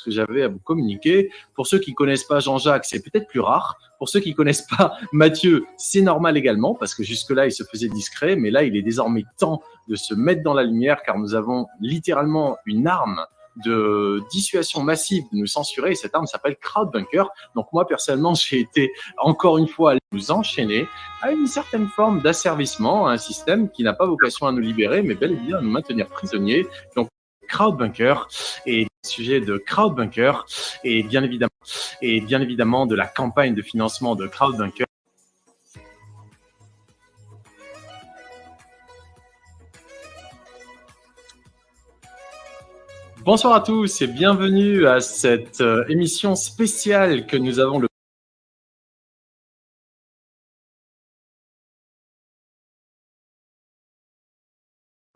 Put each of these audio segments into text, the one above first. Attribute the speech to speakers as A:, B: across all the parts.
A: que j'avais à vous communiquer. Pour ceux qui ne connaissent pas Jean-Jacques, c'est peut-être plus rare. Pour ceux qui ne connaissent pas Mathieu, c'est normal également, parce que jusque-là, il se faisait discret, mais là, il est désormais temps de se mettre dans la lumière, car nous avons littéralement une arme de dissuasion massive de nous censurer, et cette arme s'appelle Crowdbunker. Donc moi, personnellement, j'ai été encore une fois à nous enchaîner à une certaine forme d'asservissement, à un système qui n'a pas vocation à nous libérer, mais bel et bien à nous maintenir prisonniers. Donc Crowdbunker et sujet de Crowdbunker et bien évidemment de la campagne de financement de Crowdbunker. Bonsoir à tous et bienvenue à cette émission spéciale que nous avons le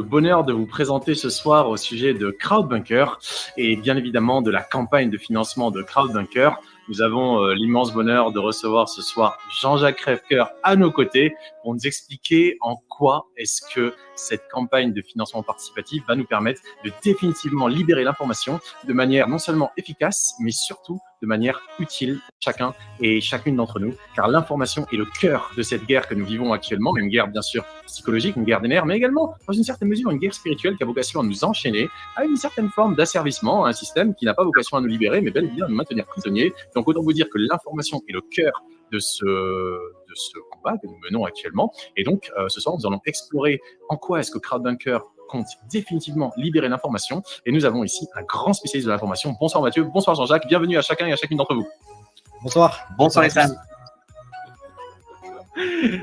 A: bonheur de vous présenter ce soir au sujet de Crowdbunker et bien évidemment de la campagne de financement de Crowdbunker. Nous avons l'immense bonheur de recevoir ce soir Jean-Jacques Crèvecoeur à nos côtés pour nous expliquer en quoi est-ce que cette campagne de financement participatif va nous permettre de définitivement libérer l'information de manière non seulement efficace, mais surtout de manière utile chacun et chacune d'entre nous, car l'information est le cœur de cette guerre que nous vivons actuellement, une guerre bien sûr psychologique, une guerre des nerfs, mais également dans une certaine mesure une guerre spirituelle qui a vocation à nous enchaîner à une certaine forme d'asservissement, à un système qui n'a pas vocation à nous libérer, mais bel et bien à nous maintenir prisonniers. Donc autant vous dire que l'information est le cœur de ce combat que nous menons actuellement. Et donc ce soir, nous allons explorer en quoi est-ce que Crowdbunker compte définitivement libérer l'information. Et nous avons ici un grand spécialiste de l'information. Bonsoir Mathieu, bonsoir Jean-Jacques, bienvenue à chacun et à chacune d'entre vous.
B: Bonsoir.
C: Bonsoir Ethan.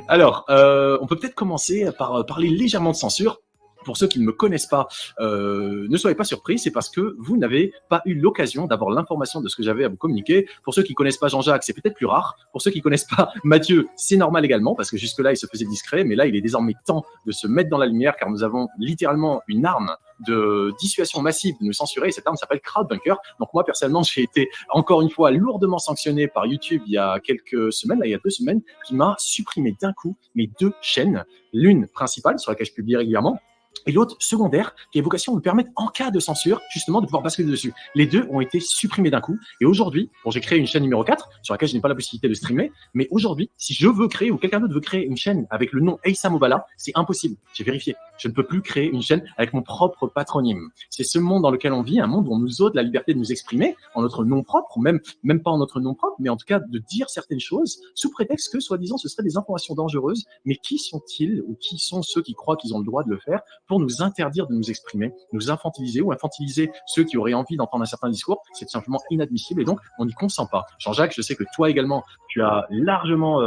A: Alors, on peut peut-être commencer par parler légèrement de censure. Pour ceux qui ne me connaissent pas, ne soyez pas surpris, c'est parce que vous n'avez pas eu l'occasion d'avoir l'information de ce que j'avais à vous communiquer. Pour ceux qui ne connaissent pas Jean-Jacques, c'est peut-être plus rare. Pour ceux qui ne connaissent pas Mathieu, c'est normal également, parce que jusque-là, il se faisait discret, mais là, il est désormais temps de se mettre dans la lumière, car nous avons littéralement une arme de dissuasion massive de nous censurer, et cette arme s'appelle Crowdbunker. Donc moi, personnellement, j'ai été encore une fois lourdement sanctionné par YouTube il y a quelques semaines, là, il y a 2 semaines, qui m'a supprimé d'un coup mes 2 chaînes, l'une principale sur laquelle je publie régulièrement, et l'autre secondaire qui a vocation à nous permettre, en cas de censure, justement, de pouvoir basculer dessus. Les 2 ont été supprimés d'un coup. Et aujourd'hui, bon, j'ai créé une chaîne numéro 4 sur laquelle je n'ai pas la possibilité de streamer. Mais aujourd'hui, si je veux créer ou quelqu'un d'autre veut créer une chaîne avec le nom Eissa Mobala, c'est impossible. J'ai vérifié. Je ne peux plus créer une chaîne avec mon propre patronyme. C'est ce monde dans lequel on vit, un monde où on nous ôte la liberté de nous exprimer en notre nom propre, ou même pas en notre nom propre, mais en tout cas de dire certaines choses sous prétexte que, soi-disant, ce seraient des informations dangereuses. Mais qui sont-ils ou qui sont ceux qui croient qu'ils ont le droit de le faire pour nous interdire de nous exprimer, nous infantiliser ou infantiliser ceux qui auraient envie d'entendre un certain discours? C'est tout simplement inadmissible et donc on n'y consent pas. Jean-Jacques, je sais que toi également, tu as largement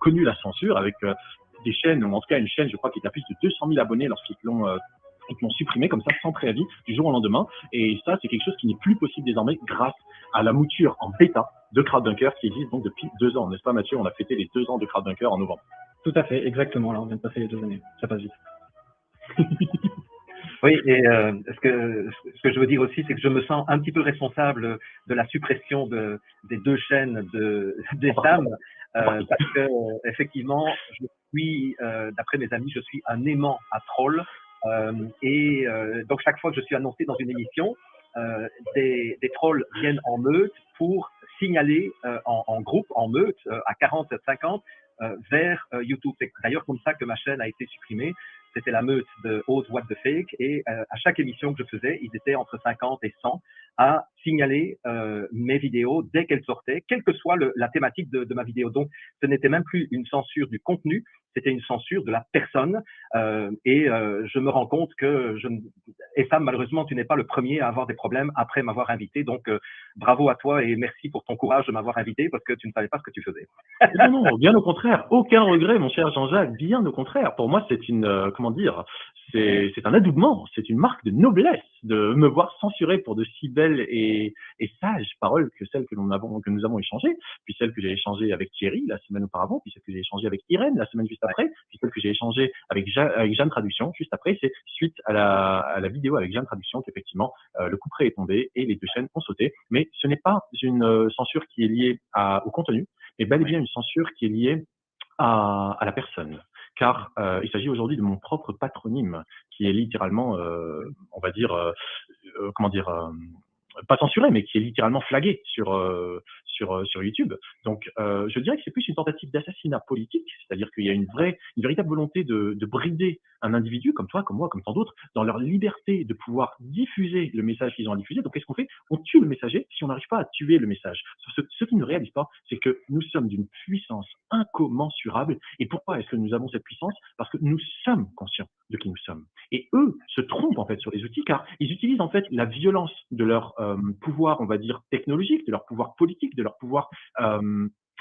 A: connu la censure avec des chaînes, ou en tout cas une chaîne, je crois, qui est à plus de 200 000 abonnés lorsqu'ils l'ont supprimé comme ça, sans préavis, du jour au lendemain. Et ça, c'est quelque chose qui n'est plus possible désormais grâce à la mouture en bêta de Crowdbunker qui existe donc depuis 2 ans. N'est-ce pas Mathieu? On a fêté les 2 ans de Crowdbunker en novembre.
B: Tout à fait, exactement. Là, on vient de passer les 2 années. Ça passe vite.
C: Oui, et ce que je veux dire aussi, c'est que je me sens un petit peu responsable de la suppression des 2 chaînes des dames, parce que effectivement, je suis, d'après mes amis, je suis un aimant à troll, et donc chaque fois que je suis annoncé dans une émission, des trolls viennent en meute pour signaler en groupe, en meute, à 40, 50, vers YouTube. C'est d'ailleurs comme ça que ma chaîne a été supprimée. C'était la meute de Oz What the Fake, et à chaque émission que je faisais, ils étaient entre 50 et 100 à signaler mes vidéos dès qu'elles sortaient, quelle que soit la thématique de ma vidéo. Donc, ce n'était même plus une censure du contenu, c'était une censure de la personne. Et je me rends compte que et ça, malheureusement, tu n'es pas le premier à avoir des problèmes après m'avoir invité. Donc, bravo à toi et merci pour ton courage de m'avoir invité parce que tu ne savais pas ce que tu faisais.
A: Non, bien au contraire. Aucun regret, mon cher Jean-Jacques. Bien au contraire. Pour moi, c'est une, comment dire, c'est un adoubement. C'est une marque de noblesse de me voir censuré pour de si belles et sages paroles que celles que nous avons échangées, puis celles que j'ai échangées avec Thierry la semaine auparavant, puis celles que j'ai échangées avec Irène la semaine juste après, puis celles que j'ai échangées avec Jeanne Traduction juste après. C'est suite à la vidéo avec Jeanne Traduction qu'effectivement le couperet est tombé et les 2 chaînes ont sauté. Mais ce n'est pas une censure qui est liée au contenu, mais bel et bien une censure qui est liée à la personne. Car il s'agit aujourd'hui de mon propre patronyme, qui est littéralement, on va dire, pas censuré, mais qui est littéralement flagué sur YouTube. Donc, je dirais que c'est plus une tentative d'assassinat politique, c'est-à-dire qu'il y a une véritable volonté de brider un individu comme toi, comme moi, comme tant d'autres, dans leur liberté de pouvoir diffuser le message qu'ils ont à diffuser. Donc, qu'est-ce qu'on fait? On tue le messager si on n'arrive pas à tuer le message. Ce qu'ils ne réalisent pas, c'est que nous sommes d'une puissance incommensurable. Et pourquoi est-ce que nous avons cette puissance? Parce que nous sommes conscients de qui nous sommes. Et eux se trompent en fait sur les outils, car ils utilisent en fait la violence de leur pouvoir, on va dire, technologique, de leur pouvoir politique, de leur pouvoir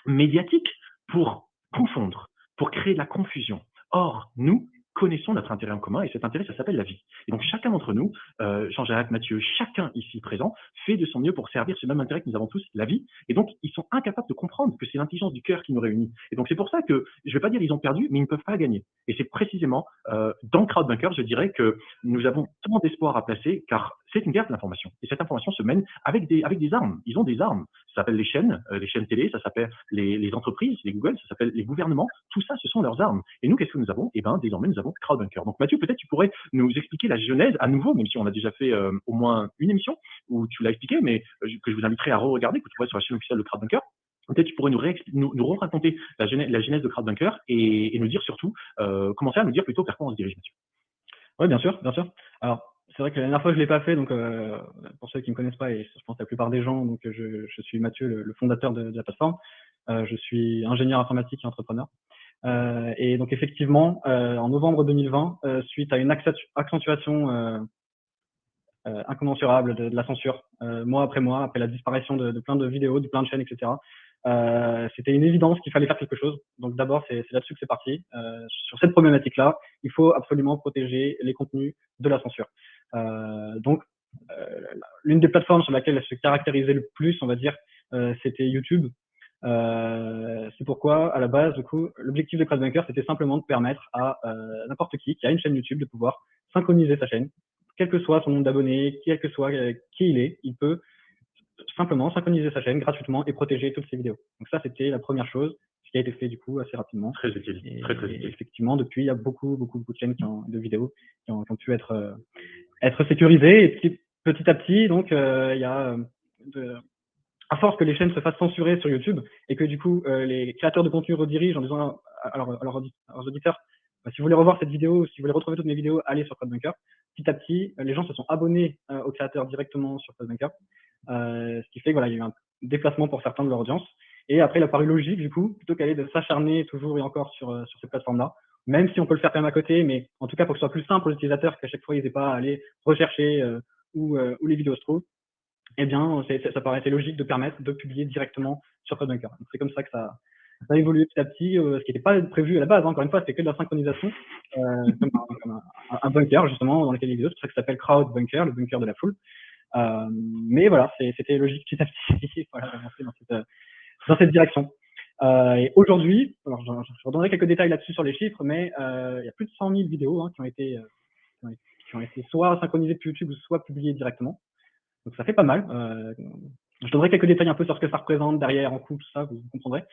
A: médiatique pour confondre, pour créer de la confusion. Or, nous connaissons notre intérêt en commun, et cet intérêt, ça s'appelle la vie. Et donc, chacun d'entre nous, Jean-Jacques, Mathieu, chacun ici présent, fait de son mieux pour servir ce même intérêt que nous avons tous, la vie. Et donc, ils sont incapables de comprendre que c'est l'intelligence du cœur qui nous réunit. Et donc, c'est pour ça que, je ne vais pas dire ils ont perdu, mais ils ne peuvent pas gagner. Et c'est précisément dans Crowdbunker, je dirais que nous avons tant d'espoir à placer, car c'est une guerre de l'information. Et cette information se mène avec des armes. Ils ont des armes. Ça s'appelle les chaînes télé, ça s'appelle les entreprises, les Google, ça s'appelle les gouvernements. Tout ça, ce sont leurs armes. Et nous, qu'est-ce que nous avons? Eh bien, désormais, nous avons Crowdbunker. Donc, Mathieu, peut-être tu pourrais nous expliquer la genèse à nouveau, même si on a déjà fait au moins une émission où tu l'as expliqué, mais que je vous inviterai à re-regarder, que vous trouverez sur la chaîne officielle de Crowdbunker. Peut-être tu pourrais nous raconter la genèse de Crowdbunker et nous dire surtout, commencer à nous dire plutôt vers quoi on se dirige, Mathieu.
B: Oui, bien sûr, bien sûr. Alors, c'est vrai que la dernière fois, je ne l'ai pas fait, donc pour ceux qui ne me connaissent pas, et je pense la plupart des gens, donc je suis Mathieu, le fondateur de la plateforme. Je suis ingénieur informatique et entrepreneur. Et donc, effectivement, en novembre 2020, suite à une accentuation incommensurable de la censure, mois après mois, après la disparition de plein de vidéos, de plein de chaînes, etc., c'était une évidence qu'il fallait faire quelque chose. Donc d'abord, c'est là-dessus que c'est parti. Sur cette problématique-là, il faut absolument protéger les contenus de la censure. Donc, l'une des plateformes sur laquelle elle se caractérisait le plus, on va dire, c'était YouTube. C'est pourquoi, à la base, du coup, l'objectif de Crowdbunker, c'était simplement de permettre à n'importe qui a une chaîne YouTube de pouvoir synchroniser sa chaîne, quel que soit son nombre d'abonnés, quel que soit qui il peut simplement synchroniser sa chaîne gratuitement et protéger toutes ses vidéos. Donc ça, c'était la première chose, ce qui a été fait du coup assez rapidement.
A: Très utile, très utile.
B: Effectivement, depuis, il y a beaucoup de chaînes de vidéos qui ont pu être sécurisées. Et petit à petit, donc, il y a à force que les chaînes se fassent censurer sur YouTube et que du coup, les créateurs de contenu redirigent en disant à leurs auditeurs, si vous voulez revoir cette vidéo, si vous voulez retrouver toutes mes vidéos, allez sur Crowdbunker. Petit à petit, les gens se sont abonnés aux créateurs directement sur Crowdbunker. Ce qui fait que voilà, il y a eu un déplacement pour certains de leur audience. Et après, il a paru logique, du coup, plutôt qu'aller de s'acharner toujours et encore sur ces plateformes-là, même si on peut le faire quand même à côté, mais en tout cas pour que ce soit plus simple aux utilisateurs, qu'à chaque fois, ils n'aient pas à aller rechercher où les vidéos se trouvent, eh bien, ça paraissait logique de permettre de publier directement sur Crowdbunker. Donc, c'est comme ça que ça a évolué petit à petit, ce qui n'était pas prévu à la base. Encore une fois, c'était que de la synchronisation, comme un bunker, justement, dans lequel les vidéos. C'est pour ça que ça s'appelle Crowdbunker, le bunker de la foule. Mais voilà, c'était logique petit à petit, voilà, d'avancer dans cette direction. Et aujourd'hui, alors je redonnerai quelques détails là-dessus sur les chiffres, mais il y a plus de 100 000 vidéos qui ont été soit synchronisées depuis YouTube, soit publiées directement. Donc ça fait pas mal. Je donnerai quelques détails un peu sur ce que ça représente derrière, en coût, tout ça, vous comprendrez.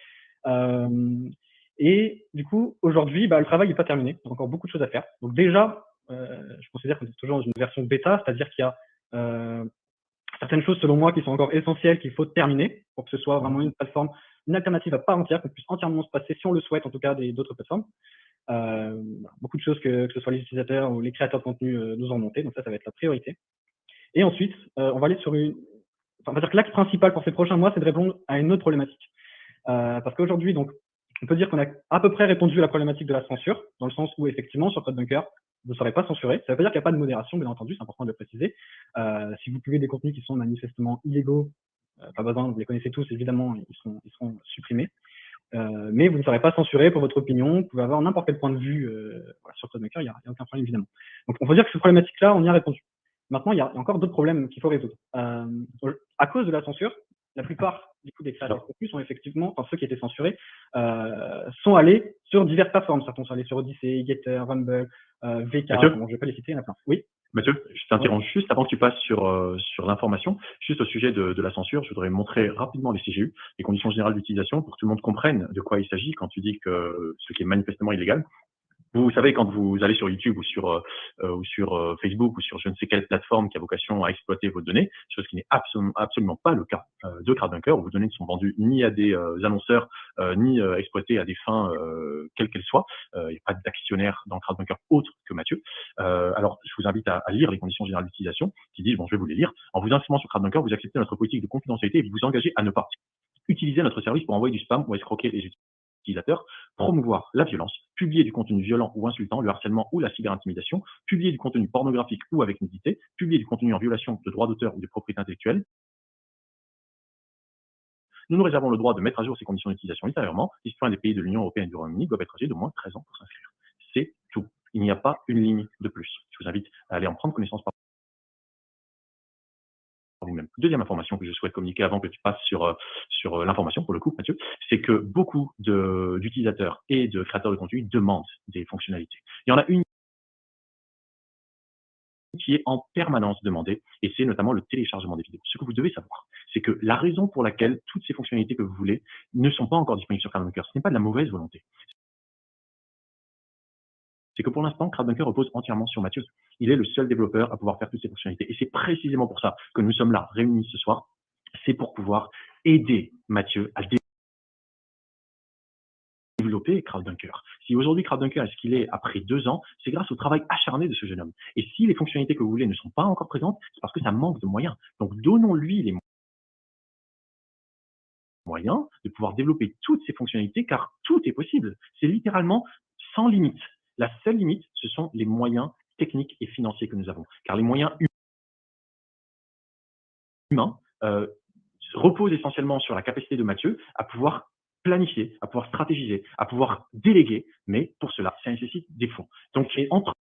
B: Et du coup, aujourd'hui, le travail n'est pas terminé. Il y a encore beaucoup de choses à faire. Donc déjà, je considère qu'on est toujours dans une version bêta, c'est-à-dire qu'il y a certaines choses, selon moi, qui sont encore essentielles, qu'il faut terminer pour que ce soit vraiment une plateforme, une alternative à part entière, qu'on puisse entièrement se passer, si on le souhaite, en tout cas, d'autres plateformes. Beaucoup de choses que ce soit les utilisateurs ou les créateurs de contenu nous ont monté. Donc ça va être la priorité. Et ensuite, on va aller sur on va dire que l'axe principal pour ces prochains mois, c'est de répondre à une autre problématique. Parce qu'aujourd'hui, donc, on peut dire qu'on a à peu près répondu à la problématique de la censure, dans le sens où, effectivement, sur Crowdbunker, vous ne serez pas censuré. Ça veut pas dire qu'il n'y a pas de modération, bien entendu, c'est important de le préciser. Si vous publiez des contenus qui sont manifestement illégaux, pas besoin, vous les connaissez tous, évidemment, ils seront supprimés. Mais vous ne serez pas censuré pour votre opinion, vous pouvez avoir n'importe quel point de vue sur Crowdbunker, il n'y a aucun problème, évidemment. Donc, on peut dire que cette problématique-là, on y a répondu. Maintenant, il y a encore d'autres problèmes qu'il faut résoudre. À cause de la censure, la plupart du coup, des créateurs de contenu sont effectivement, enfin ceux qui étaient censurés, sont allés sur diverses plateformes. Certains sont allés sur Odyssey, Getter, Rumble, VK, bon, je ne vais pas les citer, il y en a plein. Oui.
A: Mathieu, je t'interromps juste avant que tu passes sur l'information. Juste au sujet de la censure, je voudrais montrer rapidement les CGU, les conditions générales d'utilisation, pour que tout le monde comprenne de quoi il s'agit quand tu dis que ce qui est manifestement illégal. Vous savez, quand vous allez sur YouTube ou sur Facebook ou sur je ne sais quelle plateforme qui a vocation à exploiter vos données, chose qui n'est absolument pas le cas de CrowdBunker, où vos données ne sont vendues ni à des annonceurs, ni exploitées à des fins quelles qu'elles soient. Il n'y a pas d'actionnaire dans CrowdBunker autre que Mathieu. Alors, je vous invite à lire les conditions générales d'utilisation qui disent, bon, je vais vous les lire. En vous inscrivant sur CrowdBunker, vous acceptez notre politique de confidentialité et vous vous engagez à ne pas utiliser notre service pour envoyer du spam ou escroquer les utilisateurs, promouvoir la violence, publier du contenu violent ou insultant, le harcèlement ou la cyberintimidation, publier du contenu pornographique ou avec nudité, publier du contenu en violation de droits d'auteur ou de propriété intellectuelle. Nous nous réservons le droit de mettre à jour ces conditions d'utilisation ultérieurement. Les citoyens des pays de l'Union européenne et du Royaume-Uni doivent être âgés d'au moins 13 ans pour s'inscrire. C'est tout. Il n'y a pas une ligne de plus. Je vous invite à aller en prendre connaissance par vous-même. Deuxième information que je souhaite communiquer avant que tu passes sur l'information, pour le coup, Mathieu, c'est que beaucoup d'utilisateurs et de créateurs de contenu demandent des fonctionnalités. Il y en a une qui est en permanence demandée, et c'est notamment le téléchargement des vidéos. Ce que vous devez savoir, c'est que la raison pour laquelle toutes ces fonctionnalités que vous voulez ne sont pas encore disponibles sur CrowdBunker, ce n'est pas de la mauvaise volonté. C'est que pour l'instant, CrowdBunker repose entièrement sur Mathieu. Il est le seul développeur à pouvoir faire toutes ces fonctionnalités. Et c'est précisément pour ça que nous sommes là, réunis ce soir. C'est pour pouvoir aider Mathieu à développer CrowdBunker. Si aujourd'hui CrowdBunker est ce qu'il est après 2 ans, c'est grâce au travail acharné de ce jeune homme. Et si les fonctionnalités que vous voulez ne sont pas encore présentes, c'est parce que ça manque de moyens. Donc donnons-lui les moyens de pouvoir développer toutes ces fonctionnalités, car tout est possible. C'est littéralement sans limite. La seule limite, ce sont les moyens techniques et financiers que nous avons. Car les moyens humains reposent essentiellement sur la capacité de Mathieu à pouvoir planifier, à pouvoir stratégiser, à pouvoir déléguer, mais pour cela, ça nécessite des fonds. Donc, entre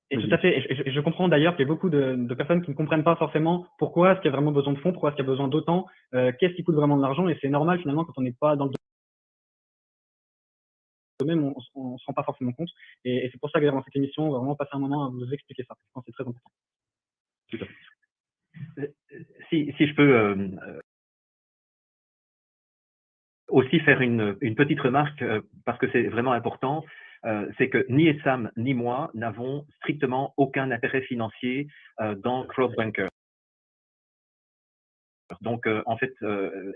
B: et tout à fait. Et je comprends d'ailleurs qu'il y a beaucoup de personnes qui ne comprennent pas forcément pourquoi est-ce qu'il y a vraiment besoin de fonds, pourquoi est-ce qu'il y a besoin d'autant, qu'est-ce qui coûte vraiment de l'argent. Et c'est normal finalement quand on n'est pas dans le domaine, on se rend pas forcément compte. Et c'est pour ça que dans cette émission, on va vraiment passer un moment à vous expliquer ça. Je pense que c'est très important.
A: Tout à fait.
C: Si je peux aussi faire une petite remarque, parce que c'est vraiment important, c'est que ni Essam ni moi n'avons strictement aucun intérêt financier dans CrowdBunker. Donc, en fait,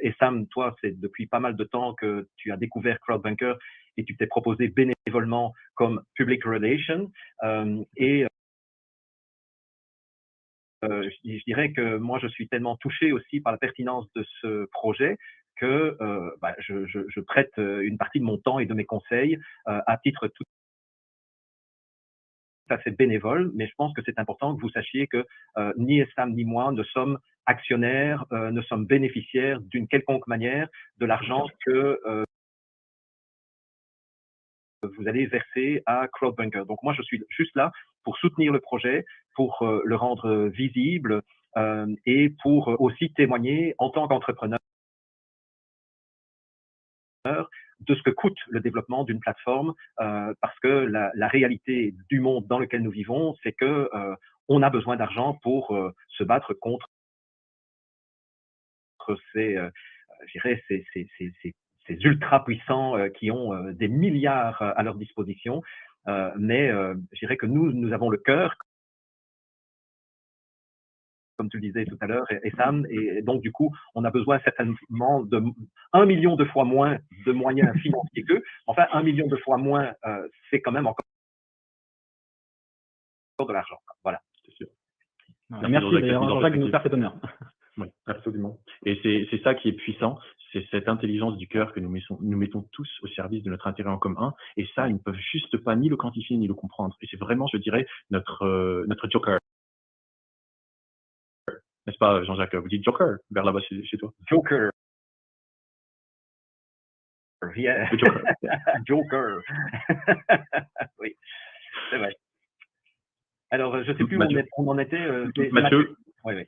C: Essam, toi, c'est depuis pas mal de temps que tu as découvert CrowdBunker et tu t'es proposé bénévolement comme Public Relation. Je dirais que moi, je suis tellement touché aussi par la pertinence de ce projet que je prête une partie de mon temps et de mes conseils à titre tout à fait bénévole, mais je pense que c'est important que vous sachiez que ni Essam ni moi ne sommes actionnaires, ne sommes bénéficiaires d'une quelconque manière de l'argent que vous allez verser à CrowdBunker. Donc moi, je suis juste là pour soutenir le projet, pour le rendre visible et pour aussi témoigner en tant qu'entrepreneur de ce que coûte le développement d'une plateforme, parce que la réalité du monde dans lequel nous vivons, c'est que on a besoin d'argent pour se battre contre ces, je dirais, ces ultra puissants qui ont des milliards à leur disposition. Mais je dirais que nous avons le cœur, comme tu le disais tout à l'heure, et Sam, et donc du coup, on a besoin certainement de 1 million de fois moins de moyens financiers qu'eux. Enfin, 1 million de fois moins, c'est quand même encore de l'argent. Voilà.
A: C'est sûr.
B: Merci d'ailleurs, Jean-Jacques, de nous faire cet honneur.
A: Oui, absolument. Et c'est ça qui est puissant, c'est cette intelligence du cœur que nous mettons tous au service de notre intérêt en commun. Et ça, ils ne peuvent juste pas ni le quantifier ni le comprendre. Et c'est vraiment, je dirais, notre joker. N'est-ce pas, Jean-Jacques? Vous dites joker vers là-bas chez toi?
C: Joker. Yeah.
A: Joker.
C: Joker. Oui, c'est vrai. Alors, je ne sais plus
A: Mathieu.
C: où on en était.
A: Mathieu.
C: Oui, oui.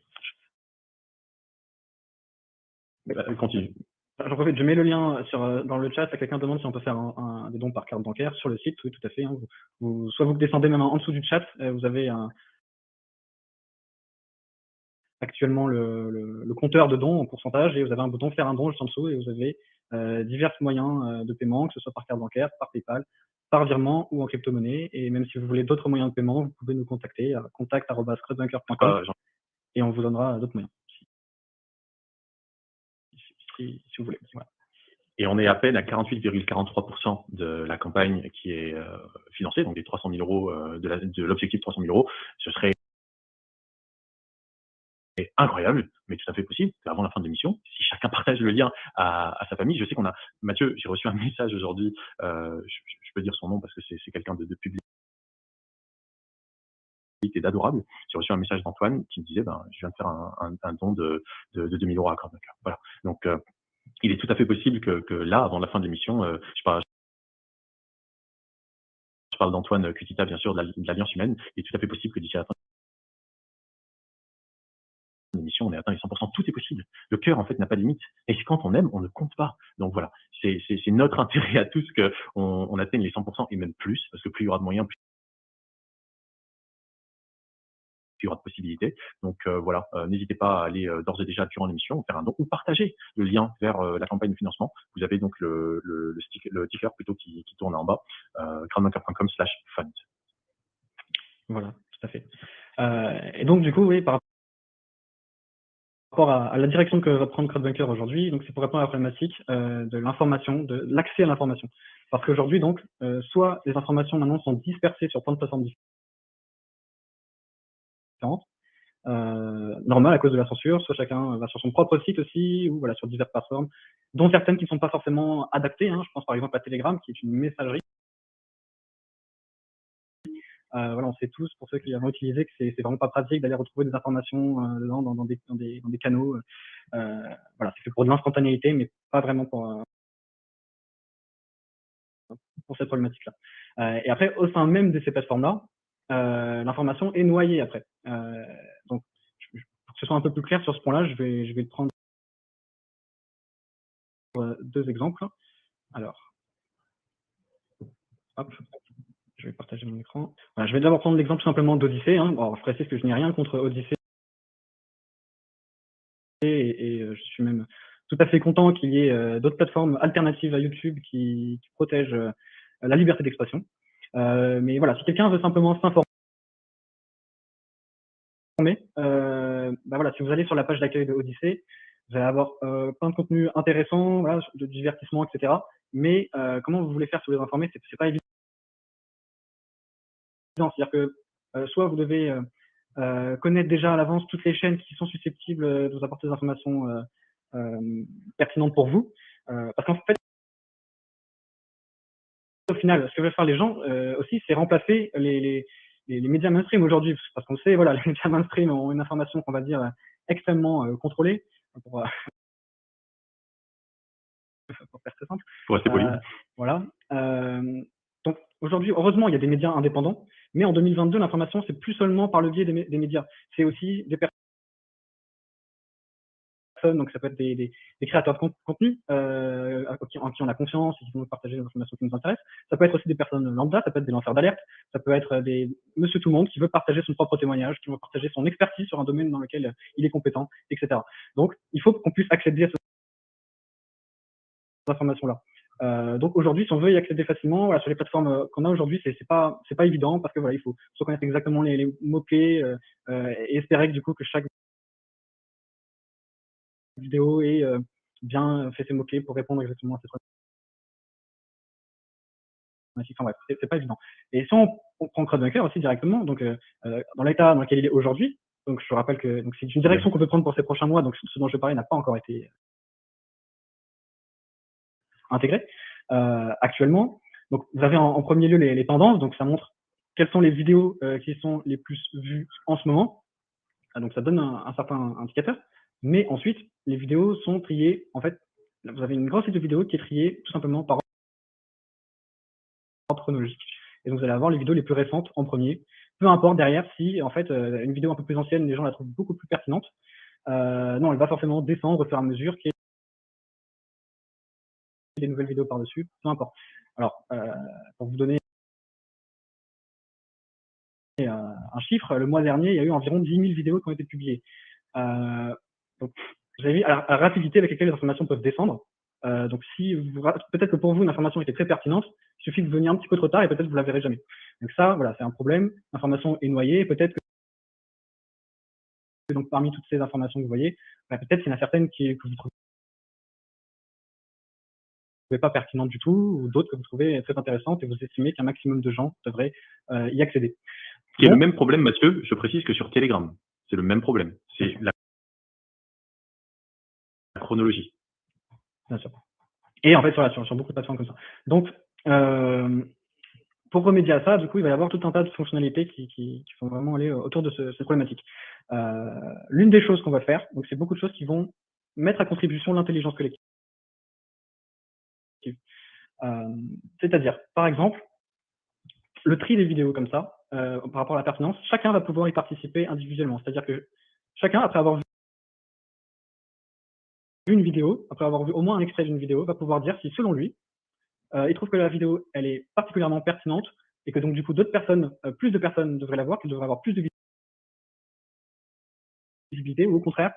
A: Continue.
B: J'en profite, je mets le lien dans le chat. Quelqu'un demande si on peut faire des dons par carte bancaire sur le site. Oui, tout à fait. Hein. Soit vous descendez même en dessous du chat, vous avez actuellement le compteur de dons en pourcentage et vous avez un bouton faire un don juste en dessous et vous avez divers moyens de paiement, que ce soit par carte bancaire, par PayPal, par virement ou en crypto-monnaie. Et même si vous voulez d'autres moyens de paiement, vous pouvez nous contacter à contact@crudbunker.com et on vous donnera d'autres moyens si vous voulez. Voilà.
A: Et on est à peine à 48,43% de la campagne qui est financée, donc des 300 000 euros de l'objectif 300 000 euros. Ce serait incroyable, mais tout à fait possible avant la fin de l'émission, si chacun partage le lien à sa famille. Je sais qu'on a, Mathieu, j'ai reçu un message aujourd'hui, je peux dire son nom parce que c'est quelqu'un de public et d'adorable. J'ai reçu un message d'Antoine qui me disait, je viens de faire un don de 2 000 euros à Crudbunker. Voilà. Donc, il est tout à fait possible que là, avant la fin de l'émission, je parle d'Antoine Cutita, bien sûr, de l'Alliance Humaine. Il est tout à fait possible que d'ici à la fin de l'émission, on ait atteint les 100%. Tout est possible. Le cœur, en fait, n'a pas de limite. Et quand on aime, on ne compte pas. Donc voilà, c'est notre intérêt à tous qu'on atteigne les 100% et même plus, parce que plus il y aura de moyens, plus il y aura de possibilités. Donc voilà, n'hésitez pas à aller d'ores et déjà durant l'émission faire un don ou partager le lien vers la campagne de financement. Vous avez donc le ticker plutôt qui tourne en bas, crudbunker.com/fund.
B: Voilà, tout à fait. Et donc du coup, oui, par rapport à la direction que va prendre Crudbunker aujourd'hui, donc c'est pour répondre à la problématique de l'information, de l'accès à l'information. Parce qu'aujourd'hui, donc, soit les informations maintenant sont dispersées sur plein de plateformes différentes, normal à cause de la censure, soit chacun va sur son propre site aussi, ou voilà, sur diverses plateformes, dont certaines qui ne sont pas forcément adaptées. Je pense par exemple à Telegram, qui est une messagerie. Voilà, on sait tous, pour ceux qui l'ont utilisé, que c'est vraiment pas pratique d'aller retrouver des informations dedans, dans des canaux. Voilà, c'est fait pour de l'instantanéité, mais pas vraiment pour cette problématique-là. Et après, au sein même de ces plateformes-là, l'information est noyée après. Donc, pour que ce soit un peu plus clair sur ce point-là, je vais prendre deux exemples. Alors, hop, je vais partager mon écran. Voilà, je vais d'abord prendre l'exemple simplement d'Odyssée. Bon, je précise que je n'ai rien contre Odyssée et je suis même tout à fait content qu'il y ait d'autres plateformes alternatives à YouTube qui protègent la liberté d'expression. Mais voilà, si quelqu'un veut simplement s'informer, voilà, si vous allez sur la page d'accueil de Odyssée, vous allez avoir plein de contenus intéressants, voilà, de divertissement, etc. Mais comment vous voulez faire si vous les informer, c'est pas évident. C'est-à-dire que soit vous devez connaître déjà à l'avance toutes les chaînes qui sont susceptibles de vous apporter des informations pertinentes pour vous. Parce qu'en fait, au final, ce que veulent faire les gens aussi, c'est remplacer les médias mainstream aujourd'hui. Parce qu'on sait, voilà, les médias mainstream ont une information qu'on va dire extrêmement contrôlée, pour faire très simple.
A: Pour rester poli.
B: Voilà. Donc aujourd'hui, heureusement, il y a des médias indépendants, mais en 2022, l'information, c'est plus seulement par le biais des médias, c'est aussi des personnes, donc ça peut être des créateurs de contenu en qui on a confiance et qui vont nous partager des informations qui nous intéressent. Ça peut être aussi des personnes lambda, ça peut être des lanceurs d'alerte, ça peut être des monsieur tout le monde qui veut partager son propre témoignage, qui veut partager son expertise sur un domaine dans lequel il est compétent, etc. Donc il faut qu'on puisse accéder à ces informations-là. Donc aujourd'hui, si on veut y accéder facilement, voilà, sur les plateformes qu'on a aujourd'hui, c'est pas évident parce que voilà, il faut soit connaître exactement les mots-clés et espérer que du coup que chaque vidéo ait bien fait ses mots-clés pour répondre exactement à ces problématiques. Enfin bref, c'est pas évident. Et si on prend Crudbunker aussi directement, donc dans l'état dans lequel il est aujourd'hui, donc je rappelle que c'est une direction qu'on peut prendre pour ces prochains mois, donc ce dont je parlais n'a pas encore été intégré actuellement. Donc vous avez en premier lieu les tendances, donc ça montre quelles sont les vidéos qui sont les plus vues en ce moment. Donc ça donne un certain indicateur. Mais ensuite, les vidéos sont triées. En fait, vous avez une grosse liste de vidéos qui est triée tout simplement par ordre chronologique. Et donc vous allez avoir les vidéos les plus récentes en premier. Peu importe derrière si en fait une vidéo un peu plus ancienne, les gens la trouvent beaucoup plus pertinente. Non, elle va forcément descendre au fur et à mesure qu'il y ait des nouvelles vidéos par-dessus. Peu importe. Alors, pour vous donner un chiffre, le mois dernier, il y a eu environ 10 000 vidéos qui ont été publiées. Donc, vous avez vu la rapidité avec laquelle les informations peuvent descendre. Donc, si peut-être que pour vous, une information était très pertinente, il suffit que vous veniez un petit peu trop tard et peut-être vous la verrez jamais. Donc ça, voilà, c'est un problème. L'information est noyée. Peut-être que donc parmi toutes ces informations que vous voyez, peut-être qu'il y en a certaines que vous trouvez pas pertinentes du tout, ou d'autres que vous trouvez très intéressantes et vous estimez qu'un maximum de gens devraient y accéder.
A: Qui est le même problème, Mathieu, je précise, que sur Telegram. C'est le même problème. C'est la chronologie.
B: Bien sûr. Et en fait, voilà, sur beaucoup de plateformes comme ça. Donc, pour remédier à ça, du coup, il va y avoir tout un tas de fonctionnalités qui vont vraiment aller autour de cette problématique. L'une des choses qu'on va faire, donc c'est beaucoup de choses qui vont mettre à contribution l'intelligence collective. C'est-à-dire, par exemple, le tri des vidéos comme ça, par rapport à la pertinence, chacun va pouvoir y participer individuellement. C'est-à-dire que chacun, après avoir vu une vidéo, après avoir vu au moins un extrait d'une vidéo, va pouvoir dire si, selon lui, il trouve que la vidéo, elle est particulièrement pertinente et que donc, du coup, d'autres personnes, plus de personnes devraient la voir, qu'elle devrait avoir plus de visibilité, ou au contraire,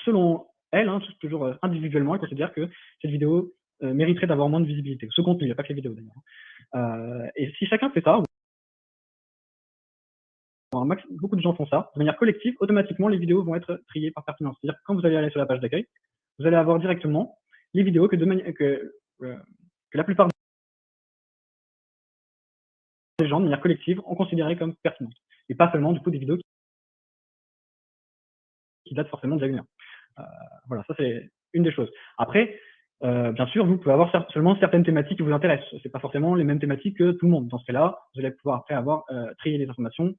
B: selon elle, hein, toujours individuellement, elle considère que cette vidéo mériterait d'avoir moins de visibilité. Ce contenu, il n'y a pas que les vidéos d'ailleurs. Et si chacun fait ça, beaucoup de gens font ça, de manière collective, automatiquement, les vidéos vont être triées par pertinence. C'est-à-dire que quand vous allez aller sur la page d'accueil, vous allez avoir directement les vidéos que la plupart des gens, de manière collective, ont considérées comme pertinentes. Et pas seulement, du coup, des vidéos qui datent forcément de l'année. Voilà, ça c'est une des choses. Après, bien sûr, vous pouvez avoir seulement certaines thématiques qui vous intéressent. C'est pas forcément les mêmes thématiques que tout le monde. Dans ce cas-là, vous allez pouvoir après avoir trié les informations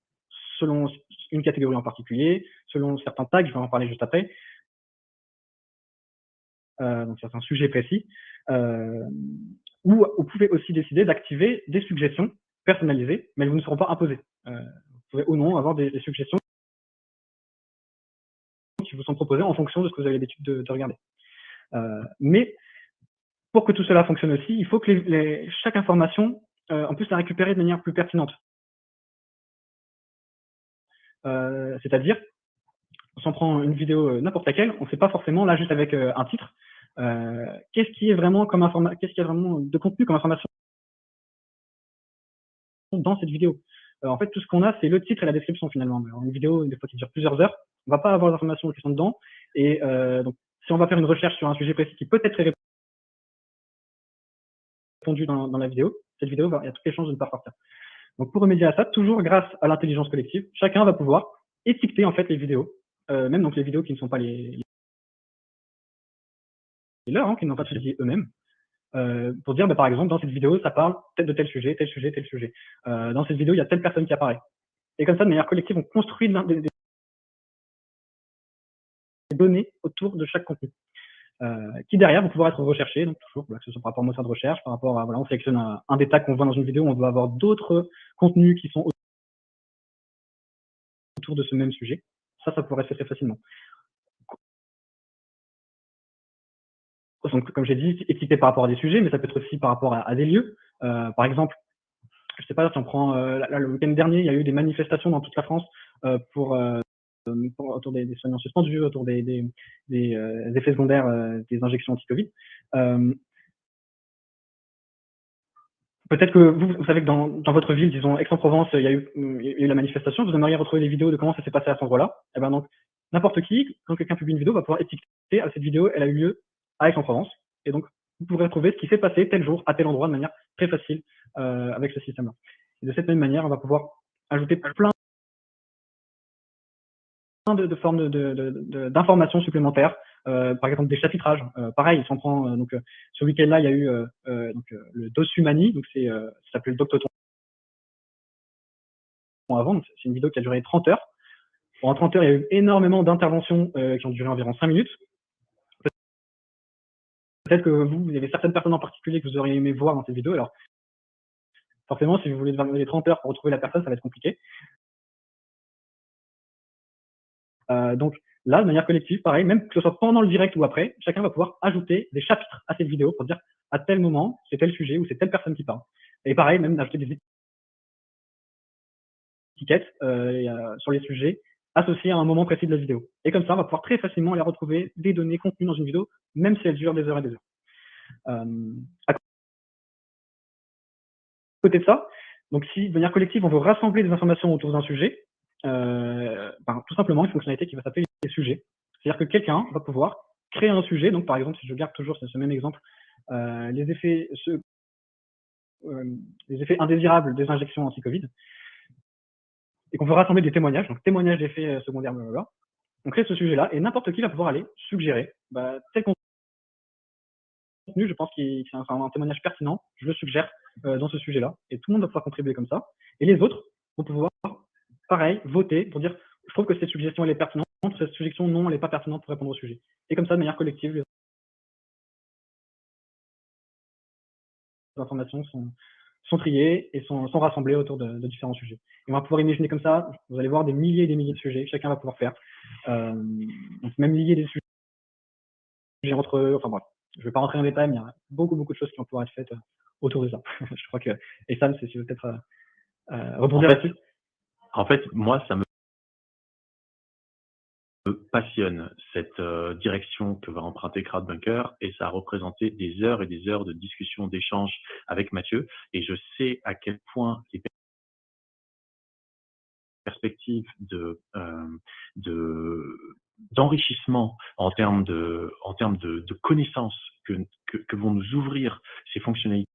B: selon une catégorie en particulier, selon certains tags, je vais en parler juste après. Donc certains sujets précis. Ou vous pouvez aussi décider d'activer des suggestions personnalisées, mais elles vous ne seront pas imposées. Vous pouvez ou non avoir des suggestions qui vous sont proposées en fonction de ce que vous avez l'habitude de regarder. Mais pour que tout cela fonctionne aussi, il faut que chaque information, on puisse la récupérer de manière plus pertinente. C'est-à-dire, si on prend une vidéo n'importe laquelle, on ne sait pas forcément, là, juste avec un titre, qu'est-ce qui est vraiment qu'est-ce qu'il y a vraiment de contenu comme information dans cette vidéo. En fait, tout ce qu'on a, c'est le titre et la description finalement. Une vidéo, des fois, qui dure plusieurs heures, on ne va pas avoir les informations qui sont dedans. Et donc, si on va faire une recherche sur un sujet précis qui peut-être est répondu dans la vidéo, cette vidéo, il y a toutes les chances de ne pas sortir. Donc, pour remédier à ça, toujours grâce à l'intelligence collective, chacun va pouvoir étiqueter en fait les vidéos, même donc les vidéos qui ne sont pas les leurs, hein, qui n'ont pas choisi eux-mêmes, pour dire, par exemple, dans cette vidéo, ça parle peut-être de tel sujet, tel sujet, tel sujet. Dans cette vidéo, il y a telle personne qui apparaît. Et comme ça, de manière collective, on construit des données autour de chaque contenu, qui derrière vont pouvoir être recherchés, donc toujours, que ce soit par rapport au moteur de recherche, par rapport à, on sélectionne un des tags qu'on voit dans une vidéo, on doit avoir d'autres contenus qui sont autour de ce même sujet. Ça pourrait se faire très facilement. Donc, comme j'ai dit, étiqueté par rapport à des sujets, mais ça peut être aussi par rapport à des lieux. Par exemple, je sais pas, si on prend le week-end dernier, il y a eu des manifestations dans toute la France autour des soignants suspendus, autour des effets secondaires des injections anti-Covid. Peut-être que vous savez que dans votre ville, disons Aix-en-Provence, il y a eu la manifestation, vous aimeriez retrouver les vidéos de comment ça s'est passé à cet endroit-là. Et ben donc, n'importe qui, quand quelqu'un publie une vidéo, va pouvoir étiqueter cette vidéo, elle a eu lieu à Aix-en-Provence. Et donc, vous pourrez retrouver ce qui s'est passé tel jour, à tel endroit, de manière très facile avec ce système-là. Et de cette même manière, on va pouvoir ajouter plein de formes d'informations supplémentaires, par exemple des chapitrages. Pareil, si on prend donc ce week-end-là, il y a eu le Dossumani, donc ça s'appelait le Doctoton avant, donc c'est une vidéo qui a duré 30 heures. Pendant 30 heures, il y a eu énormément d'interventions qui ont duré environ 5 minutes. Peut-être que vous avez certaines personnes en particulier que vous auriez aimé voir dans cette vidéo. Alors, forcément, si vous voulez les 30 heures pour retrouver la personne, ça va être compliqué. Donc là, de manière collective, pareil, même que ce soit pendant le direct ou après, chacun va pouvoir ajouter des chapitres à cette vidéo pour dire à tel moment, c'est tel sujet ou c'est telle personne qui parle. Et pareil, même d'ajouter des étiquettes sur les sujets associées à un moment précis de la vidéo. Et comme ça, on va pouvoir très facilement aller retrouver des données contenues dans une vidéo, même si elles durent des heures et des heures. À côté de ça, donc si de manière collective, on veut rassembler des informations autour d'un sujet, tout simplement une fonctionnalité qui va s'appeler les sujets. C'est-à-dire que quelqu'un va pouvoir créer un sujet. Donc, par exemple, si je garde toujours ce même exemple, les effets indésirables des injections anti-Covid, et qu'on veut rassembler des témoignages, donc témoignages d'effets secondaires, blablabla. On crée ce sujet-là et n'importe qui va pouvoir aller suggérer tel contenu, je pense que c'est un témoignage pertinent, je le suggère dans ce sujet-là, et tout le monde va pouvoir contribuer comme ça. Et les autres vont pouvoir, pareil, voter pour dire je trouve que cette suggestion elle est pertinente, cette suggestion non, elle n'est pas pertinente pour répondre au sujet. Et comme ça, de manière collective, les informations sont triées et sont rassemblées autour de différents sujets. Et on va pouvoir imaginer comme ça, vous allez voir des milliers et des milliers de sujets, chacun va pouvoir faire. Donc même lier des sujets entre eux, enfin bref, je ne vais pas rentrer en détail, mais il y a beaucoup de choses qui vont pouvoir être faites autour de ça. Je crois que, et Sam, si tu veux peut-être rebondir là-dessus.
A: En fait, moi, ça me passionne cette direction que va emprunter Crowdbunker, et ça a représenté des heures et des heures de discussion, d'échanges avec Mathieu, et je sais à quel point les perspectives d'enrichissement en termes de connaissances que vont nous ouvrir ces fonctionnalités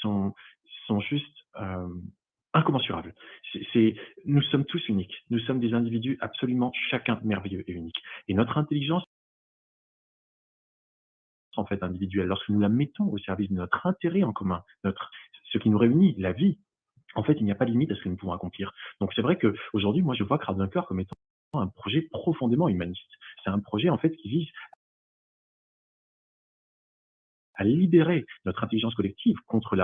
A: sont juste incommensurables. Nous sommes tous uniques. Nous sommes des individus absolument chacun merveilleux et unique. Et notre intelligence, en fait, individuelle, lorsque nous la mettons au service de notre intérêt en commun, ce qui nous réunit, la vie, en fait, il n'y a pas de limite à ce que nous pouvons accomplir. Donc, c'est vrai qu'aujourd'hui, moi, je vois Crowdbunker comme étant un projet profondément humaniste. C'est un projet, en fait, qui vise à libérer notre intelligence collective contre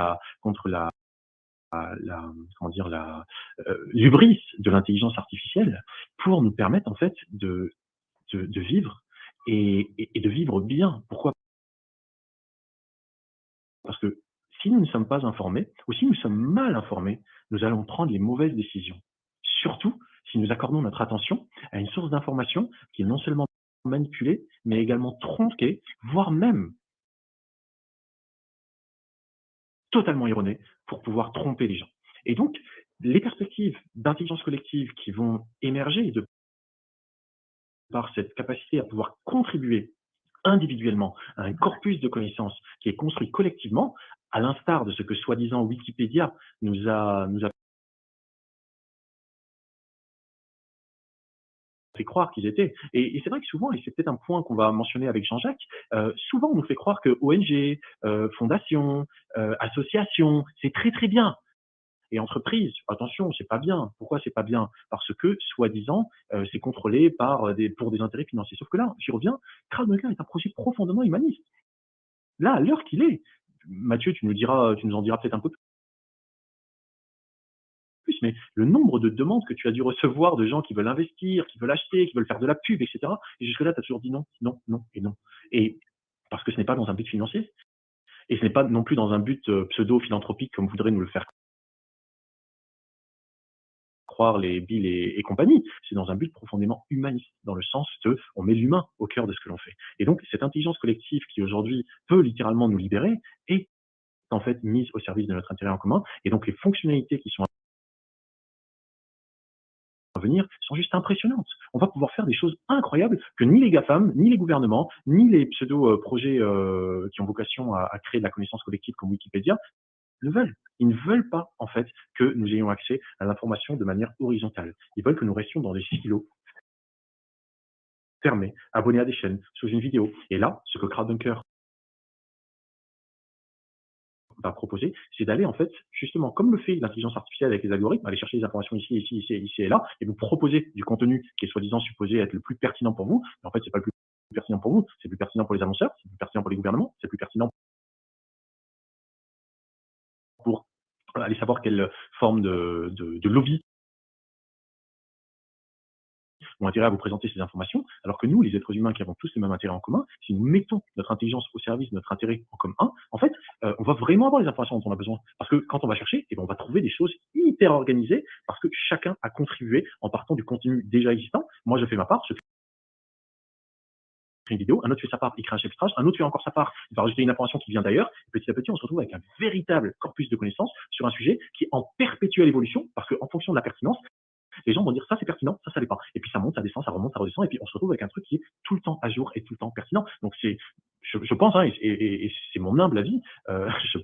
A: l'hubris de l'intelligence artificielle, pour nous permettre, en fait, de vivre et de vivre bien. Pourquoi? Parce que si nous ne sommes pas informés, ou si nous sommes mal informés, nous allons prendre les mauvaises décisions. Surtout si nous accordons notre attention à une source d'information qui est non seulement manipulée, mais également tronquée, voire même totalement erronée, pour pouvoir tromper les gens. Et donc, les perspectives d'intelligence collective qui vont émerger par cette capacité à pouvoir contribuer individuellement à un corpus de connaissances qui est construit collectivement, à l'instar de ce que soi-disant Wikipédia nous a fait croire qu'ils étaient. Et c'est vrai que souvent, et c'est peut-être un point qu'on va mentionner avec Jean-Jacques, souvent on nous fait croire que ONG, fondations, associations, c'est très très bien. Et entreprise, attention, c'est pas bien. Pourquoi c'est pas bien? Parce que, soi-disant, c'est contrôlé pour des intérêts financiers. Sauf que là, j'y reviens, Crowdbunker est un projet profondément humaniste. Là, à l'heure qu'il est, Mathieu, tu nous en diras peut-être un peu plus, mais le nombre de demandes que tu as dû recevoir de gens qui veulent investir, qui veulent acheter, qui veulent faire de la pub, etc. Et jusque-là, tu as toujours dit non, non, non et non. Et parce que ce n'est pas dans un but financier, et ce n'est pas non plus dans un but pseudo-philanthropique comme voudraient nous le faire croire les Bill et compagnie. C'est dans un but profondément humaniste, dans le sens de on met l'humain au cœur de ce que l'on fait. Et donc, cette intelligence collective qui aujourd'hui peut littéralement nous libérer est en fait mise au service de notre intérêt en commun. Et donc, les fonctionnalités qui sont à venir sont juste impressionnantes. On va pouvoir faire des choses incroyables que ni les GAFAM, ni les gouvernements, ni les pseudo-projets qui ont vocation à créer de la connaissance collective comme Wikipédia le veulent. Ils ne veulent pas, en fait, que nous ayons accès à l'information de manière horizontale. Ils veulent que nous restions dans des silos fermés, abonnés à des chaînes, sous une vidéo. Et là, ce que Crowdbunker va proposer, c'est d'aller, en fait, justement, comme le fait l'intelligence artificielle avec les algorithmes, aller chercher des informations ici et là, et vous proposer du contenu qui est soi-disant supposé être le plus pertinent pour vous. Mais en fait, c'est pas le plus pertinent pour vous, c'est plus pertinent pour les annonceurs, c'est plus pertinent pour les gouvernements, c'est plus pertinent pour aller savoir quelle forme de lobby ont intérêt à vous présenter ces informations, alors que nous, les êtres humains qui avons tous les mêmes intérêts en commun, si nous mettons notre intelligence au service de notre intérêt en commun, en fait, on va vraiment avoir les informations dont on a besoin. Parce que quand on va chercher, on va trouver des choses hyper organisées parce que chacun a contribué en partant du contenu déjà existant. Moi, je fais ma part, je fais une vidéo, un autre fait sa part, il crée un chapitrage, un autre fait encore sa part, il va rajouter une information qui vient d'ailleurs. Petit à petit, on se retrouve avec un véritable corpus de connaissances sur un sujet qui est en perpétuelle évolution parce qu'en fonction de la pertinence, les gens vont dire ça c'est pertinent, ça l'est pas. Et puis ça monte, ça descend, ça remonte, ça redescend, et puis on se retrouve avec un truc qui est tout le temps à jour et tout le temps pertinent. Donc je pense, hein, et c'est mon humble avis, je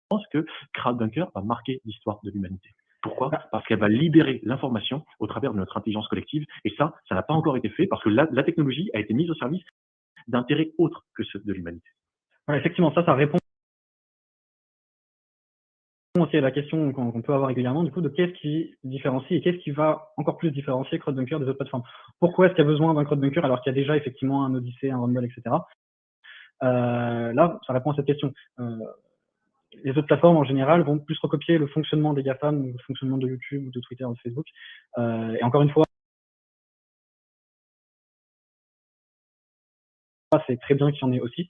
A: pense que CrowdBunker va marquer l'histoire de l'humanité. Pourquoi? Parce qu'elle va libérer l'information au travers de notre intelligence collective, et ça n'a pas encore été fait parce que la technologie a été mise au service d'intérêts autres que ceux de l'humanité.
B: Voilà, effectivement, ça répond aussi à la question qu'on peut avoir régulièrement, du coup, de qu'est-ce qui différencie et qu'est-ce qui va encore plus différencier CrowdBunker des autres plateformes. Pourquoi est-ce qu'il y a besoin d'un CrowdBunker alors qu'il y a déjà effectivement un Odyssey, un Rumble, etc. Là, ça répond à cette question. Les autres plateformes en général vont plus recopier le fonctionnement des GAFAM, le fonctionnement de YouTube, ou de Twitter, ou de Facebook. Et encore une fois, c'est très bien qu'il y en ait aussi.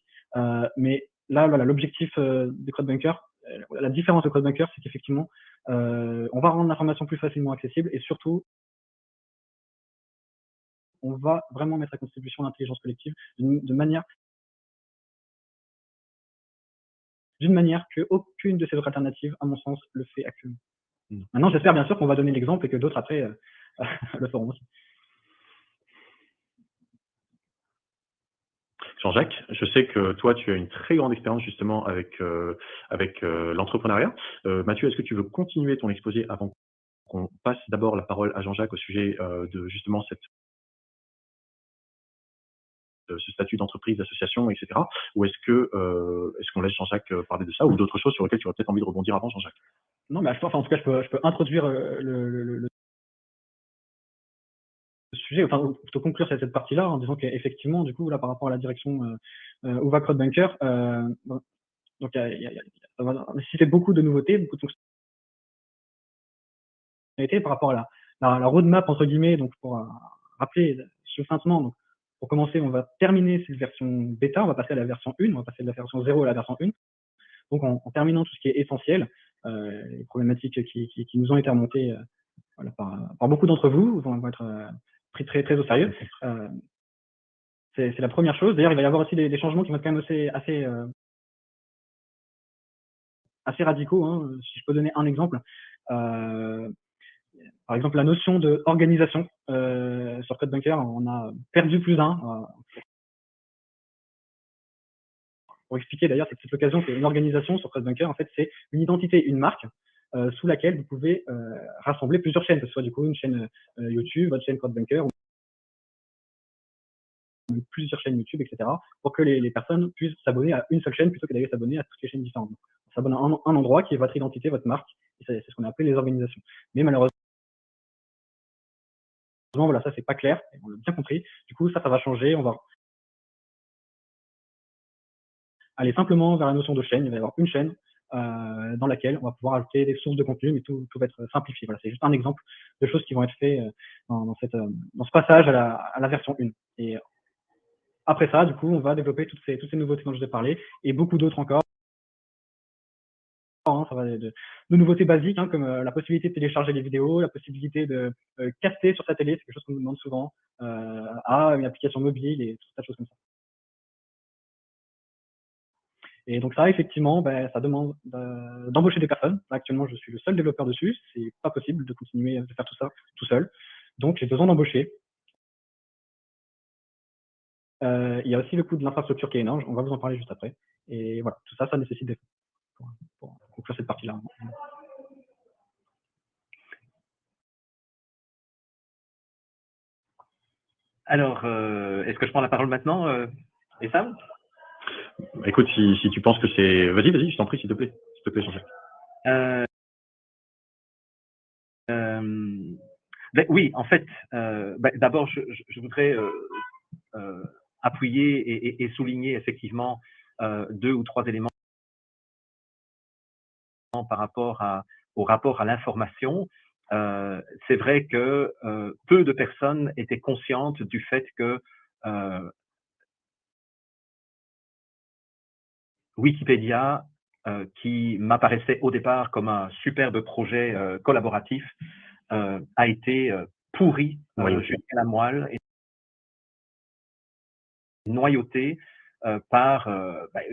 B: Mais là, voilà, l'objectif de CrowdBunker, la différence de CrowdBunker, c'est qu'effectivement, on va rendre l'information plus facilement accessible et surtout, on va vraiment mettre à contribution l'intelligence collective d'une manière qu'aucune de ces autres alternatives, à mon sens, le fait actuellement. Maintenant, j'espère bien sûr qu'on va donner l'exemple et que d'autres après le feront aussi.
A: Jean-Jacques, je sais que toi, tu as une très grande expérience justement avec l'entrepreneuriat. Mathieu, est-ce que tu veux continuer ton exposé avant qu'on passe d'abord la parole à Jean-Jacques au sujet de justement ce statut d'entreprise, d'association, etc. Ou est-ce qu'on laisse Jean-Jacques parler de ça ou d'autres choses sur lesquelles tu aurais peut-être envie de rebondir avant, Jean-Jacques?
B: Non, mais en tout cas, je peux introduire le sujet, enfin, plutôt conclure cette partie-là en disant qu'effectivement, du coup, là, par rapport à la direction où va CrowdBunker, donc on va citer beaucoup de nouveautés, beaucoup de fonctionnalités par rapport à la roadmap, entre guillemets, donc pour rappeler succinctement, donc pour commencer, on va terminer cette version bêta, on va passer à la version 1, on va passer de la version 0 à la version 1. Donc en terminant tout ce qui est essentiel, les problématiques qui nous ont été remontées voilà, par beaucoup d'entre vous vont être pris très, très au sérieux. C'est la première chose. D'ailleurs, il va y avoir aussi des changements qui vont être quand même assez radicaux. Hein. Si je peux donner un exemple, par exemple, la notion d'organisation sur CodeBunker, on a perdu plus d'un. Pour expliquer d'ailleurs, c'est l'occasion qu'une organisation sur CodeBunker, en fait, c'est une identité, une marque sous laquelle vous pouvez rassembler plusieurs chaînes, que ce soit du coup une chaîne YouTube, votre chaîne CodeBunker, ou plusieurs chaînes YouTube, etc., pour que les personnes puissent s'abonner à une seule chaîne plutôt que d'aller s'abonner à toutes les chaînes différentes. On s'abonne à un endroit qui est votre identité, votre marque, et c'est ce qu'on a appelé les organisations. Mais malheureusement, voilà, ça c'est pas clair, on l'a bien compris. Du coup, ça va changer. On va aller simplement vers la notion de chaîne. Il va y avoir une chaîne dans laquelle on va pouvoir ajouter des sources de contenu, mais tout va être simplifié. Voilà, c'est juste un exemple de choses qui vont être faites dans ce passage à la version 1. Et après ça, du coup, on va développer toutes ces nouveautés dont je vous ai parlé et beaucoup d'autres encore. Hein, ça va de nouveautés basiques, hein, comme la possibilité de télécharger les vidéos, la possibilité de caster sur sa télé, c'est quelque chose qu'on nous demande souvent, à une application mobile et tout ça de choses comme ça. Et donc ça, effectivement, ben, ça demande d'embaucher des personnes. Là, actuellement, je suis le seul développeur dessus. C'est pas possible de continuer de faire tout ça tout seul. Donc, j'ai besoin d'embaucher. Il y a aussi le coût de l'infrastructure qui est énorme. On va vous en parler juste après. Et voilà, tout ça, ça nécessite des fonds pour conclure cette partie-là.
C: Alors, est-ce que je prends la parole maintenant, Essam?
A: Écoute, si tu penses que c'est... Vas-y, je t'en prie, s'il te plaît, Jean-Jacques.
C: Ben, oui, en fait, d'abord, je voudrais appuyer et souligner effectivement 2 ou 3 éléments par rapport à au rapport à l'information, c'est vrai que peu de personnes étaient conscientes du fait que Wikipédia, qui m'apparaissait au départ comme un superbe projet collaboratif, a été pourri jusqu'à la moelle et noyauté par,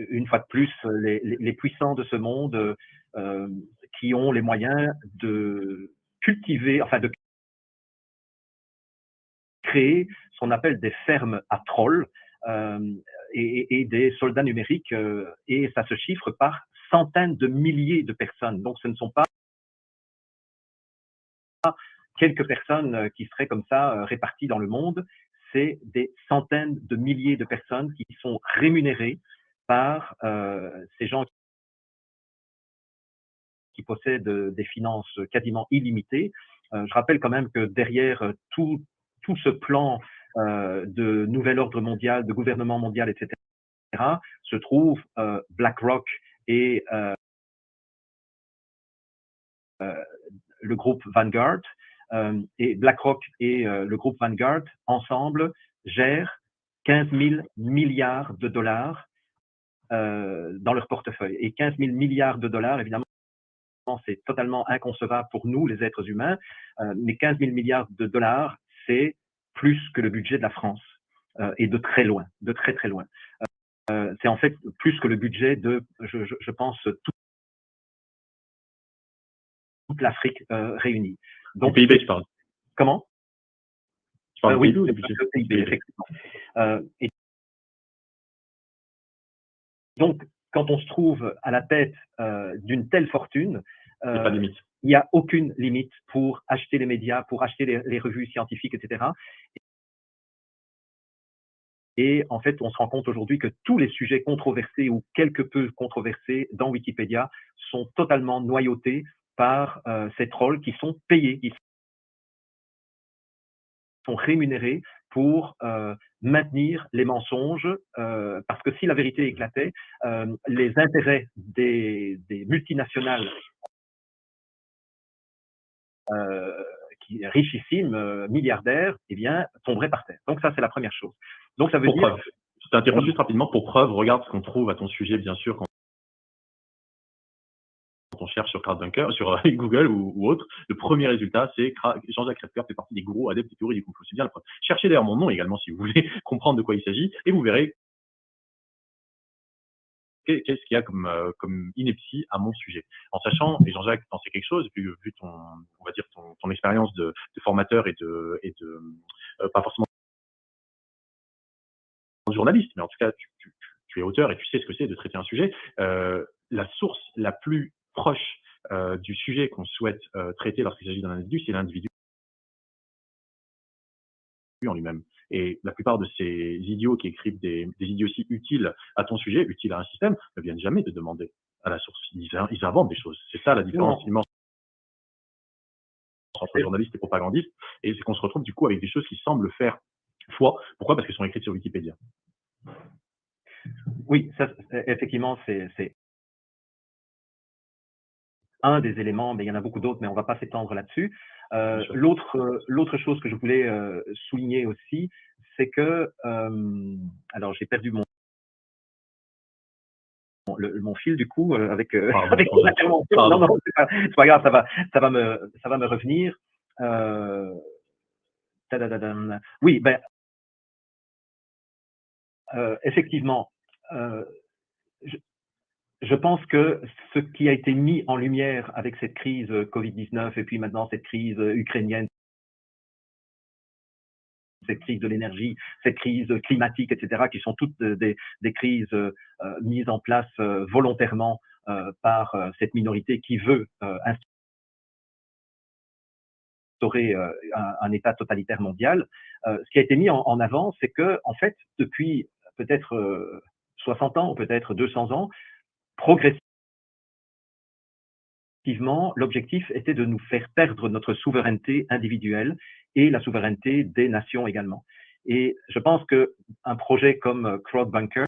C: une fois de plus, les puissants de ce monde qui ont les moyens de cultiver, enfin de créer ce qu'on appelle des fermes à trolls et des soldats numériques, et ça se chiffre par centaines de milliers de personnes. Donc ce ne sont pas quelques personnes qui seraient comme ça réparties dans le monde, c'est des centaines de milliers de personnes qui sont rémunérées par ces gens qui possèdent des finances quasiment illimitées. Je rappelle quand même que derrière tout ce plan de nouvel ordre mondial, de gouvernement mondial, etc., se trouve BlackRock et le groupe Vanguard. Et BlackRock et le groupe Vanguard, ensemble, gèrent 15 000 milliards de dollars dans leur portefeuille. Et 15 000 milliards de dollars, évidemment, c'est totalement inconcevable pour nous, les êtres humains, mais 15 000 milliards de dollars, c'est plus que le budget de la France, et de très loin, de très très loin. C'est en fait plus que le budget de, je pense, toute l'Afrique réunie.
A: Donc, PIB, tu parles.
C: Comment?
A: Tu parles
C: oui,
A: PIB ou
C: le PIB, effectivement. Et donc, quand on se trouve à la tête d'une telle fortune, il n'y a aucune limite pour acheter les médias, pour acheter les revues scientifiques, etc. Et en fait, on se rend compte aujourd'hui que tous les sujets controversés ou quelque peu controversés dans Wikipédia sont totalement noyautés par ces trolls qui sont payés, qui sont rémunérés pour maintenir les mensonges, parce que si la vérité éclatait, les intérêts des multinationales richissimes, milliardaires, eh bien, tomberaient par terre. Donc ça, c'est la première chose. Donc ça veut dire...
A: Preuve. Je t'interromps juste rapidement pour preuve. Regarde ce qu'on trouve à ton sujet, bien sûr, quand on cherche sur CrowdBunker, sur Google ou autre. Le premier résultat, c'est Jean-Jacques Krepker fait partie des gros adeptes des théories du complot. C'est bien la preuve. Cherchez d'ailleurs mon nom également si vous voulez comprendre de quoi il s'agit et vous verrez qu'est-ce qu'il y a comme ineptie à mon sujet. En sachant, et Jean-Jacques pensait quelque chose, vu on va dire ton expérience de formateur et de pas forcément journaliste, mais en tout cas, tu es auteur et tu sais ce que c'est de traiter un sujet. La source la plus proche du sujet qu'on souhaite traiter lorsqu'il s'agit d'un individu, c'est l'individu en lui-même. Et la plupart de ces idiots qui écrivent des idioties utiles à ton sujet, utiles à un système, ne viennent jamais te demander à la source. Ils inventent des choses. C'est ça la différence immense entre journalistes et propagandistes. Et c'est qu'on se retrouve du coup avec des choses qui semblent faire foi. Pourquoi? Parce qu'elles sont écrites sur Wikipédia.
C: Oui, ça, effectivement, c'est un des éléments, mais il y en a beaucoup d'autres, mais on ne va pas s'étendre là-dessus. L'autre chose que je voulais souligner aussi, c'est que, alors j'ai perdu mon fil du coup avec l'intervention. Non, c'est pas grave, ça va me revenir. Oui, ben effectivement, je pense que ce qui a été mis en lumière avec cette crise Covid-19 et puis maintenant cette crise ukrainienne, cette crise de l'énergie, cette crise climatique, etc., qui sont toutes des crises mises en place volontairement par cette minorité qui veut instaurer un État totalitaire mondial. Ce qui a été mis en avant, c'est que, en fait, depuis peut-être 60 ans ou peut-être 200 ans, progressivement, l'objectif était de nous faire perdre notre souveraineté individuelle et la souveraineté des nations également. Et je pense qu'un projet comme CrowdBunker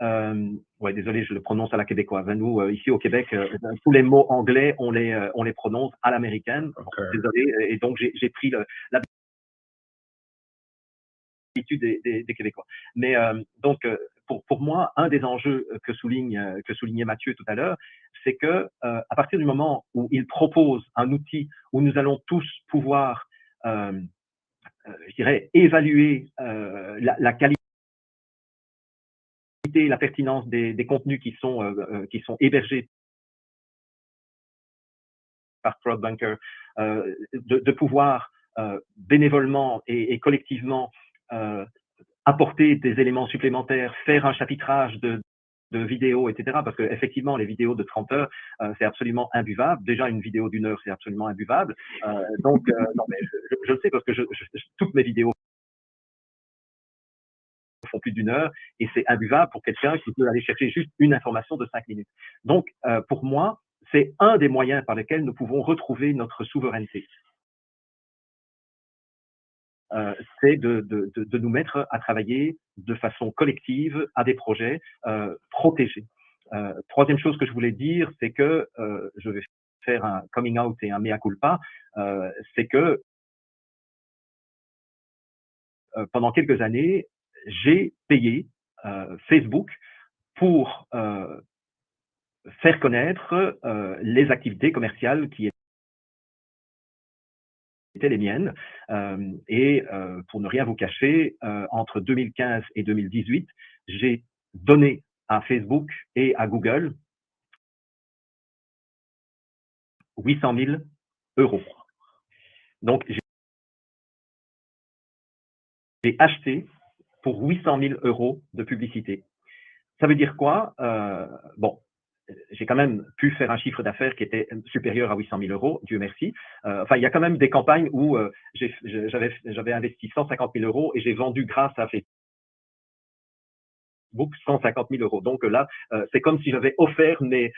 C: Ouais, désolé, je le prononce à la québécoise. Nous, ici au Québec, tous les mots anglais, on les prononce à l'américaine.
A: Okay.
C: Désolé, et donc j'ai pris l'habitude des Québécois. Mais donc, pour moi, un des enjeux que soulignait Mathieu tout à l'heure, c'est que à partir du moment où il propose un outil où nous allons tous pouvoir, je dirais, évaluer la qualité, la pertinence des contenus qui sont hébergés par CrowdBunker, de pouvoir bénévolement et collectivement apporter des éléments supplémentaires, faire un chapitrage de vidéos, etc. Parce que effectivement, les vidéos de 30 heures, c'est absolument imbuvable. Déjà, une vidéo d'1 heure, c'est absolument imbuvable. Donc, non, mais je le sais parce que toutes mes vidéos font plus d'1 heure et c'est imbuvable pour quelqu'un qui peut aller chercher juste une information de 5 minutes. Donc, pour moi, c'est un des moyens par lesquels nous pouvons retrouver notre souveraineté. C'est de nous mettre à travailler de façon collective à des projets protégés. Troisième chose que je voulais dire, c'est que je vais faire un coming out et un mea culpa, c'est que pendant quelques années, j'ai payé Facebook pour faire connaître les activités commerciales qui étaient les miennes. Et pour ne rien vous cacher, entre 2015 et 2018, j'ai donné à Facebook et à Google 800 000 euros. Donc, j'ai acheté pour 800 000 euros de publicité. Ça veut dire quoi? Bon, j'ai quand même pu faire un chiffre d'affaires qui était supérieur à 800 000 euros, Dieu merci. Enfin, il y a quand même des campagnes où j'avais investi 150 000 euros et j'ai vendu grâce à Facebook 150 000 euros. Donc là, c'est comme si j'avais offert mes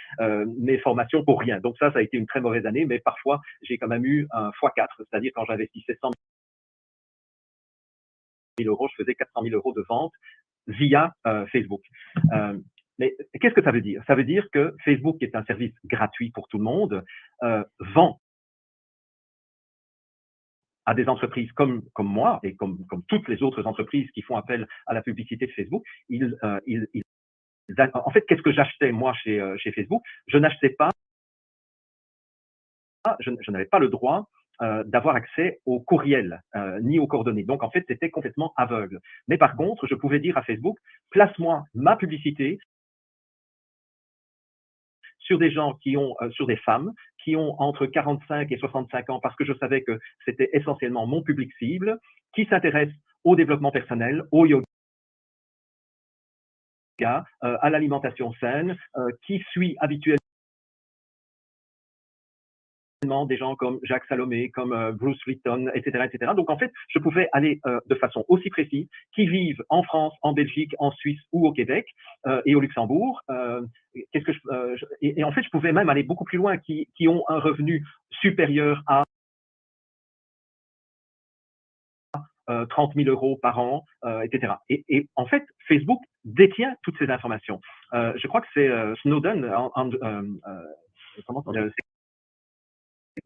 C: formations pour rien. Donc ça a été une très mauvaise année, mais parfois, j'ai quand même eu un x4, c'est-à-dire quand j'investissais 100 000 euros, je faisais 400 000 euros de vente via Facebook. Mais qu'est-ce que ça veut dire? Ça veut dire que Facebook, qui est un service gratuit pour tout le monde, vend à des entreprises comme moi et comme toutes les autres entreprises qui font appel à la publicité de Facebook. En fait, qu'est-ce que j'achetais moi chez Facebook? Je n'achetais pas, je n'avais pas le droit d'avoir accès au courriel ni aux coordonnées. Donc en fait, c'était complètement aveugle. Mais par contre, je pouvais dire à Facebook, place-moi ma publicité sur des gens sur des femmes qui ont entre 45 et 65 ans, parce que je savais que c'était essentiellement mon public cible, qui s'intéressent au développement personnel, au yoga, à l'alimentation saine, qui suit habituellement des gens comme Jacques Salomé, comme Bruce Lipton, etc., etc. Donc en fait, je pouvais aller de façon aussi précise, qui vivent en France, en Belgique, en Suisse ou au Québec et au Luxembourg. Et en fait, je pouvais même aller beaucoup plus loin, qui ont un revenu supérieur à 30 000 euros par an, etc. Et en fait, Facebook détient toutes ces informations. Je crois que c'est Snowden.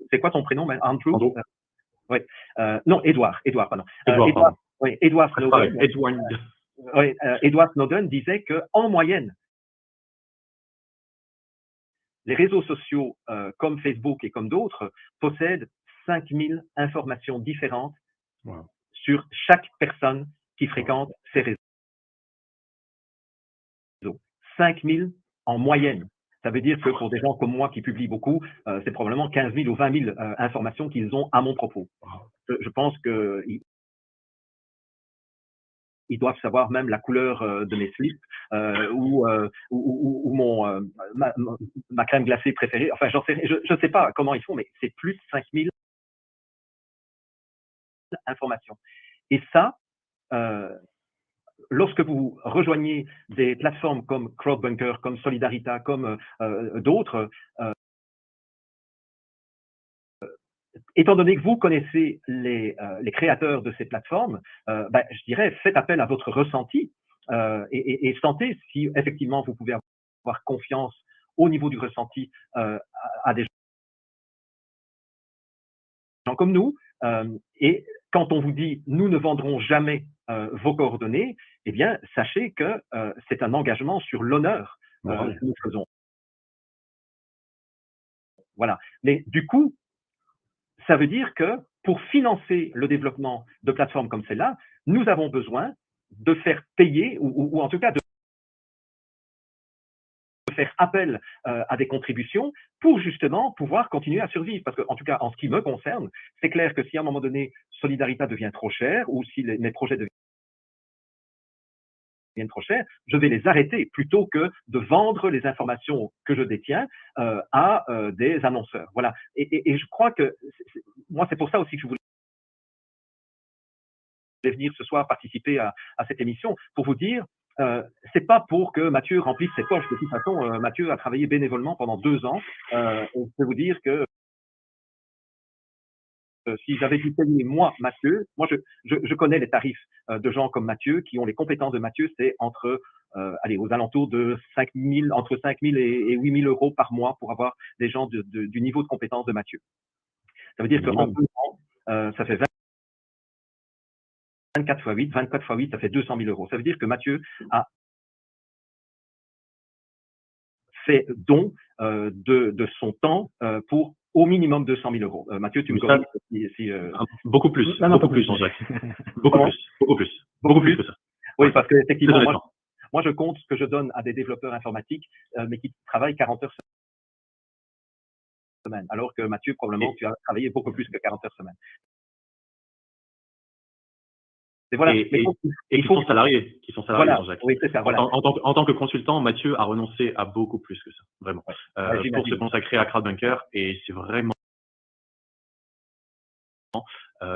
C: C'est quoi ton prénom, Andrew? Oui. Non, Edward, pardon. Edward Snowden. Edward Snowden disait que en moyenne, les réseaux sociaux comme Facebook et comme d'autres possèdent 5000 informations différentes sur chaque personne qui fréquente ces réseaux. 5000 en moyenne. Ça veut dire que pour des gens comme moi qui publient beaucoup, c'est probablement 15 000 ou 20 000 informations qu'ils ont à mon propos. Je pense qu'ils doivent savoir même la couleur de mes slips ou ma crème glacée préférée. Enfin, je ne sais pas comment ils font, mais c'est plus 5 000 informations. Et ça, lorsque vous rejoignez des plateformes comme CrowdBunker, comme Solidarita, comme d'autres, étant donné que vous connaissez les créateurs de ces plateformes, je dirais, faites appel à votre ressenti et sentez si effectivement vous pouvez avoir confiance au niveau du ressenti à des gens comme nous. Et quand on vous dit nous ne vendrons jamais vos coordonnées, eh bien sachez que c'est un engagement sur l'honneur que nous faisons. Voilà. Mais du coup, ça veut dire que pour financer le développement de plateformes comme celle-là, nous avons besoin de faire payer ou en tout cas de faire appel à des contributions pour justement pouvoir continuer à survivre. Parce que, en tout cas, en ce qui me concerne, c'est clair que si à un moment donné, Solidarita devient trop cher ou si mes projets deviennent trop chers, je vais les arrêter plutôt que de vendre les informations que je détiens à des annonceurs. Voilà. Et je crois que moi, c'est pour ça aussi que je voulais venir ce soir participer à cette émission pour vous dire c'est pas pour que Mathieu remplisse ses poches. De toute façon, Mathieu a travaillé bénévolement pendant 2 ans. Et je peux vous dire que si j'avais dû payer moi, Mathieu, moi je connais les tarifs de gens comme Mathieu qui ont les compétences de Mathieu, c'est entre allez, aux alentours de 5 000, entre 5 000 et 8 000 euros par mois pour avoir des gens du niveau de compétence de Mathieu. Ça veut dire qu'en 2 ans, ça fait 24 fois 8, 24 fois 8, ça fait 200 000 euros. Ça veut dire que Mathieu a fait don de son temps pour au minimum 200 000 euros. Mathieu, tu me corriges si
A: beaucoup plus, Jean-Jacques. Beaucoup plus que ça.
C: Oui, parce que effectivement, moi je compte ce que je donne à des développeurs informatiques, mais qui travaillent 40 heures semaine, alors que Mathieu, probablement, tu as travaillé beaucoup plus que 40 heures semaine.
A: Et voilà. Qui sont salariés,
C: voilà.
A: Jean-Jacques.
C: Oui, c'est ça, voilà.
A: En tant que consultant, Mathieu a renoncé à beaucoup plus que ça, vraiment, pour se consacrer à Crowdbunker, et c'est vraiment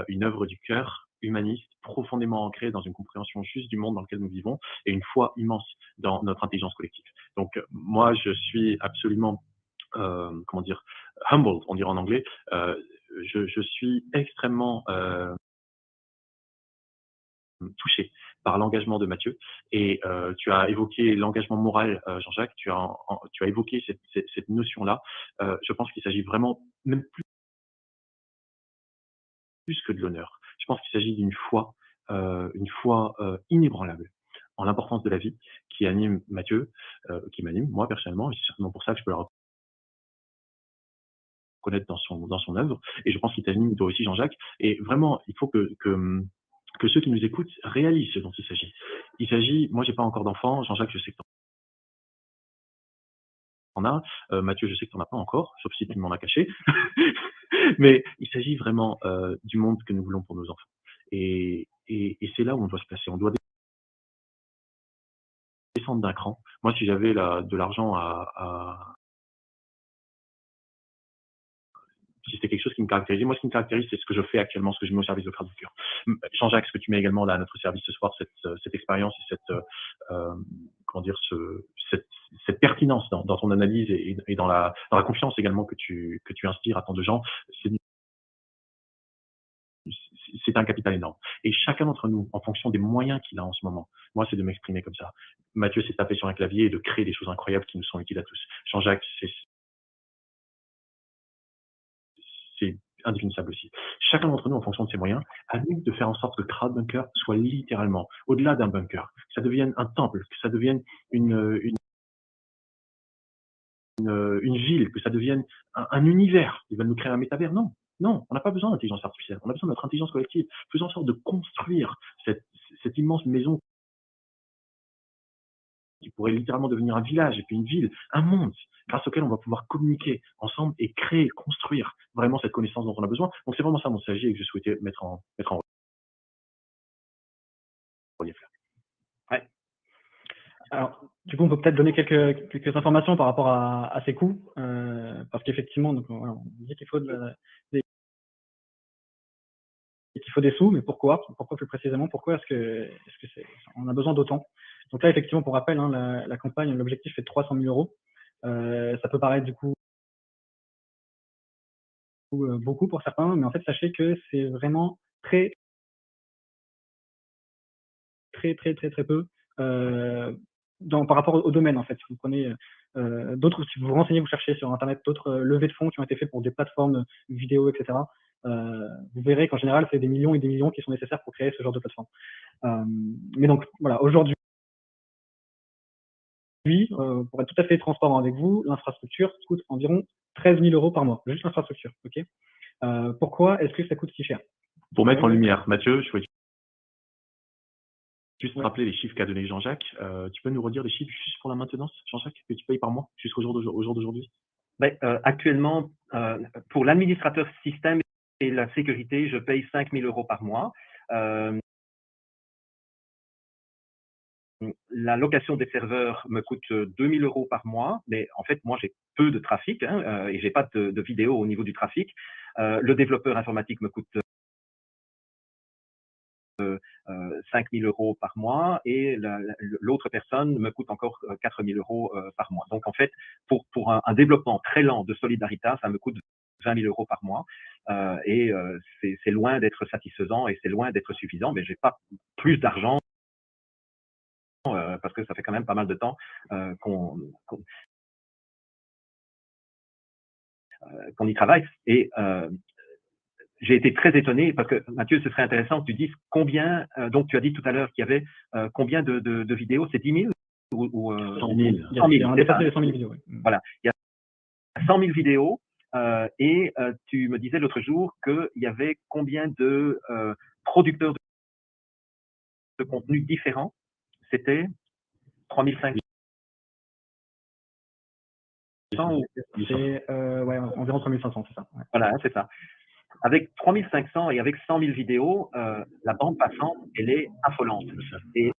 A: une œuvre du cœur, humaniste, profondément ancrée dans une compréhension juste du monde dans lequel nous vivons et une foi immense dans notre intelligence collective. Donc moi, je suis absolument, comment dire, humbled, on dirait en anglais. Je suis extrêmement touché par l'engagement de Mathieu, et tu as évoqué l'engagement moral, Jean-Jacques, tu as évoqué cette notion-là. Je pense qu'il s'agit vraiment, même plus que de l'honneur. Je pense qu'il s'agit d'une foi inébranlable en l'importance de la vie qui anime Mathieu, qui m'anime moi personnellement, et c'est certainement pour ça que je peux le reconnaître dans son œuvre, et je pense qu'il t'anime toi aussi, Jean-Jacques. Et vraiment, il faut que ceux qui nous écoutent réalisent ce dont il s'agit. Il s'agit, moi j'ai pas encore d'enfant, Jean-Jacques, je sais que t'en as, Mathieu, je sais que t'en as pas encore, sauf si tu m'en as caché. Mais il s'agit vraiment du monde que nous voulons pour nos enfants. Et c'est là où on doit se placer. On doit descendre d'un cran. Moi, si j'avais de l'argent si c'était quelque chose qui me caractérisait, moi, ce qui me caractérise, c'est ce que je fais actuellement, ce que je mets au service de Crowdbunker. Jean-Jacques, ce que tu mets également là à notre service ce soir, cette expérience et comment dire, cette pertinence dans ton analyse et dans la confiance également que tu inspires à tant de gens, c'est un capital énorme. Et chacun d'entre nous, en fonction des moyens qu'il a en ce moment, moi, c'est de m'exprimer comme ça. Mathieu, c'est de taper sur un clavier et de créer des choses incroyables qui nous sont utiles à tous. Jean-Jacques, c'est indéfinissable aussi. Chacun d'entre nous, en fonction de ses moyens, a nous de faire en sorte que Crowdbunker soit littéralement, au-delà d'un bunker, que ça devienne un temple, que ça devienne une ville, que ça devienne un univers. Ils veulent nous créer un métavers. Non, on n'a pas besoin d'intelligence artificielle. On a besoin de notre intelligence collective. Faisons en sorte de construire cette immense maison qui pourrait littéralement devenir un village, et puis une ville, un monde, grâce auquel on va pouvoir communiquer ensemble et créer, construire vraiment cette connaissance dont on a besoin. Donc c'est vraiment ça mon s'agit et que je souhaitais mettre en relief.
B: Ouais. Alors, du coup, on peut peut-être donner quelques informations par rapport à ces coûts, parce qu'effectivement, donc, voilà, on dit qu'il faut qu'il faut des sous, mais pourquoi plus précisément, pourquoi est-ce que on a besoin d'autant? Donc là, effectivement, pour rappel, hein, la campagne, l'objectif est de 300 000 euros. Ça peut paraître du coup beaucoup pour certains, mais en fait, sachez que c'est vraiment très peu par rapport au domaine, en fait. Si vous prenez si vous vous renseignez, vous cherchez sur Internet d'autres levées de fonds qui ont été faites pour des plateformes vidéo, etc., vous verrez qu'en général, c'est des millions et des millions qui sont nécessaires pour créer ce genre de plateforme. Mais donc, voilà, aujourd'hui, pour être tout à fait transparent avec vous, l'infrastructure coûte environ 13 000 € par mois, juste l'infrastructure. Ok. Pourquoi est-ce que ça coûte si cher?
A: Pour mettre en lumière, Mathieu, je souhaite juste
B: Ouais.
A: rappeler les chiffres qu'a donné Jean-Jacques. Tu peux nous redire les chiffres juste pour la maintenance, Jean-Jacques, que tu payes par mois jusqu'au jour d'aujourd'hui?
C: Actuellement, pour l'administrateur système et la sécurité, je paye 5 000 € par mois. La location des serveurs me coûte 2 000 € par mois, mais en fait, moi, j'ai peu de trafic et j'ai pas de vidéo au niveau du trafic. Le développeur informatique me coûte 5 000 € par mois et l'autre personne me coûte encore 4 000 € par mois. Donc, en fait, pour un développement très lent de Solidarita, ça me coûte 20 000 € par mois et c'est loin d'être satisfaisant et c'est loin d'être suffisant, mais j'ai pas plus d'argent parce que ça fait quand même pas mal de temps qu'on y travaille. Et j'ai été très étonné parce que Mathieu, ce serait intéressant que tu dises combien. Donc, tu as dit tout à l'heure qu'il y avait combien de vidéos? C'est 10 000 ou
A: 100 000.
B: 100 000. On a dépassé les 100 000 vidéos. Oui.
C: Voilà, il y a 100 000 vidéos et tu me disais l'autre jour qu'il y avait combien de producteurs de contenu différents? C'était 3 500 ou...
B: C'est environ 3 500, c'est ça. Ouais.
C: Voilà, c'est ça. Avec 3 500 et avec 100 000 vidéos, la bande passante, elle est affolante. Et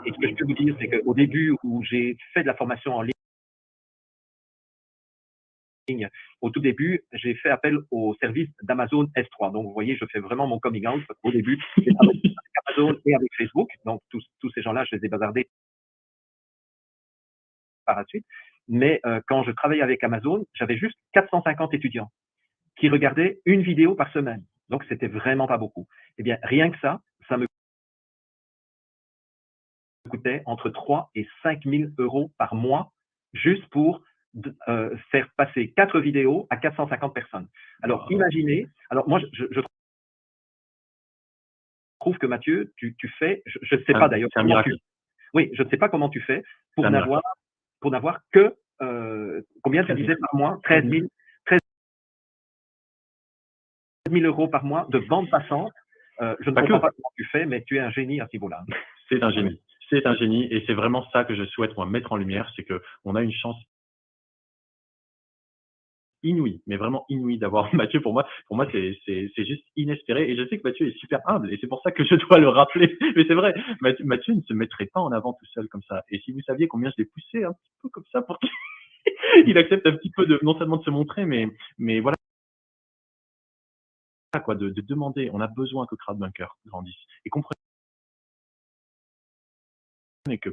C: ce que je peux vous dire, c'est qu'au début où j'ai fait de la formation en ligne, au tout début, j'ai fait appel au service d'Amazon S3. Donc, vous voyez, je fais vraiment mon coming out. Au début, j'ai travaillé avec Amazon et avec Facebook. Donc, tous ces gens-là, je les ai bazardés par la suite. Mais quand je travaillais avec Amazon, j'avais juste 450 étudiants qui regardaient une vidéo par semaine. Donc, c'était vraiment pas beaucoup. Eh bien, rien que ça me coûtait entre 3 et 5 000 € par mois juste pour faire passer 4 vidéos à 450 personnes. Alors, imaginez, alors moi, je trouve que Mathieu, tu fais, je ne sais pas d'ailleurs.
A: C'est un miracle.
C: Oui, je ne sais pas comment tu fais pour n'avoir que, combien tu disais par mois? 13 000 € par mois de bande passante. Je ne comprends pas comment tu fais, mais tu es un génie à ce niveau-là.
A: C'est un génie. C'est un génie et c'est vraiment ça que je souhaite moi mettre en lumière, c'est qu'on a une chance inouïe, mais vraiment inouïe d'avoir Mathieu. Pour moi, c'est juste inespéré. Et je sais que Mathieu est super humble et c'est pour ça que je dois le rappeler. Mais c'est vrai, Mathieu ne se mettrait pas en avant tout seul comme ça. Et si vous saviez combien je l'ai poussé un petit peu comme ça pour qu'il accepte un petit peu non seulement de se montrer, mais voilà. Quoi, de demander, on a besoin que Crowdbunker grandisse. Et comprenez que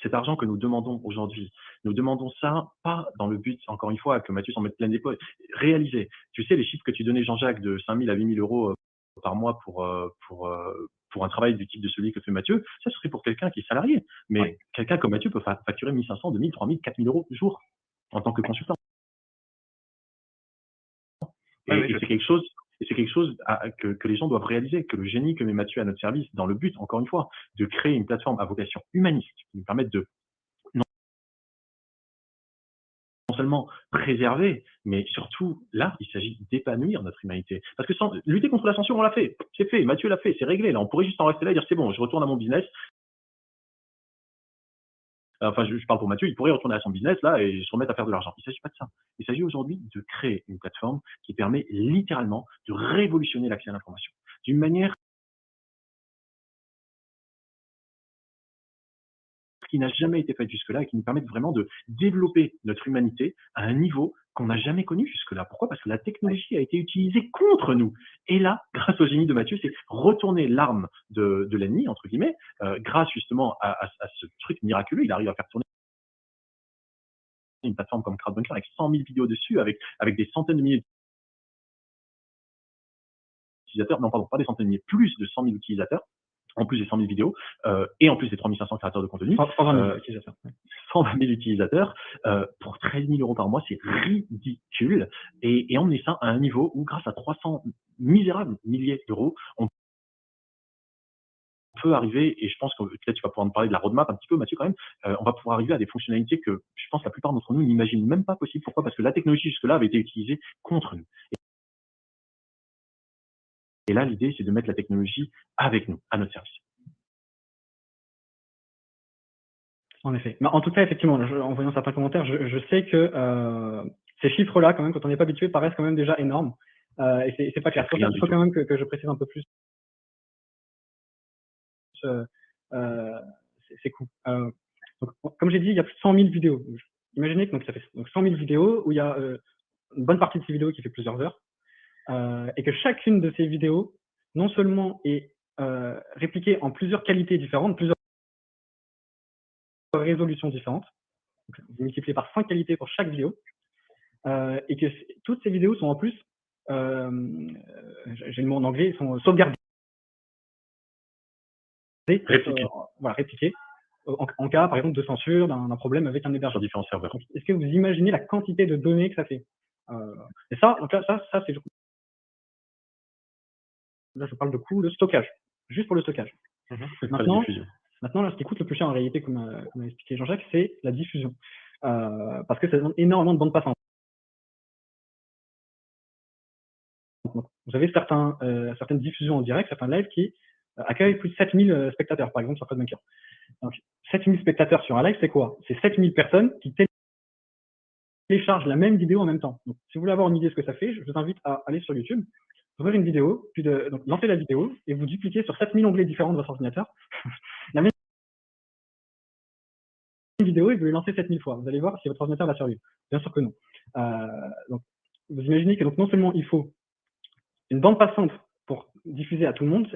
A: cet argent que nous demandons aujourd'hui, nous demandons ça pas dans le but, encore une fois, que Mathieu s'en mette plein d'épaule. Réaliser. Tu sais, les chiffres que tu donnais, Jean-Jacques, de 5 000 à 8 000 € par mois pour un travail du type de celui que fait Mathieu, ça serait pour quelqu'un qui est salarié. Mais quelqu'un comme Mathieu peut facturer 1 500, 2 000, 3 000, 4 000 € le jour en tant que consultant. Et c'est quelque chose. Et c'est quelque chose que les gens doivent réaliser, que le génie que met Mathieu à notre service, dans le but, encore une fois, de créer une plateforme à vocation humaniste qui nous permette de non seulement préserver, mais surtout, là, il s'agit d'épanouir notre humanité. Parce que sans lutter contre la censure, on l'a fait. C'est fait. Mathieu l'a fait. C'est réglé. Là, on pourrait juste en rester là et dire c'est bon, je retourne à mon business. Enfin, je parle pour Mathieu, il pourrait retourner à son business là et se remettre à faire de l'argent. Il ne s'agit pas de ça. Il s'agit aujourd'hui de créer une plateforme qui permet littéralement de révolutionner l'accès à l'information d'une manière qui n'a jamais été faite jusque-là et qui nous permettent vraiment de développer notre humanité à un niveau qu'on n'a jamais connu jusque-là. Pourquoi? Parce que la technologie a été utilisée contre nous. Et là, grâce au génie de Mathieu, c'est retourner l'arme de l'ennemi, entre guillemets, grâce justement à ce truc miraculeux. Il arrive à faire tourner une plateforme comme Crowdbunker avec 100 000 vidéos dessus, avec des centaines de milliers d'utilisateurs. Non, pardon, pas des centaines de milliers, plus de 100 000 utilisateurs. en plus des 100 000 vidéos, et en plus des 3500 créateurs de contenu.
B: 120 000 utilisateurs.
A: 120 000 utilisateurs, pour 13 000 € par mois, c'est ridicule. Et emmener ça à un niveau où, grâce à 300 misérables milliers d'euros, on peut arriver, et je pense que peut-être tu vas pouvoir me parler de la roadmap un petit peu, Mathieu, quand même, on va pouvoir arriver à des fonctionnalités que je pense la plupart d'entre nous n'imaginent même pas possible. Pourquoi? Parce que la technologie jusque-là avait été utilisée contre nous. Et là, l'idée, c'est de mettre la technologie avec nous, à notre service.
B: En effet. Mais en tout cas, effectivement, en voyant certains commentaires, je sais que ces chiffres-là, quand même, quand on n'est pas habitué, paraissent quand même déjà énormes. Et c'est pas clair. Il faut quand même que je précise un peu plus ces coûts. Donc, comme j'ai dit, il y a plus de 100 000 vidéos. Imaginez que donc, ça fait donc 100 000 vidéos où il y a une bonne partie de ces vidéos qui fait plusieurs heures, et que chacune de ces vidéos, non seulement est répliquée en plusieurs qualités différentes, plusieurs résolutions différentes, donc, vous multipliez par 5 qualités pour chaque vidéo, et que toutes ces vidéos sont en plus, j'ai le mot en anglais, sont sauvegardées. Répliquées en cas, par exemple, de censure, d'un problème avec un hébergeur.
A: Différents serveurs.
B: Est-ce que vous imaginez la quantité de données que ça fait? Et ça, donc là, ça c'est. Là, je parle de coût de stockage, juste pour le stockage. Maintenant, là, ce qui coûte le plus cher en réalité, comme a expliqué Jean-Jacques, c'est la diffusion. Parce que ça demande énormément de bandes passantes. Donc, vous avez certaines diffusions en direct, certains lives qui accueillent plus de 7000 spectateurs, par exemple, sur CodeMaker. Donc, 7000 spectateurs sur un live, c'est quoi? C'est 7000 personnes qui téléchargent la même vidéo en même temps. Donc, si vous voulez avoir une idée de ce que ça fait, je vous invite à aller sur YouTube, ouvrir une vidéo, puis donc, lancer la vidéo, et vous dupliquez sur 7000 onglets différents de votre ordinateur la même vidéo, et vous les lancez 7000 fois. Vous allez voir si votre ordinateur va survivre. Bien sûr que non. Donc, vous imaginez que donc, non seulement il faut une bande passante pour diffuser à tout le monde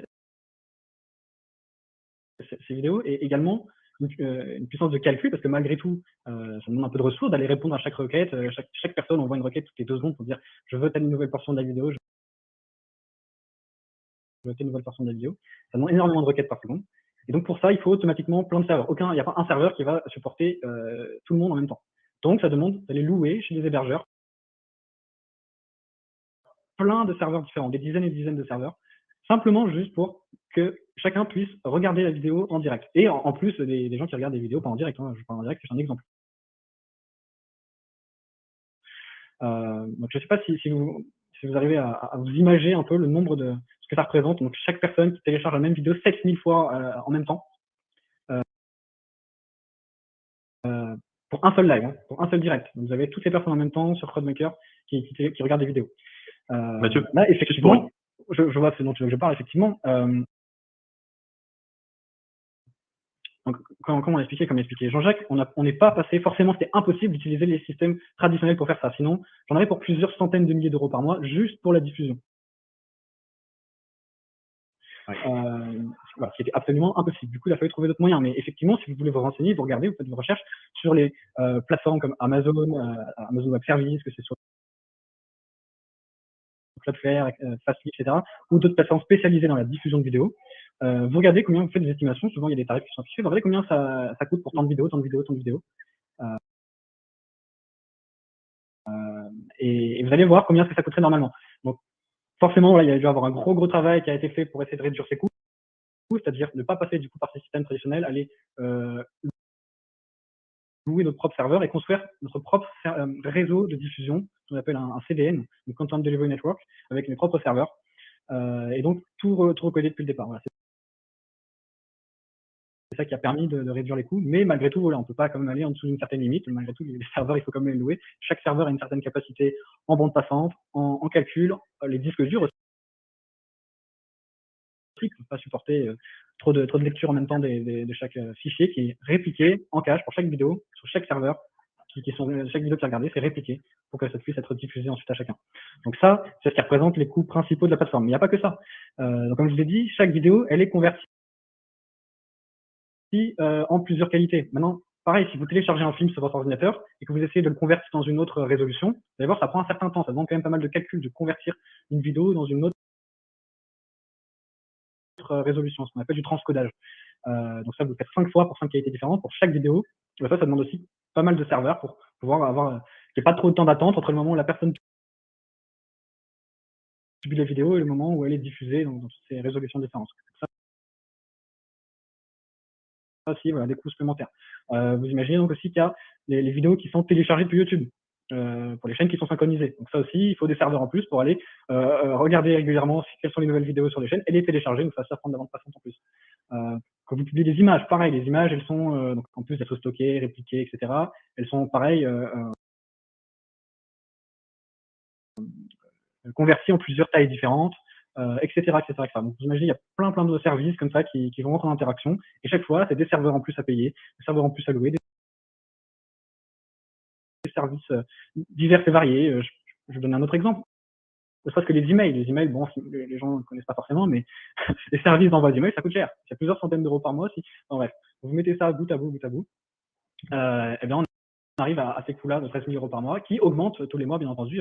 B: ces vidéos, et également une puissance de calcul, parce que malgré tout, ça demande un peu de ressources d'aller répondre à chaque requête. Chaque personne envoie une requête toutes les 2 secondes pour dire je veux telle nouvelle portion de la vidéo, je veux telle nouvelle portion de la vidéo. Ça demande énormément de requêtes par seconde. Et donc pour ça, il faut automatiquement plein de serveurs. Il n'y a pas un serveur qui va supporter tout le monde en même temps. Donc ça demande d'aller louer chez des hébergeurs plein de serveurs différents, des dizaines et des dizaines de serveurs, simplement juste pour que chacun puisse regarder la vidéo en direct. Et en plus, des gens qui regardent des vidéos pas en direct, hein, je parle en direct, c'est un exemple. Donc je ne sais pas si vous arrivez à vous imager un peu le nombre de ce que ça représente. Donc chaque personne qui télécharge la même vidéo 7000 fois en même temps, pour un seul live, hein, pour un seul direct. Donc, vous avez toutes ces personnes en même temps sur CodeMaker qui regardent des vidéos.
A: Mathieu,
B: là, effectivement, je vois ce dont tu veux que je parle, effectivement. Donc, comme on a expliqué, comme expliqué Jean-Jacques, on n'est pas passé, forcément, c'était impossible d'utiliser les systèmes traditionnels pour faire ça. Sinon, j'en avais pour plusieurs centaines de milliers d'euros par mois, juste pour la diffusion. Voilà, c'était absolument impossible. Du coup, il a fallu trouver d'autres moyens. Mais effectivement, si vous voulez vous renseigner, vous regardez, vous faites vos recherches sur les plateformes comme Amazon, Amazon Web Services, que ce soit Cloudflare, Fastly, etc., ou d'autres plateformes spécialisées dans la diffusion de vidéos. Vous regardez combien vous faites des estimations. Souvent, il y a des tarifs qui sont affichés. Vous regardez combien ça coûte pour tant de vidéos, tant de vidéos, tant de vidéos. Et vous allez voir combien est-ce que ça coûterait normalement. Donc, forcément, voilà, il y a dû avoir un gros travail qui a été fait pour essayer de réduire ces coûts, c'est-à-dire ne pas passer du coup par ces systèmes traditionnels, aller louer notre propre serveur et construire notre propre réseau de diffusion, ce qu'on appelle un CDN, un Content Delivery Network, avec mes propres serveurs. Et donc, tout recoder depuis le départ. Voilà. C'est ça qui a permis de réduire les coûts. Mais malgré tout, voilà, on ne peut pas quand même aller en dessous d'une certaine limite. Malgré tout, les serveurs, il faut quand même les louer. Chaque serveur a une certaine capacité en bande passante, en calcul, les disques durs aussi. Il ne faut pas supporter trop de lecture en même temps de chaque fichier qui est répliqué en cache pour chaque vidéo, sur chaque serveur, chaque vidéo qui est regardée, c'est répliqué pour que ça puisse être diffusé ensuite à chacun. Donc ça, c'est ce qui représente les coûts principaux de la plateforme. Mais il n'y a pas que ça. Donc comme je vous l'ai dit, chaque vidéo, elle est convertie en plusieurs qualités. Maintenant, pareil, si vous téléchargez un film sur votre ordinateur et que vous essayez de le convertir dans une autre résolution, vous allez voir, ça prend un certain temps. Ça demande quand même pas mal de calculs de convertir une vidéo dans une autre autre résolution, ce qu'on appelle du transcodage. Donc ça, vous le faites 5 fois pour 5 qualités différentes pour chaque vidéo. Et ça demande aussi pas mal de serveurs pour pouvoir avoir qu'il n'y ait pas trop de temps d'attente entre le moment où la personne publie la vidéo et le moment où elle est diffusée dans toutes ces résolutions différentes. Ça aussi, voilà, des coûts supplémentaires. Vous imaginez donc aussi qu'il y a les vidéos qui sont téléchargées depuis YouTube. Pour les chaînes qui sont synchronisées. Donc ça aussi, il faut des serveurs en plus pour aller regarder régulièrement quelles sont les nouvelles vidéos sur les chaînes et les télécharger, donc ça va prendre de la bande passante en plus. Quand vous publiez des images, pareil, les images, elles sont, donc, en plus d'être stockées, répliquées, etc., elles sont pareil, converties en plusieurs tailles différentes, etc., etc., etc. Donc vous imaginez, il y a plein de services comme ça qui vont rentrer en interaction, et chaque fois, c'est des serveurs en plus à payer, des serveurs en plus à louer, des services divers et variés. Je vais donner un autre exemple. Ne serait-ce que les emails, bon, les gens ne connaissent pas forcément, mais les services d'envoi d'emails, ça coûte cher. Il y a plusieurs centaines d'euros par mois aussi. Bon, bref, vous mettez ça bout à bout, et bien on arrive à ces coûts-là de 13 000 euros par mois, qui augmentent tous les mois, bien entendu.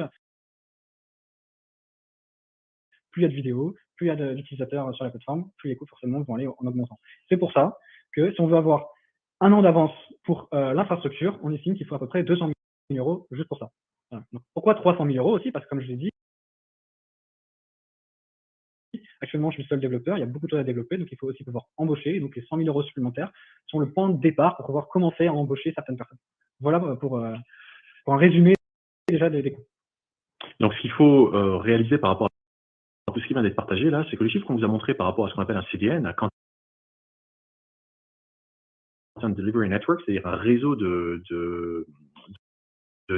B: Plus il y a de vidéos, plus il y a d'utilisateurs sur la plateforme, plus les coûts forcément vont aller en augmentant. C'est pour ça que si on veut avoir un an d'avance pour l'infrastructure, on estime qu'il faut à peu près 200 000 euros juste pour ça. Voilà. Donc, pourquoi 300 000 euros aussi? Parce que comme je l'ai dit, actuellement, je suis seul développeur, il y a beaucoup de choses à développer, donc il faut aussi pouvoir embaucher. Donc les 100 000 euros supplémentaires sont le point de départ pour pouvoir commencer à embaucher certaines personnes. Voilà pour un résumé déjà des coûts.
A: Donc, ce qu'il faut réaliser par rapport à tout ce qui vient d'être partagé là, c'est que les chiffres qu'on vous a montrés par rapport à ce qu'on appelle un CDN, un Content Delivery Network, c'est-à-dire un réseau de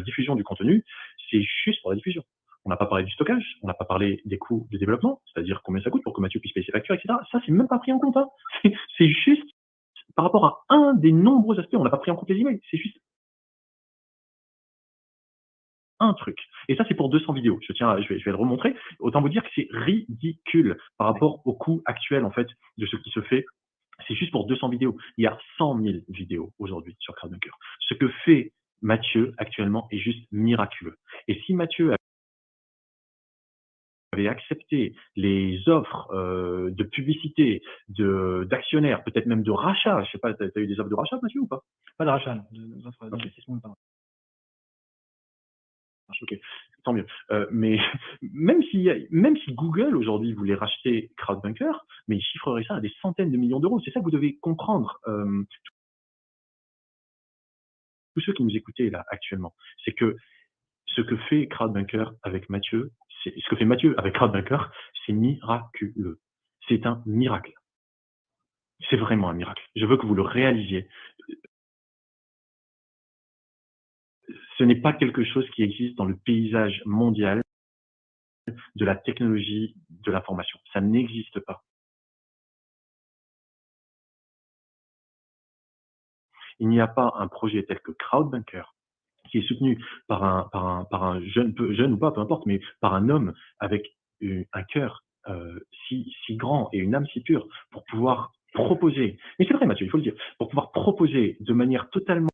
A: diffusion du contenu, c'est juste pour la diffusion. On n'a pas parlé du stockage, on n'a pas parlé des coûts de développement, c'est-à-dire combien ça coûte pour que Mathieu puisse payer ses factures, etc. Ça, c'est même pas pris en compte. Hein. C'est juste par rapport à un des nombreux aspects. On n'a pas pris en compte les emails. C'est juste un truc. Et ça, c'est pour 200 vidéos. Je vais le remontrer. Autant vous dire que c'est ridicule par rapport au coût actuel, en fait, de ce qui se fait. C'est juste pour 200 vidéos. Il y a 100 000 vidéos aujourd'hui sur CrowdBunker. Ce que fait Mathieu actuellement est juste miraculeux. Et si Mathieu avait accepté les offres de publicité, d'actionnaires, peut-être même de rachat, je sais pas, tu as eu des offres de rachat, Mathieu, ou pas?
B: Pas de rachat, des offres d'investissement.
A: Ok, tant mieux. Mais même si Google aujourd'hui voulait racheter CrowdBunker, mais il chiffrerait ça à des centaines de millions d'euros. C'est ça que vous devez comprendre, tous ceux qui nous écoutaient là actuellement. C'est que ce que fait CrowdBunker avec Mathieu, ce que fait Mathieu avec CrowdBunker, c'est miraculeux. C'est un miracle. C'est vraiment un miracle. Je veux que vous le réalisiez. Ce n'est pas quelque chose qui existe dans le paysage mondial de la technologie de l'information. Ça n'existe pas. Il n'y a pas un projet tel que CrowdBunker qui est soutenu par un jeune ou pas, peu importe, mais par un homme avec un cœur si grand et une âme si pure pour pouvoir proposer, mais c'est vrai Mathieu, il faut le dire, pour pouvoir proposer de manière totalement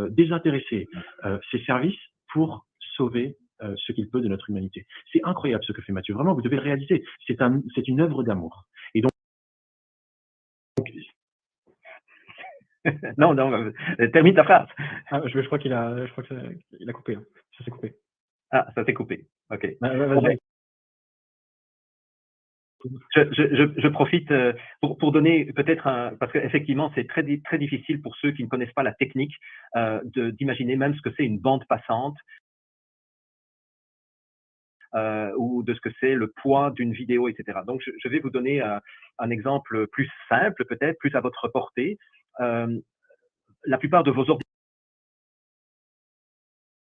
A: désintéressée ses services pour sauver ce qu'il peut de notre humanité. C'est incroyable ce que fait Mathieu, vraiment, vous devez le réaliser, c'est une œuvre d'amour. Et donc
C: Non, termine ta phrase.
B: Ah, je crois qu'il a coupé. Hein. Ça s'est coupé.
C: Ah, ça s'est coupé. Ok.
B: Vas-y.
C: Je profite pour donner peut-être parce qu'effectivement c'est très difficile pour ceux qui ne connaissent pas la technique d'imaginer même ce que c'est une bande passante ou de ce que c'est le poids d'une vidéo, etc. Donc je vais vous donner un exemple plus simple peut-être, plus à votre portée. La plupart de vos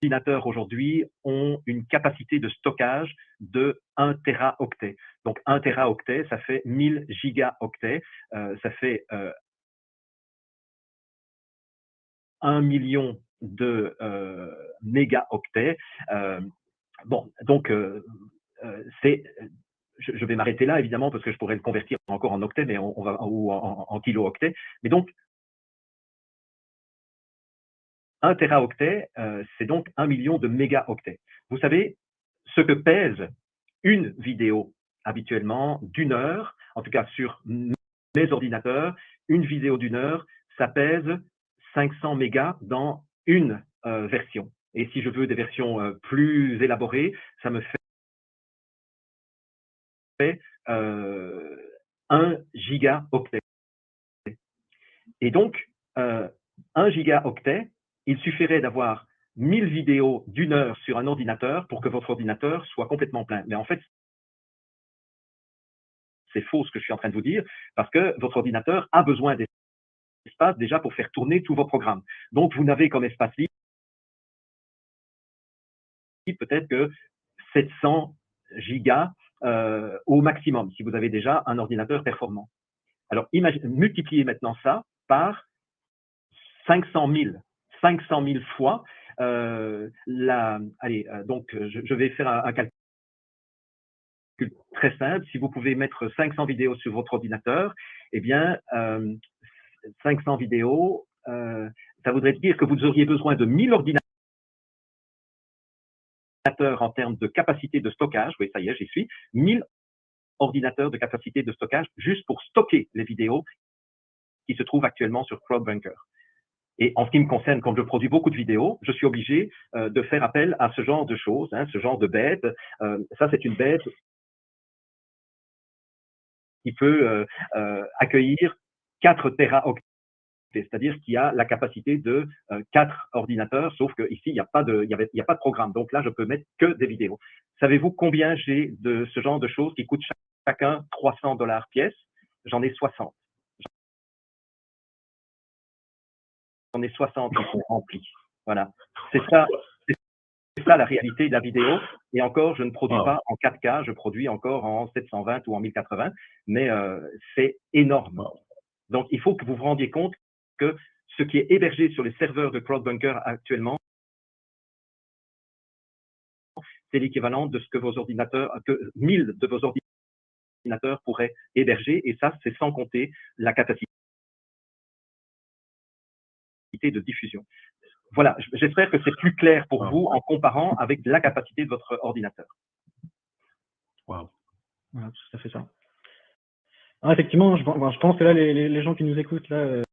C: ordinateurs aujourd'hui ont une capacité de stockage de 1 téraoctet. Donc 1 téraoctet, ça fait 1000 gigaoctets, ça fait 1 million de mégaoctets. Bon, donc je vais m'arrêter là évidemment parce que je pourrais le convertir encore en octets, mais ou en kilooctets. Mais donc 1 téraoctet, c'est donc 1 million de mégaoctets. Vous savez ce que pèse une vidéo habituellement d'1 heure, en tout cas sur mes ordinateurs, une vidéo d'1 heure, ça pèse 500 mégas dans une version. Et si je veux des versions plus élaborées, ça me fait 1 gigaoctet. Et donc, 1 gigaoctet, il suffirait d'avoir 1000 vidéos d'1 heure sur un ordinateur pour que votre ordinateur soit complètement plein. Mais en fait, c'est faux ce que je suis en train de vous dire, parce que votre ordinateur a besoin d'espace déjà pour faire tourner tous vos programmes. Donc, vous n'avez comme espace libre peut-être que 700 gigas au maximum, si vous avez déjà un ordinateur performant. Alors, multipliez maintenant ça par 500 000 fois. Donc, je vais faire un calcul très simple. Si vous pouvez mettre 500 vidéos sur votre ordinateur, eh bien, 500 vidéos, ça voudrait dire que vous auriez besoin de 1000 ordinateurs en termes de capacité de stockage. Oui, ça y est, j'y suis. 1000 ordinateurs de capacité de stockage juste pour stocker les vidéos qui se trouvent actuellement sur CrowdBunker. Et en ce qui me concerne, comme je produis beaucoup de vidéos, je suis obligé de faire appel à ce genre de choses, ce genre de bête. Ça, c'est une bête qui peut accueillir 4 téraoctets, c'est-à-dire qu'il y a la capacité de 4 ordinateurs, sauf qu'ici, il n'y a pas de programme. Donc là, je peux mettre que des vidéos. Savez-vous combien j'ai de ce genre de choses qui coûtent chacun $300 pièce? J'en ai 60. J'en ai 60 qui sont remplis. Voilà. C'est ça la réalité de la vidéo. Et encore, je ne produis pas en 4K, je produis encore en 720 ou en 1080, mais c'est énorme. Donc, il faut que vous vous rendiez compte que ce qui est hébergé sur les serveurs de CrowdBunker actuellement, c'est l'équivalent de ce que vos ordinateurs, que 1000 de vos ordinateurs pourraient héberger, et ça, c'est sans compter la capacité de diffusion. Voilà, j'espère que c'est plus clair pour vous en comparant avec la capacité de votre ordinateur.
B: Wow. Voilà, tout à fait ça. Alors, effectivement, je pense que là, les gens qui nous écoutent là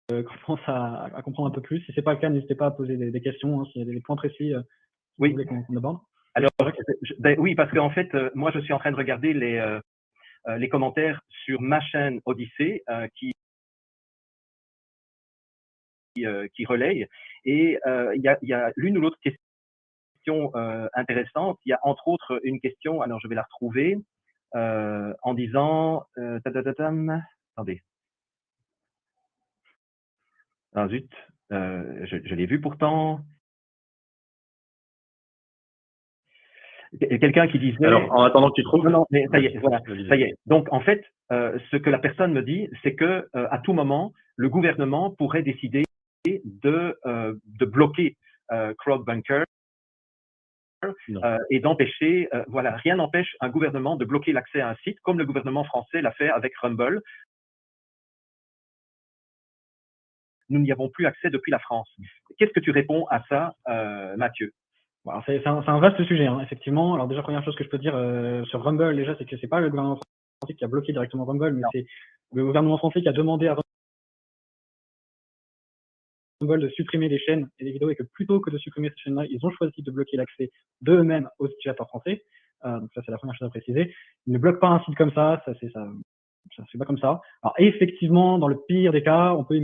B: commencent à comprendre un peu plus. Si c'est pas le cas, n'hésitez pas à poser des questions, s'il y a des points précis que vous voulez qu'on aborde.
C: Alors, oui, parce qu'en fait, moi, je suis en train de regarder les commentaires sur ma chaîne Odyssée qui relaye, et il y a l'une ou l'autre question intéressante. Il y a entre autres une question, alors je vais la retrouver, en disant attendez. Ah zut, je l'ai vu pourtant. Quelqu'un qui disait…
A: Alors, en attendant que tu trouves…
C: Non, mais ça y est, voilà, ça y est. Donc, en fait, ce que la personne me dit, c'est que à tout moment, le gouvernement pourrait décider de bloquer CrowdBunker et d'empêcher… voilà, rien n'empêche un gouvernement de bloquer l'accès à un site, comme le gouvernement français l'a fait avec Rumble. Nous n'y avons plus accès depuis la France. Qu'est-ce que tu réponds à ça, Mathieu?
B: Bon, c'est un vaste sujet, hein, effectivement. Alors déjà, première chose que je peux dire sur Rumble, déjà, c'est que c'est pas le gouvernement français qui a bloqué directement Rumble, mais c'est le gouvernement français qui a demandé à Rumble de supprimer les chaînes et les vidéos, et que plutôt que de supprimer ces chaînes-là, ils ont choisi de bloquer l'accès d'eux-mêmes aux utilisateurs français. Donc ça, c'est la première chose à préciser. Ils ne bloquent pas un site comme ça c'est pas comme ça. Alors effectivement, dans le pire des cas, on peut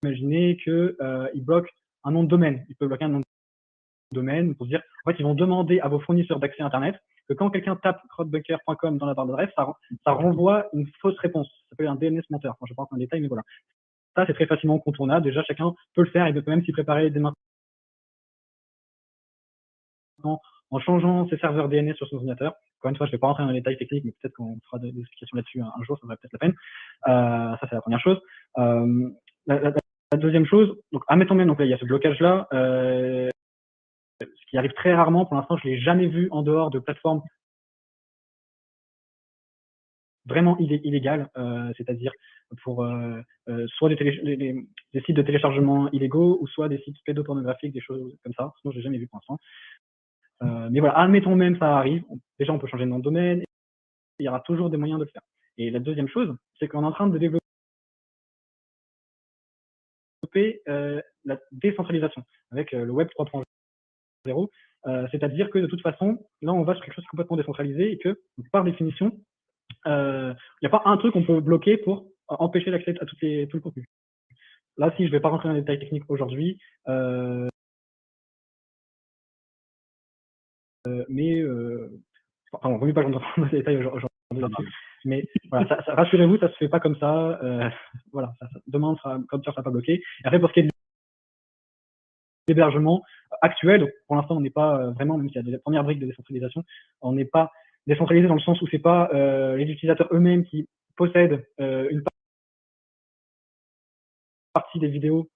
B: imaginer que ils bloquent un nom de domaine. Ils peuvent bloquer un nom de domaine pour se dire, en fait, ils vont demander à vos fournisseurs d'accès Internet que quand quelqu'un tape crowdbunker.com dans la barre d'adresse, ça renvoie une fausse réponse. Ça s'appelle un DNS menteur. Enfin, je ne vais pas rentrer en détail, mais voilà. Ça, c'est très facilement contournable. Déjà, chacun peut le faire. Il peut même s'y préparer dès maintenant en changeant ses serveurs DNS sur son ordinateur. Encore une fois, je ne vais pas rentrer dans les détails techniques, mais peut-être qu'on fera des explications là-dessus un jour, ça vaut peut-être la peine. Ça, c'est la première chose. La deuxième chose, donc, admettons bien, donc là, il y a ce blocage-là. Ce qui arrive très rarement, pour l'instant, je ne l'ai jamais vu en dehors de plateformes vraiment illégales, c'est-à-dire pour soit des sites de téléchargement illégaux, ou soit des sites pédopornographiques, des choses comme ça. Sinon, je l'ai jamais vu pour l'instant. Mais voilà, admettons même ça arrive. Déjà, on peut changer de nom de domaine. Il y aura toujours des moyens de le faire. Et la deuxième chose, c'est qu'on est en train de développer la décentralisation avec le Web 3.0. C'est-à-dire que de toute façon, là, on va sur quelque chose de complètement décentralisé et que, par définition, il n'y a pas un truc qu'on peut bloquer pour empêcher l'accès à tout le contenu. Là, si je ne vais pas rentrer dans les détails techniques aujourd'hui, mais enfin, vaut mieux pas rentrer dans les détails aujourd'hui là-dessus. Mais voilà, rassurez-vous, ça se fait pas comme ça. Voilà, demain, comme ça, sera pas bloqué. Et après, pour ce qui est de l'hébergement actuel, donc pour l'instant, on n'est pas vraiment, même s'il y a des premières briques de décentralisation, on n'est pas décentralisé dans le sens où c'est pas les utilisateurs eux-mêmes qui possèdent une partie des vidéos,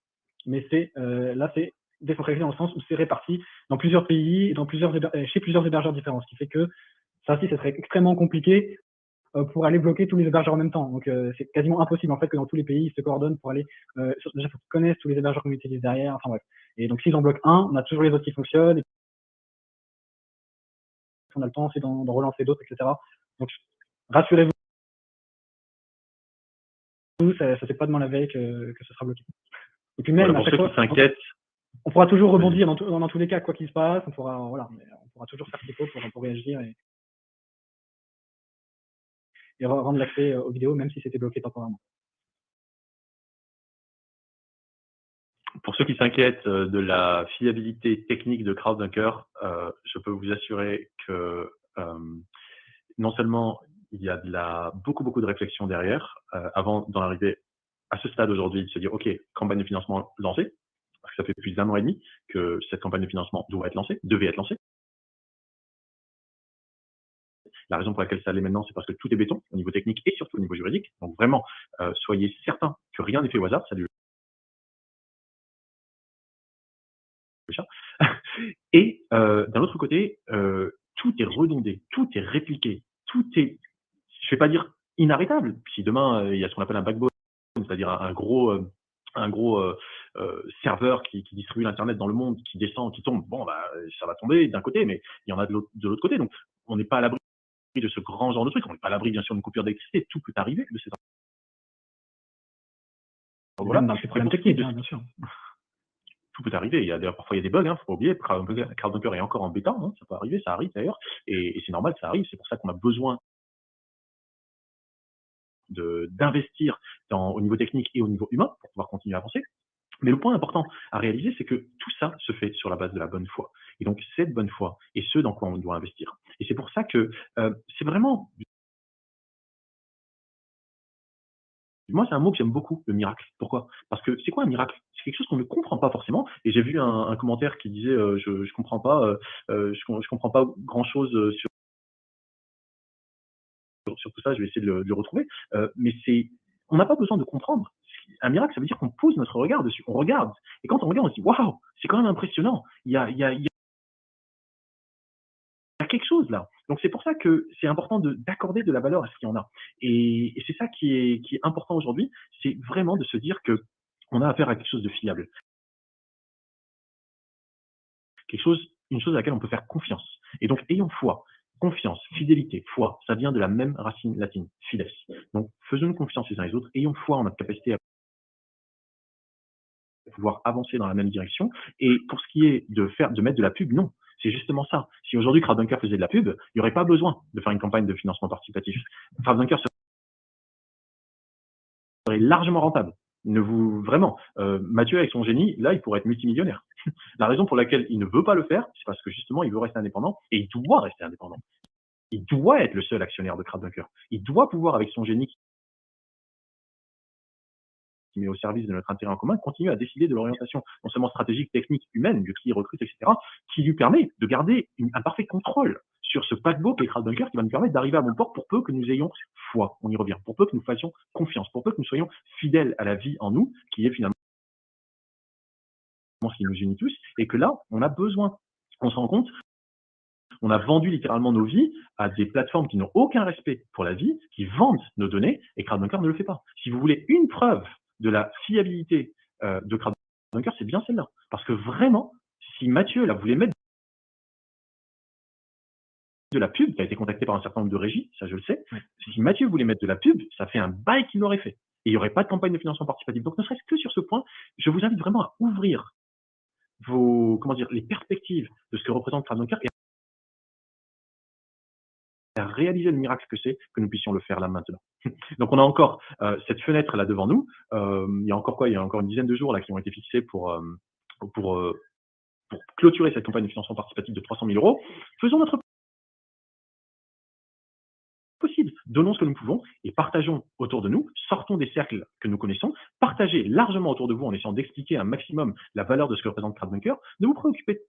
B: mais là, c'est décentralisé dans le sens où c'est réparti dans plusieurs pays et chez plusieurs hébergeurs différents, ce qui fait que ça aussi, ce serait extrêmement compliqué pour aller bloquer tous les hébergeurs en même temps. Donc, c'est quasiment impossible en fait que dans tous les pays, ils se coordonnent pour aller, déjà, faut qu'ils connaissent tous les hébergeurs qu'on utilise derrière. Enfin bref. Et donc, s'ils en bloquent un, on a toujours les autres qui fonctionnent. Et on a le temps aussi d'en relancer d'autres, etc. Donc, rassurez-vous, ça fait pas demain la veille que ce sera bloqué. Et puis même,
A: Voilà, pour ceux qui s'inquiètent,
B: on pourra toujours rebondir dans tous les cas, quoi qu'il se passe. On pourra, voilà, on pourra toujours faire ce qu'il faut pour réagir et rendre l'accès aux vidéos, même si c'était bloqué temporairement.
A: pour ceux qui s'inquiètent de la fiabilité technique de CrowdDunker, je peux vous assurer que non seulement il y a beaucoup de réflexion derrière, avant d'en arriver à ce stade aujourd'hui, de se dire, OK, campagne de financement lancée, parce que ça fait plus d'1 an et demi que cette campagne de financement devait être lancée. La raison pour laquelle ça l'est maintenant, c'est parce que tout est béton au niveau technique et surtout au niveau juridique. Donc vraiment, soyez certains que rien n'est fait au hasard. Salut le chat. Et d'un autre côté, tout est redondé, tout est répliqué, tout est, je ne vais pas dire inarrêtable. Si demain, il y a ce qu'on appelle un backbone, c'est-à-dire un gros serveur qui distribue l'Internet dans le monde, qui descend, qui tombe, bon, bah, ça va tomber d'un côté, mais il y en a de l'autre côté. Donc, on n'est pas à l'abri de ce grand genre de truc. On n'est pas à l'abri, bien sûr, d'une coupure d'électricité. Tout peut arriver de ces
B: Voilà. Dans ces problèmes techniques, bien sûr.
A: Tout peut arriver. Parfois, il y a des bugs, faut pas oublier. CrowdDunker est encore en bêta, ça peut arriver, ça arrive d'ailleurs. Et c'est normal, ça arrive. C'est pour ça qu'on a besoin d'investir au niveau technique et au niveau humain pour pouvoir continuer à avancer. Mais le point important à réaliser, c'est que tout ça se fait sur la base de la bonne foi. Et donc, cette bonne foi est ce dans quoi on doit investir. Et c'est pour ça que c'est vraiment... Moi, c'est un mot que j'aime beaucoup, le miracle. Pourquoi? Parce que c'est quoi un miracle? C'est quelque chose qu'on ne comprend pas forcément. Et j'ai vu un commentaire qui disait je comprends pas, je comprends pas grand-chose sur tout ça. Je vais essayer de le retrouver. Mais on n'a pas besoin de comprendre. Un miracle, ça veut dire qu'on pose notre regard dessus. On regarde. Et quand on regarde, on se dit waouh, c'est quand même impressionnant. Il y a quelque chose là. Donc c'est pour ça que c'est important d'accorder de la valeur à ce qu'il y en a. Et c'est ça qui est important aujourd'hui, c'est vraiment de se dire que on a affaire à quelque chose de fiable. Une chose à laquelle on peut faire confiance. Et donc ayons foi, confiance, fidélité, foi, ça vient de la même racine latine, fides. Donc faisons confiance les uns les autres, ayons foi en notre capacité à pouvoir avancer dans la même direction. Et pour ce qui est de mettre de la pub, non. C'est justement ça. Si aujourd'hui CrowdDunker faisait de la pub, il n'y aurait pas besoin de faire une campagne de financement participatif. CrowdDunker serait largement rentable. Vraiment, Mathieu avec son génie, là, il pourrait être multimillionnaire. La raison pour laquelle il ne veut pas le faire, c'est parce que justement, il veut rester indépendant et il doit rester indépendant. Il doit être le seul actionnaire de CrowdDunker. Il doit pouvoir, avec son génie qui met au service de notre intérêt en commun, continuer à décider de l'orientation, non seulement stratégique, technique, humaine, de qui il recrute, etc., qui lui permet de garder un parfait contrôle sur ce paquebot qui est CrowdDunker, qui va nous permettre d'arriver à bon port pour peu que nous ayons foi, on y revient, pour peu que nous fassions confiance, pour peu que nous soyons fidèles à la vie en nous, qui est finalement ce qui nous unit tous, et que là, on a besoin. On se rend compte, on a vendu littéralement nos vies à des plateformes qui n'ont aucun respect pour la vie, qui vendent nos données, et CrowdDunker ne le fait pas. Si vous voulez une preuve de la fiabilité de CrowdDunker, c'est bien celle-là. Parce que vraiment, si Mathieu là voulait mettre de la pub, qui a été contacté par un certain nombre de régies, ça je le sais.
B: Ouais.
A: Si Mathieu voulait mettre de la pub, ça fait un bail qu'il l'aurait fait. Et il n'y aurait pas de campagne de financement participatif. Donc, ne serait-ce que sur ce point, je vous invite vraiment à ouvrir les perspectives de ce que représente CrowdBunker et à réaliser le miracle que c'est que nous puissions le faire là maintenant. Donc, on a encore cette fenêtre là devant nous. Il y a encore une dizaine de jours là qui ont été fixés pour clôturer cette campagne de financement participatif de 300 000 €. Faisons notre possible. Donnons ce que nous pouvons et partageons autour de nous, sortons des cercles que nous connaissons, partagez largement autour de vous en essayant d'expliquer un maximum la valeur de ce que représente CrowdBunker. Ne vous préoccupez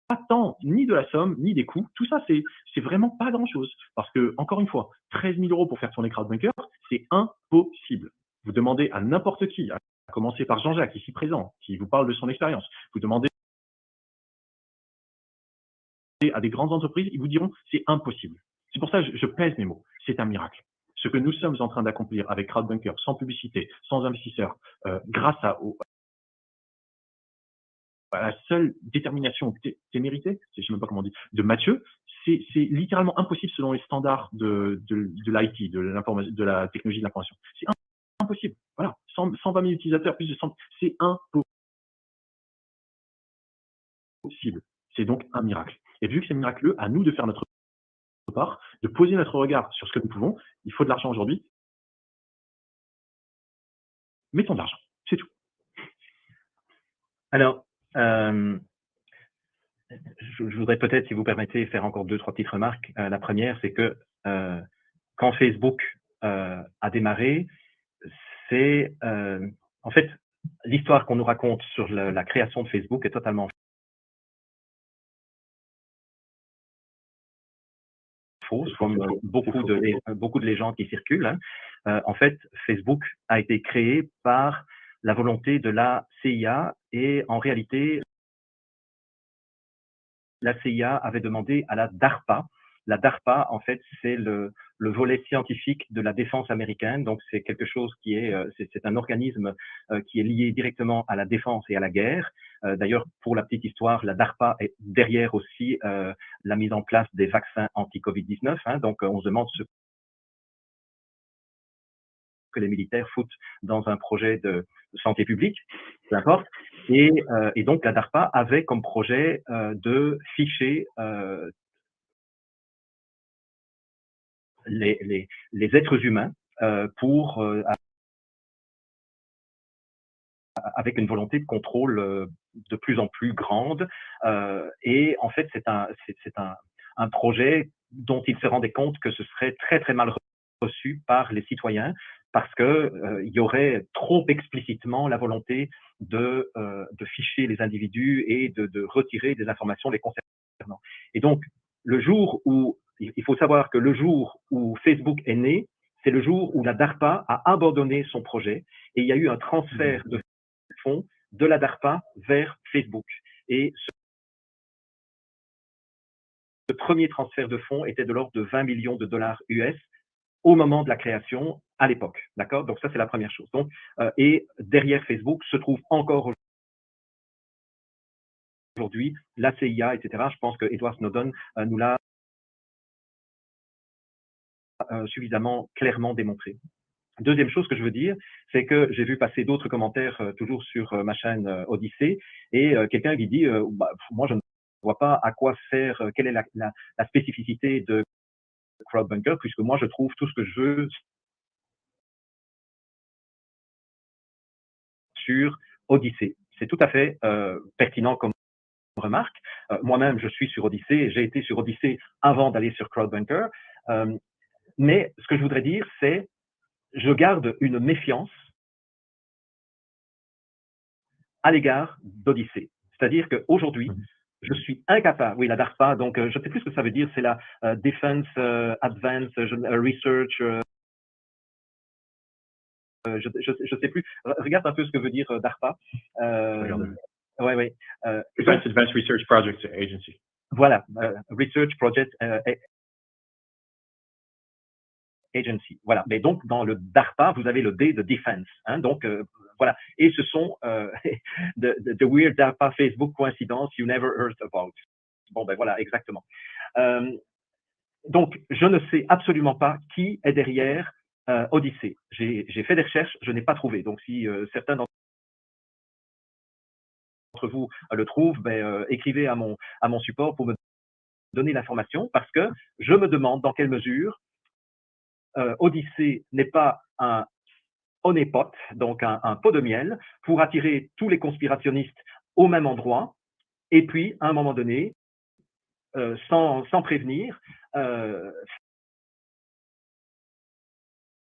A: pas tant ni de la somme, ni des coûts. Tout ça, c'est vraiment pas grand-chose. Parce que, encore une fois, 13 000 € pour faire tourner CrowdBunker, c'est impossible. Vous demandez à n'importe qui, à commencer par Jean-Jacques, ici présent, qui vous parle de son expérience, vous demandez à des grandes entreprises, ils vous diront c'est impossible. C'est pour ça que je pèse mes mots. C'est un miracle. Ce que nous sommes en train d'accomplir avec CrowdBunker, sans publicité, sans investisseurs, grâce à la seule détermination témérité, je ne sais même pas comment on dit, de Mathieu, c'est littéralement impossible selon les standards de l'IT, de la technologie de l'information. C'est impossible. Voilà, 120 000 utilisateurs, plus de 100, c'est impossible. C'est donc un miracle. Et vu que c'est miraculeux, à nous de faire notre part, de poser notre regard sur ce que nous pouvons. Il faut de l'argent aujourd'hui. Mettons de l'argent, c'est tout.
C: Alors, je voudrais peut-être, si vous permettez, faire encore 2-3 petites remarques. La première, c'est que quand Facebook a démarré, c'est en fait l'histoire qu'on nous raconte sur la création de Facebook est totalement fausse, comme beaucoup de légendes qui circulent. Hein. En fait, Facebook a été créé par la volonté de la CIA et en réalité, la CIA avait demandé à la DARPA. La DARPA, en fait, c'est le volet scientifique de la défense américaine. Donc, c'est quelque chose qui est, c'est un organisme qui est lié directement à la défense et à la guerre. D'ailleurs, pour la petite histoire, la DARPA est derrière aussi la mise en place des vaccins anti-Covid-19. Hein. Donc, on se demande ce que les militaires foutent dans un projet de santé publique, peu importe. Et donc, la DARPA avait comme projet de ficher les êtres humains pour avec une volonté de contrôle de plus en plus grande. Et en fait, c'est un projet dont ils se rendaient compte que ce serait très très mal reçu par les citoyens parce que il y aurait trop explicitement la volonté de ficher les individus et de retirer des informations les concernant. Et donc, le jour où il faut savoir que le jour où Facebook est né, c'est le jour où la DARPA a abandonné son projet et il y a eu un transfert de fonds de la DARPA vers Facebook. Et ce premier transfert de fonds était de l'ordre de 20 millions de dollars US au moment de la création à l'époque. D'accord? Donc ça, c'est la première chose. Donc, et derrière Facebook se trouve encore aujourd'hui la CIA, etc. Je pense que Edward Snowden nous l'a suffisamment clairement démontré. Deuxième chose que je veux dire, c'est que j'ai vu passer d'autres commentaires toujours sur ma chaîne Odyssée et quelqu'un qui dit moi je ne vois pas à quoi sert, quelle est la spécificité de CrowdBunker puisque moi je trouve tout ce que je veux sur Odyssée. C'est tout à fait pertinent comme remarque. Moi-même je suis sur Odyssée, j'ai été sur Odyssée avant d'aller sur CrowdBunker. Mais ce que je voudrais dire, c'est je garde une méfiance à l'égard d'Odyssée. C'est-à-dire qu'aujourd'hui, je suis incapable, oui, la DARPA, donc je ne sais plus ce que ça veut dire, c'est la Defense Advanced Research, je ne sais plus. Regarde un peu ce que veut dire DARPA. Ouais.
A: Advanced Research Projects Agency.
C: Voilà, Research Project Agency. Voilà. Mais donc, dans le DARPA, vous avez le D de Defense. Hein, donc, voilà. Et ce sont the weird DARPA Facebook coincidence you never heard about. Bon, ben voilà, exactement. Donc, je ne sais absolument pas qui est derrière Odyssée. J'ai fait des recherches, je n'ai pas trouvé. Donc, si certains d'entre vous le trouvent, ben, écrivez à mon support pour me donner l'information, parce que je me demande dans quelle mesure Odyssée n'est pas un honeypot, donc un pot de miel, pour attirer tous les conspirationnistes au même endroit, et puis, à un moment donné, sans prévenir,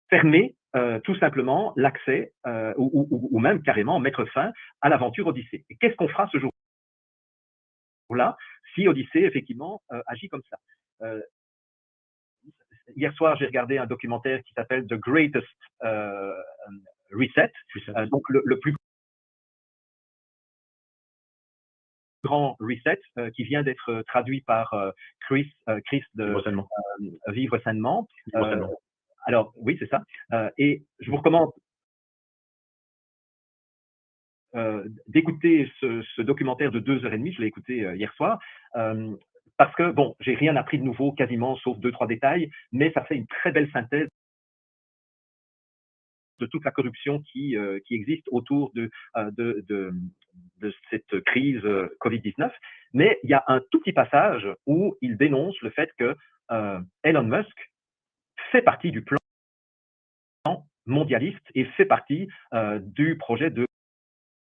C: fermer tout simplement l'accès ou même carrément mettre fin à l'aventure Odyssée. Et qu'est-ce qu'on fera ce jour-là si Odyssée, effectivement, agit comme ça? Hier soir, j'ai regardé un documentaire qui s'appelle The Greatest Reset, donc le plus grand reset, qui vient d'être traduit par Chris de Vivre sainement. Alors oui, c'est ça. Et je vous recommande d'écouter ce documentaire de 2h30. Je l'ai écouté hier soir. Parce que, bon, j'ai rien appris de nouveau quasiment, sauf 2-3 détails, mais ça fait une très belle synthèse de toute la corruption qui existe autour de cette crise Covid-19. Mais il y a un tout petit passage où il dénonce le fait que Elon Musk fait partie du plan mondialiste et fait partie du projet de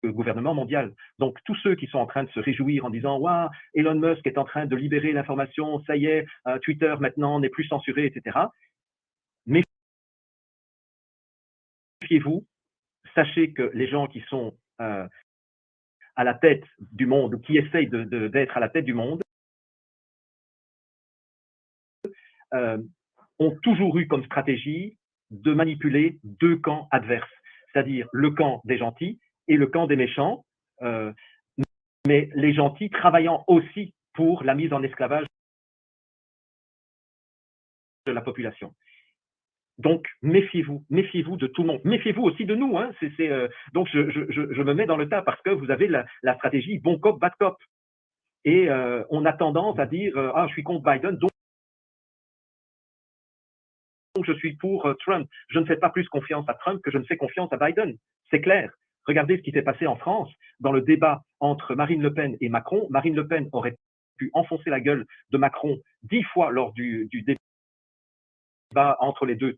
C: gouvernement mondial. Donc, tous ceux qui sont en train de se réjouir en disant « Waouh, Elon Musk est en train de libérer l'information, ça y est, Twitter maintenant n'est plus censuré, etc. » Méfiez-vous, sachez que les gens qui sont à la tête du monde, qui essayent d'être à la tête du monde, ont toujours eu comme stratégie de manipuler deux camps adverses, c'est-à-dire le camp des gentils et le camp des méchants, mais les gentils travaillant aussi pour la mise en esclavage de la population. Donc, méfiez-vous de tout le monde. Méfiez-vous aussi de nous. Hein. Donc, je me mets dans le tas parce que vous avez la stratégie bon cop, bad cop. Et on a tendance à dire « Ah, je suis contre Biden, donc je suis pour Trump. Je ne fais pas plus confiance à Trump que je ne fais confiance à Biden. » C'est clair. Regardez ce qui s'est passé en France dans le débat entre Marine Le Pen et Macron. Marine Le Pen aurait pu enfoncer la gueule de Macron 10 fois lors du débat entre les deux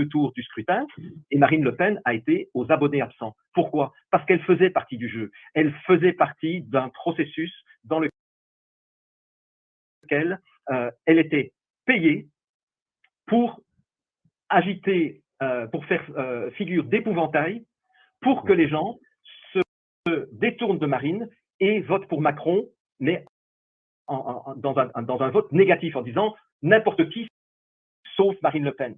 C: tours du scrutin, et Marine Le Pen a été aux abonnés absents. Pourquoi? Parce qu'elle faisait partie du jeu. Elle faisait partie d'un processus dans lequel elle était payée pour agiter, pour faire figure d'épouvantail, pour que les gens se détournent de Marine et votent pour Macron, mais dans un vote négatif, en disant n'importe qui sauf Marine Le Pen.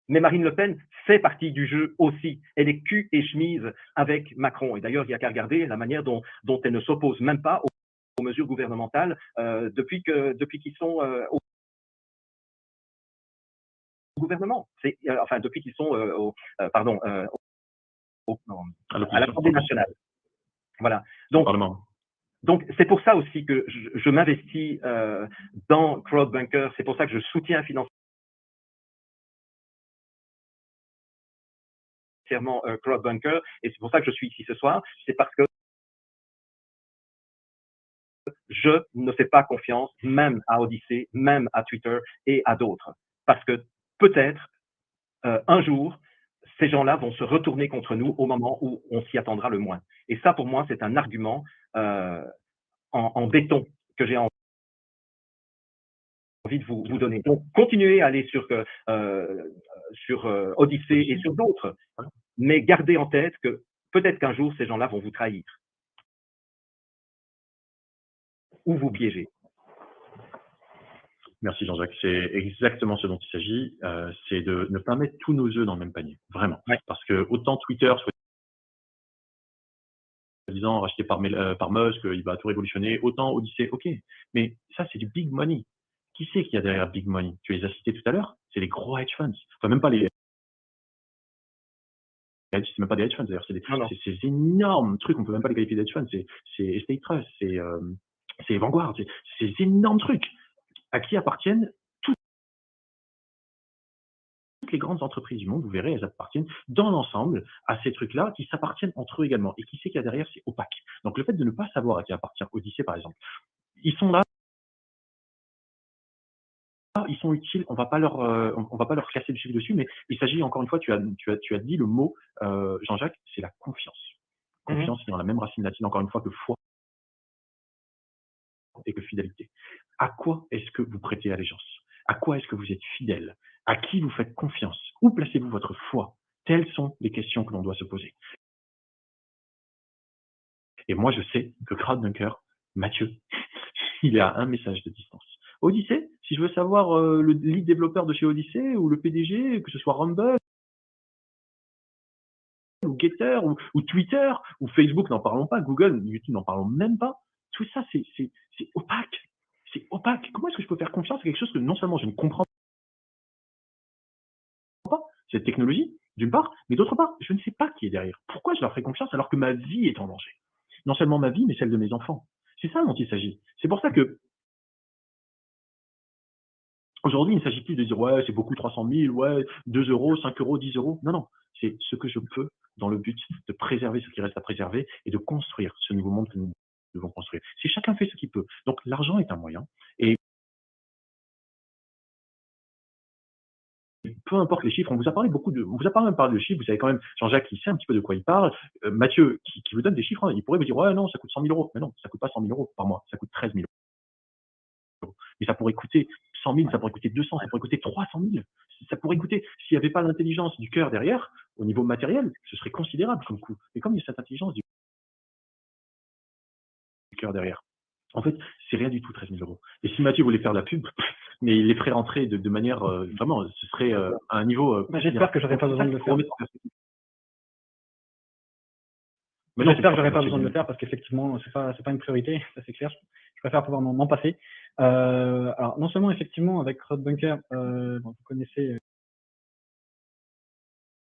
C: Mais Marine Le Pen fait partie du jeu aussi. Elle est cul et chemise avec Macron. Et d'ailleurs, il n'y a qu'à regarder la manière dont elle ne s'oppose même pas aux mesures gouvernementales depuis qu'ils sont au gouvernement. Enfin, depuis qu'ils sont à l'Assemblée nationale. Voilà. Donc, c'est pour ça aussi que je m'investis dans CrowdBunker. C'est pour ça que je soutiens financièrement CrowdBunker, et c'est pour ça que je suis ici ce soir. C'est parce que je ne fais pas confiance même à Odyssée, même à Twitter et à d'autres. Parce que peut-être un jour, ces gens-là vont se retourner contre nous au moment où on s'y attendra le moins. Et ça, pour moi, c'est un argument en béton que j'ai envie de vous donner. Donc, continuez à aller sur Odyssée et sur d'autres, mais gardez en tête que peut-être qu'un jour, ces gens-là vont vous trahir ou vous piéger.
A: Merci Jean-Jacques, c'est exactement ce dont il s'agit, c'est de ne pas mettre tous nos œufs dans le même panier, vraiment.
C: Ouais.
A: Parce que autant Twitter, soi-disant racheté par Musk, il va tout révolutionner, autant Odyssée, ok, mais ça c'est du big money. Qui c'est qu'il y a derrière big money? Tu les as cités tout à l'heure, c'est les gros hedge funds, enfin même pas c'est même pas des hedge funds d'ailleurs, c'est ces énormes trucs, on peut même pas les qualifier d'hedge funds, c'est estate trust, c'est c'est Vanguard, c'est ces énormes trucs à qui appartiennent toutes les grandes entreprises du monde. Vous verrez, elles appartiennent dans l'ensemble à ces trucs-là qui s'appartiennent entre eux également. Et qui c'est qu'il y a derrière, c'est opaque. Donc le fait de ne pas savoir à qui appartient Odyssée, par exemple, ils sont là, ils sont utiles, on va pas leur casser le chiffre dessus, mais il s'agit encore une fois, tu as dit le mot, Jean-Jacques, c'est la confiance. Confiance, c'est dans la même racine latine, encore une fois, que foi et que fidélité. À quoi est-ce que vous prêtez allégeance? À quoi est-ce que vous êtes fidèle? À qui vous faites confiance? Où placez-vous votre foi? Telles sont les questions que l'on doit se poser. Et moi, je sais que CrowdBunker, Mathieu, il est à un message de distance. Odyssée, si je veux savoir le lead développeur de chez Odyssée ou le PDG, que ce soit Rumble ou Getter ou Twitter ou Facebook, n'en parlons pas, Google, YouTube, n'en parlons même pas. Tout ça, c'est opaque. C'est opaque. Comment est-ce que je peux faire confiance à quelque chose que non seulement je ne comprends pas, cette technologie, d'une part, mais d'autre part, je ne sais pas qui est derrière. Pourquoi je leur ferai confiance alors que ma vie est en danger? Non seulement ma vie, mais celle de mes enfants. C'est ça dont il s'agit. C'est pour ça que aujourd'hui, il ne s'agit plus de dire ouais, c'est beaucoup 300 000, ouais, 2 euros, 5 euros, 10 euros. Non, non. C'est ce que je peux dans le but de préserver ce qui reste à préserver et de construire ce nouveau monde que nous devons construire. Si chacun fait ce qu'il peut. Donc, l'argent est un moyen. Et peu importe les chiffres, on vous a parlé on vous a pas même parlé de chiffres, vous savez quand même, Jean-Jacques, il sait un petit peu de quoi il parle, Mathieu, qui vous donne des chiffres, hein, il pourrait vous dire, ouais, non, ça coûte 100 000 euros. Mais non, ça coûte pas 100 000 euros par mois, ça coûte 13 000 euros. Mais ça pourrait coûter 100 000, ça pourrait coûter 200, ça pourrait coûter 300 000. Ça pourrait coûter, s'il n'y avait pas l'intelligence du cœur derrière, au niveau matériel, ce serait considérable comme coût. Mais comme il y a cette intelligence du cœur derrière, en fait, c'est rien du tout, 13 000 euros. Et si Mathieu voulait faire de la pub, mais il les ferait rentrer de manière, vraiment, ce serait à un niveau.
B: J'espère que j'aurais pas besoin de le faire.
A: Mais non,
B: j'espère que j'aurais pas besoin de le faire parce qu'effectivement, c'est pas une priorité, ça c'est clair. Je préfère pouvoir m'en passer. Alors, non seulement effectivement avec CrowdBunker, vous connaissez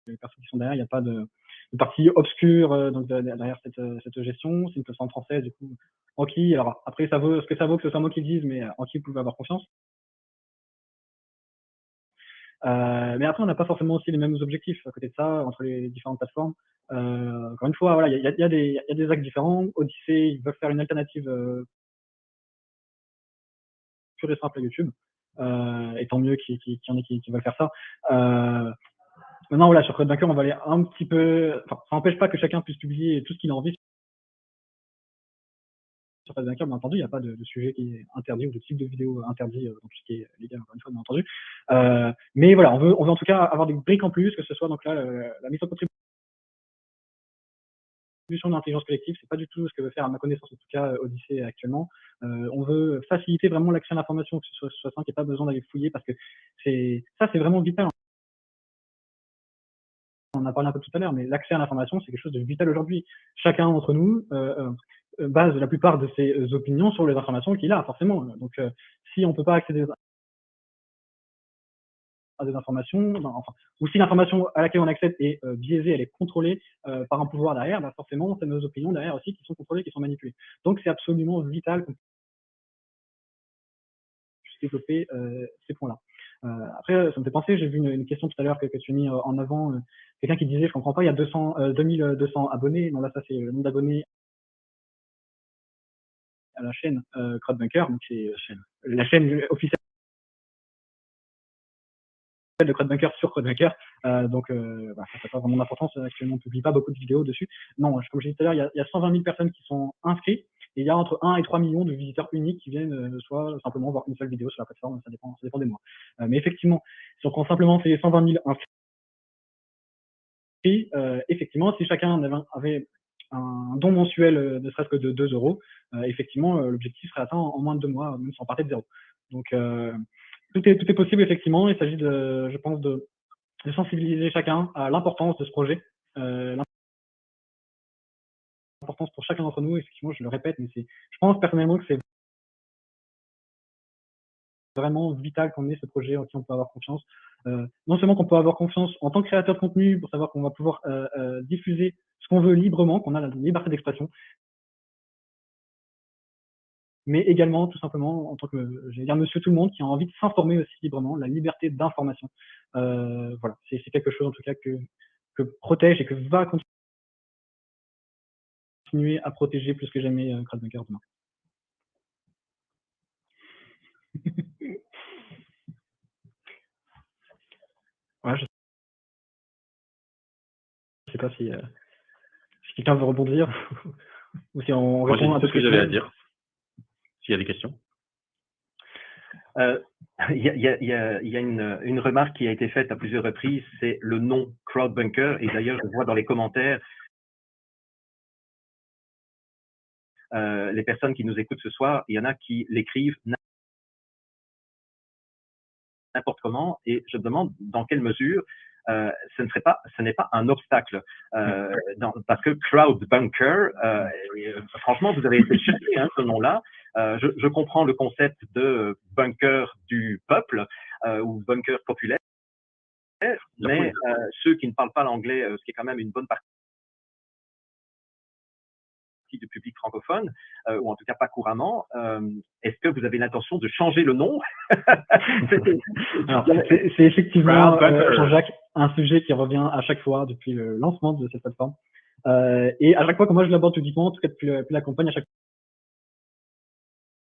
B: les personnes qui sont derrière, il n'y a pas de partie obscure donc derrière cette gestion. C'est une plateforme française, du coup, en qui, alors après, ça vaut ce que ça vaut que ce soit moi qui le dise, mais en qui vous pouvez avoir confiance. Mais après, on n'a pas forcément aussi les mêmes objectifs à côté de ça, entre les différentes plateformes. Encore une fois, voilà, il y a des axes différents. Odyssée, ils veulent faire une alternative pure et simple à YouTube. Et tant mieux qu'il y en ait qui veulent faire ça. Maintenant, voilà, sur CrowdBunker, on va aller un petit peu. Enfin, ça n'empêche pas que chacun puisse publier tout ce qu'il a envie sur CrowdBunker, bien entendu. Il n'y a pas de sujet qui est interdit ou de type de vidéo interdit dans tout ce qui est légal, encore une fois, bien entendu. Mais voilà, on veut en tout cas avoir des briques en plus, que ce soit donc là la mise en contribution d'intelligence collective, c'est pas du tout ce que veut faire, à ma connaissance en tout cas, Odyssée actuellement. On veut faciliter vraiment l'accès à l'information, que ce soit simple, il n'y a pas besoin d'aller fouiller parce que c'est vraiment vital. On en a parlé un peu tout à l'heure, mais l'accès à l'information, c'est quelque chose de vital aujourd'hui. Chacun d'entre nous base la plupart de ses opinions sur les informations qu'il a, forcément. Donc, si on peut pas accéder à des informations, ou si l'information à laquelle on accède est biaisée, elle est contrôlée par un pouvoir derrière, bah forcément, c'est nos opinions derrière aussi qui sont contrôlées, qui sont manipulées. Donc, c'est absolument vital qu'on puisse développer ces points-là. Après, ça me fait penser, j'ai vu une question tout à l'heure que tu as mis en avant, quelqu'un qui disait, je comprends pas, il y a 2200 abonnés. Non, là, ça, c'est le nombre d'abonnés à la chaîne CrowdBunker, donc c'est la chaîne officielle de CrowdBunker sur CrowdBunker. Donc, ça n'a pas vraiment d'importance. Actuellement, on ne publie pas beaucoup de vidéos dessus. Non, comme je disais tout à l'heure, il y a 120 000 personnes qui sont inscrites et il y a entre 1 et 3 millions de visiteurs uniques qui viennent soit simplement voir une seule vidéo sur la plateforme, ça dépend des mois. Mais effectivement, si on prend simplement ces 120 000 inscrits, effectivement, si chacun avait un don mensuel ne serait-ce que de 2 euros, effectivement, l'objectif serait atteint en moins de 2 mois, même si on partait de zéro. Donc, tout est possible, effectivement. Il s'agit je pense, de sensibiliser chacun à l'importance de ce projet, l'importance pour chacun d'entre nous. Effectivement, je le répète, mais je pense personnellement que c'est vraiment vital qu'on ait ce projet en qui on peut avoir confiance. Non seulement qu'on peut avoir confiance en tant que créateur de contenu pour savoir qu'on va pouvoir diffuser ce qu'on veut librement, qu'on a la liberté d'expression, mais également tout simplement en tant que, j'allais dire monsieur tout le monde, qui a envie de s'informer aussi librement, la liberté d'information. Voilà, c'est quelque chose en tout cas que protège et que va continuer à protéger plus que jamais Crowdbunker demain. Voilà, je sais pas si quelqu'un veut rebondir ou si on
A: Moi, j'ai
B: répond
A: dit
B: à
A: tout
B: toutes
A: ce que
B: les
A: j'avais à
B: questions.
A: dire. S'il y a des questions.
C: Il y a une remarque qui a été faite à plusieurs reprises, c'est le nom Crowdbunker. Et d'ailleurs, je vois dans les commentaires, les personnes qui nous écoutent ce soir, il y en a qui l'écrivent n'importe comment. Et je me demande dans quelle mesure ce n'est pas un obstacle. Parce que Crowdbunker, franchement, vous avez été chercher ce nom-là. Je comprends le concept de bunker du peuple ou bunker populaire, mais ceux qui ne parlent pas l'anglais, ce qui est quand même une bonne partie du public francophone, ou en tout cas pas couramment, est-ce que vous avez l'intention de changer le nom?
B: Alors, c'est effectivement, Jean-Jacques, un sujet qui revient à chaque fois depuis le lancement de cette plateforme. Et à chaque fois que moi je l'aborde publiquement, en tout cas depuis la campagne, à chaque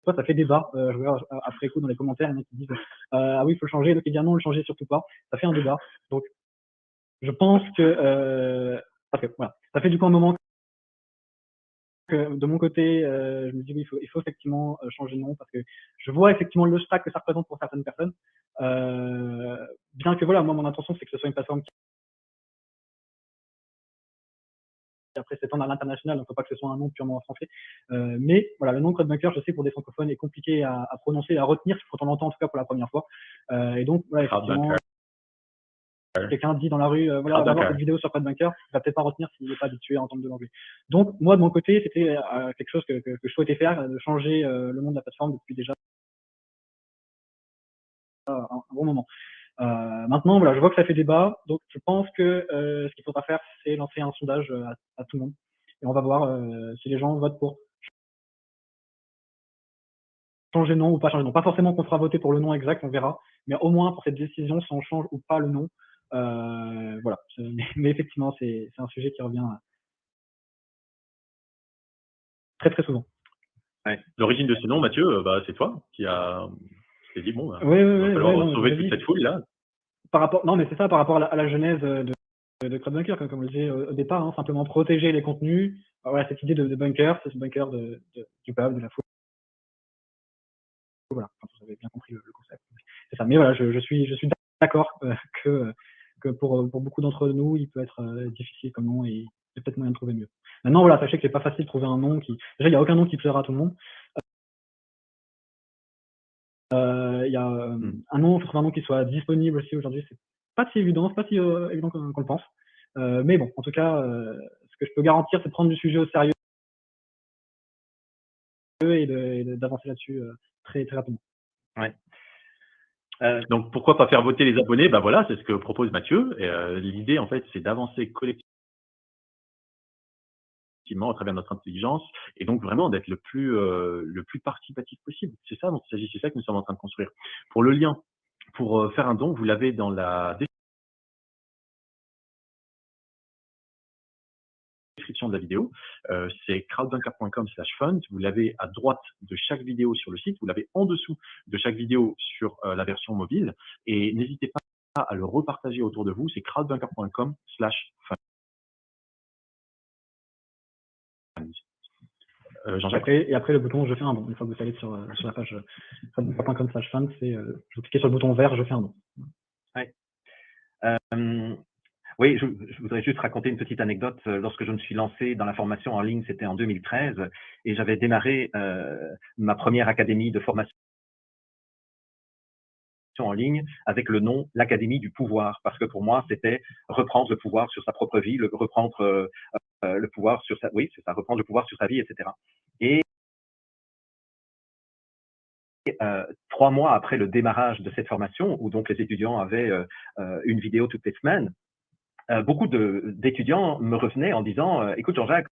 B: fois ça fait débat. Je regarde après coup dans les commentaires, il y en a qui disent ah oui, il faut le changer, d'autres qui disent non, le changer surtout pas. Ça fait un débat. Donc je pense que parce que voilà, ça fait du coup un moment que de mon côté, je me dis oui, il faut effectivement changer de nom parce que je vois effectivement l'obstacle que ça représente pour certaines personnes. Bien que voilà, moi mon intention c'est que ce soit une plateforme qui après s'étendre à l'international, donc il ne faut pas que ce soit un nom purement en français. Mais voilà, le nom Crowdbunker, je sais pour des francophones est compliqué à prononcer, à retenir quand on l'entend en tout cas pour la première fois. Et donc voilà, effectivement, quelqu'un dit dans la rue, voilà, on va voir cette vidéo sur Crowdbunker, il va peut-être pas retenir s'il n'est pas habitué à entendre de l'anglais. Donc moi de mon côté, c'était quelque chose que je souhaitais faire, de changer le nom de la plateforme depuis déjà un bon moment. Maintenant, voilà, je vois que ça fait débat, donc je pense que ce qu'il faudra faire, c'est lancer un sondage à tout le monde, et on va voir si les gens votent pour changer de nom ou pas changer de nom. Pas forcément qu'on fera voter pour le nom exact, on verra, mais au moins pour cette décision, si on change ou pas le nom. Voilà. Mais effectivement, c'est un sujet qui revient très très souvent.
A: Ouais. L'origine de ce nom, Mathieu, c'est toi qui t'es dit bon,
B: oui,
A: il va falloir
B: non,
A: sauver toute cette foule là.
B: Par rapport, non, mais c'est ça, par rapport à la genèse de Crowdbunker, comme on le disait au départ, hein, simplement protéger les contenus. Voilà, cette idée de bunker, c'est ce bunker du peuple, de la foule. Voilà, enfin, vous avez bien compris le concept. C'est ça. Mais voilà, je suis d'accord que pour beaucoup d'entre nous, il peut être difficile comme nom et il y a peut-être moyen de trouver mieux. Maintenant, voilà, sachez que c'est pas facile de trouver un nom qui. Déjà, il n'y a aucun nom qui plaira à tout le monde. Il y a un nom, il faut trouver un nom qui soit disponible aussi aujourd'hui. C'est pas si évident, c'est pas si évident qu'on le pense. Mais bon, en tout cas, ce que je peux garantir, c'est de prendre du sujet au sérieux et d'avancer là-dessus très, très rapidement.
C: Ouais.
A: Donc pourquoi pas faire voter les abonnés? Voilà, c'est ce que propose Mathieu. L'idée en fait, c'est d'avancer collectivement à travers notre intelligence et donc vraiment d'être le plus participatif possible. C'est ça dont il s'agit, c'est ça que nous sommes en train de construire. Pour le lien, pour faire un don, vous l'avez dans la description de la vidéo, c'est crowdbunker.com/fund. Vous l'avez à droite de chaque vidéo sur le site, vous l'avez en dessous de chaque vidéo sur la version mobile et n'hésitez pas à le repartager autour de vous, c'est crowdbunker.com/fund.
B: Et après le bouton je fais un don. Une fois que vous allez sur la page crowdbunker.com/fund, c'est vous cliquez sur le bouton vert je fais un don.
C: Ouais. Oui, je voudrais juste raconter une petite anecdote. Lorsque je me suis lancé dans la formation en ligne, c'était en 2013, et j'avais démarré ma première académie de formation en ligne avec le nom l'Académie du pouvoir, parce que pour moi, c'était reprendre le pouvoir sur sa propre vie, reprendre le pouvoir sur sa, oui, c'est ça, reprendre le pouvoir sur sa vie, etc. Et 3 mois après le démarrage de cette formation, où donc les étudiants avaient une vidéo toutes les semaines, beaucoup d'étudiants me revenaient en disant écoute Jean-Jacques,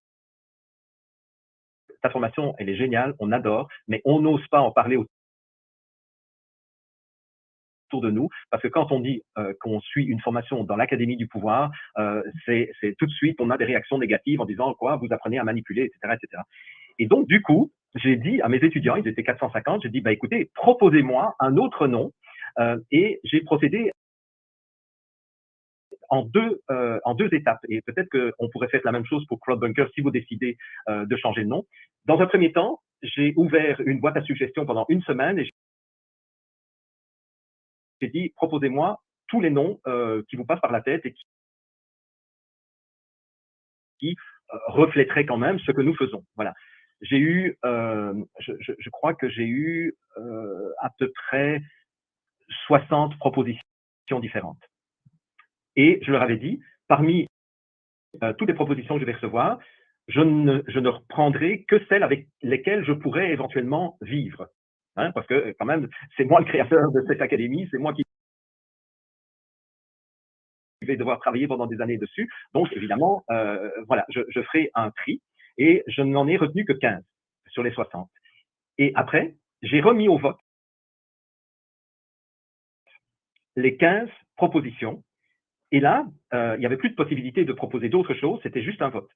C: ta formation, elle est géniale, on adore, mais on n'ose pas en parler autour de nous, parce que quand on dit qu'on suit une formation dans l'Académie du pouvoir, c'est tout de suite, on a des réactions négatives en disant quoi, vous apprenez à manipuler, etc., etc. Et donc, du coup, j'ai dit à mes étudiants, ils étaient 450, j'ai dit, bah écoutez, proposez-moi un autre nom, et j'ai procédé en deux étapes. Et peut-être qu'on pourrait faire la même chose pour CrowdBunker si vous décidez de changer de nom. Dans un premier temps, j'ai ouvert une boîte à suggestions pendant une semaine et j'ai dit, proposez-moi tous les noms qui vous passent par la tête et qui reflèteraient quand même ce que nous faisons. Voilà. J'ai eu, je crois que j'ai eu à peu près 60 propositions différentes. Et je leur avais dit, parmi toutes les propositions que je vais recevoir, je ne reprendrai que celles avec lesquelles je pourrais éventuellement vivre. Hein, parce que quand même, c'est moi le créateur de cette académie, c'est moi qui vais devoir travailler pendant des années dessus. Donc, évidemment, voilà, je ferai un tri et je n'en ai retenu que 15 sur les 60. Et après, j'ai remis au vote les 15 propositions. Et là, il n'y avait plus de possibilité de proposer d'autres choses, c'était juste un vote.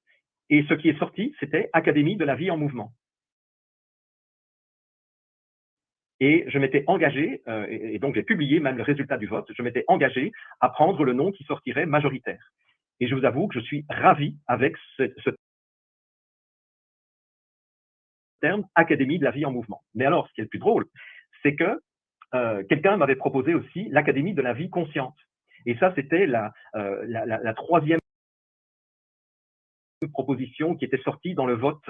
C: Et ce qui est sorti, c'était Académie de la vie en mouvement. Et je m'étais engagé, et donc j'ai publié même le résultat du vote, je m'étais engagé à prendre le nom qui sortirait majoritaire. Et je vous avoue que je suis ravi avec ce terme Académie de la vie en mouvement. Mais alors, ce qui est le plus drôle, c'est que quelqu'un m'avait proposé aussi l'Académie de la vie consciente. Et ça, c'était la troisième proposition qui était sortie dans le vote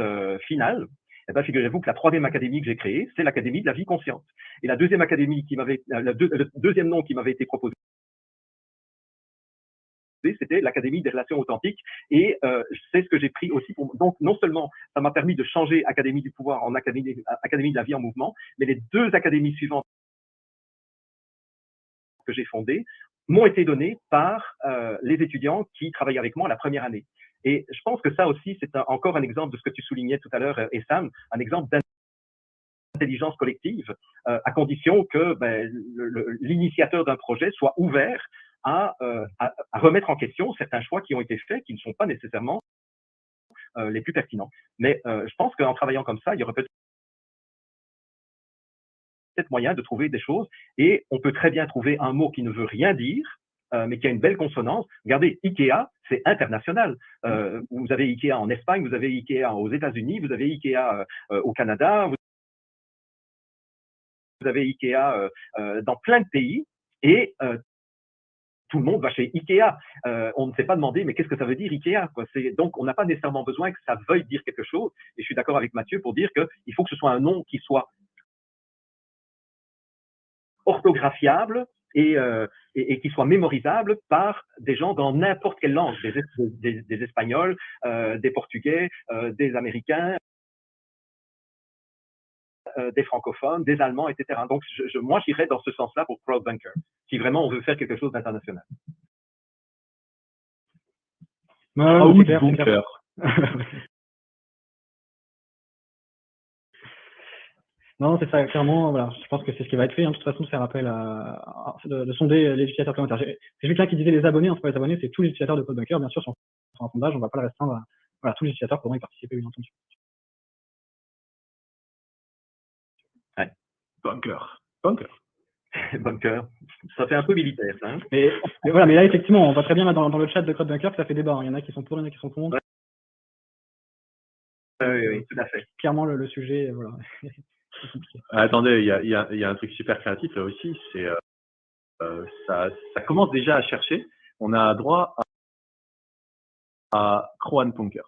C: final. Eh bien, figurez-vous que la troisième académie que j'ai créée, c'est l'Académie de la vie consciente. Et la deuxième académie qui m'avait, le deuxième nom qui m'avait été proposé, c'était l'Académie des relations authentiques. Et c'est ce que j'ai pris aussi. Donc, non seulement ça m'a permis de changer Académie du pouvoir en Académie de la vie en mouvement, mais les deux académies suivantes que j'ai fondées m'ont été données par les étudiants qui travaillaient avec moi la première année. Et je pense que ça aussi, c'est encore un exemple de ce que tu soulignais tout à l'heure, Essam, un exemple d'intelligence collective, à condition que l'initiateur d'un projet soit ouvert à remettre en question certains choix qui ont été faits, qui ne sont pas nécessairement les plus pertinents. Mais je pense qu'en travaillant comme ça, il y aurait peut-être moyen de trouver des choses, et on peut très bien trouver un mot qui ne veut rien dire, mais qui a une belle consonance. Regardez, Ikea, c'est international. Vous avez Ikea en Espagne, vous avez Ikea aux États-Unis, vous avez Ikea au Canada, vous avez Ikea dans plein de pays, et tout le monde va chez Ikea. On ne s'est pas demandé, mais qu'est-ce que ça veut dire Ikea, quoi. Donc, on n'a pas nécessairement besoin que ça veuille dire quelque chose. Et je suis d'accord avec Mathieu pour dire qu'il faut que ce soit un nom qui soit orthographiable et qui soit mémorisable par des gens dans n'importe quelle langue, des Espagnols, des Portugais, des Américains, des francophones, des Allemands, etc. Donc, moi, j'irais dans ce sens-là pour CrowdBunker, si vraiment on veut faire quelque chose d'international.
A: Oui, bunker.
B: Non, c'est ça, clairement, voilà. Je pense que c'est ce qui va être fait, hein, de toute façon, de faire appel de sonder les utilisateurs complémentaires. J'ai vu quelqu'un qui disait les abonnés, en tout cas les abonnés, c'est tous les utilisateurs de CrowdBunker, bien sûr, sur un sondage, on ne va pas le restreindre. Voilà, tous les utilisateurs pourront y participer, bien entendu.
C: Ouais.
A: Bunker.
C: Bunker. Ça fait un peu militaire, ça. Hein,
B: mais voilà, mais là, effectivement, on voit très bien là, dans le chat de CrowdBunker que ça fait débat. Il y en a qui sont pour, il y en a qui sont contre.
C: Ouais. Oui, tout à fait.
B: Clairement, le sujet, voilà.
A: Attendez, il y a un truc super créatif là aussi, c'est ça commence déjà à chercher. On a droit à CrowdBunker.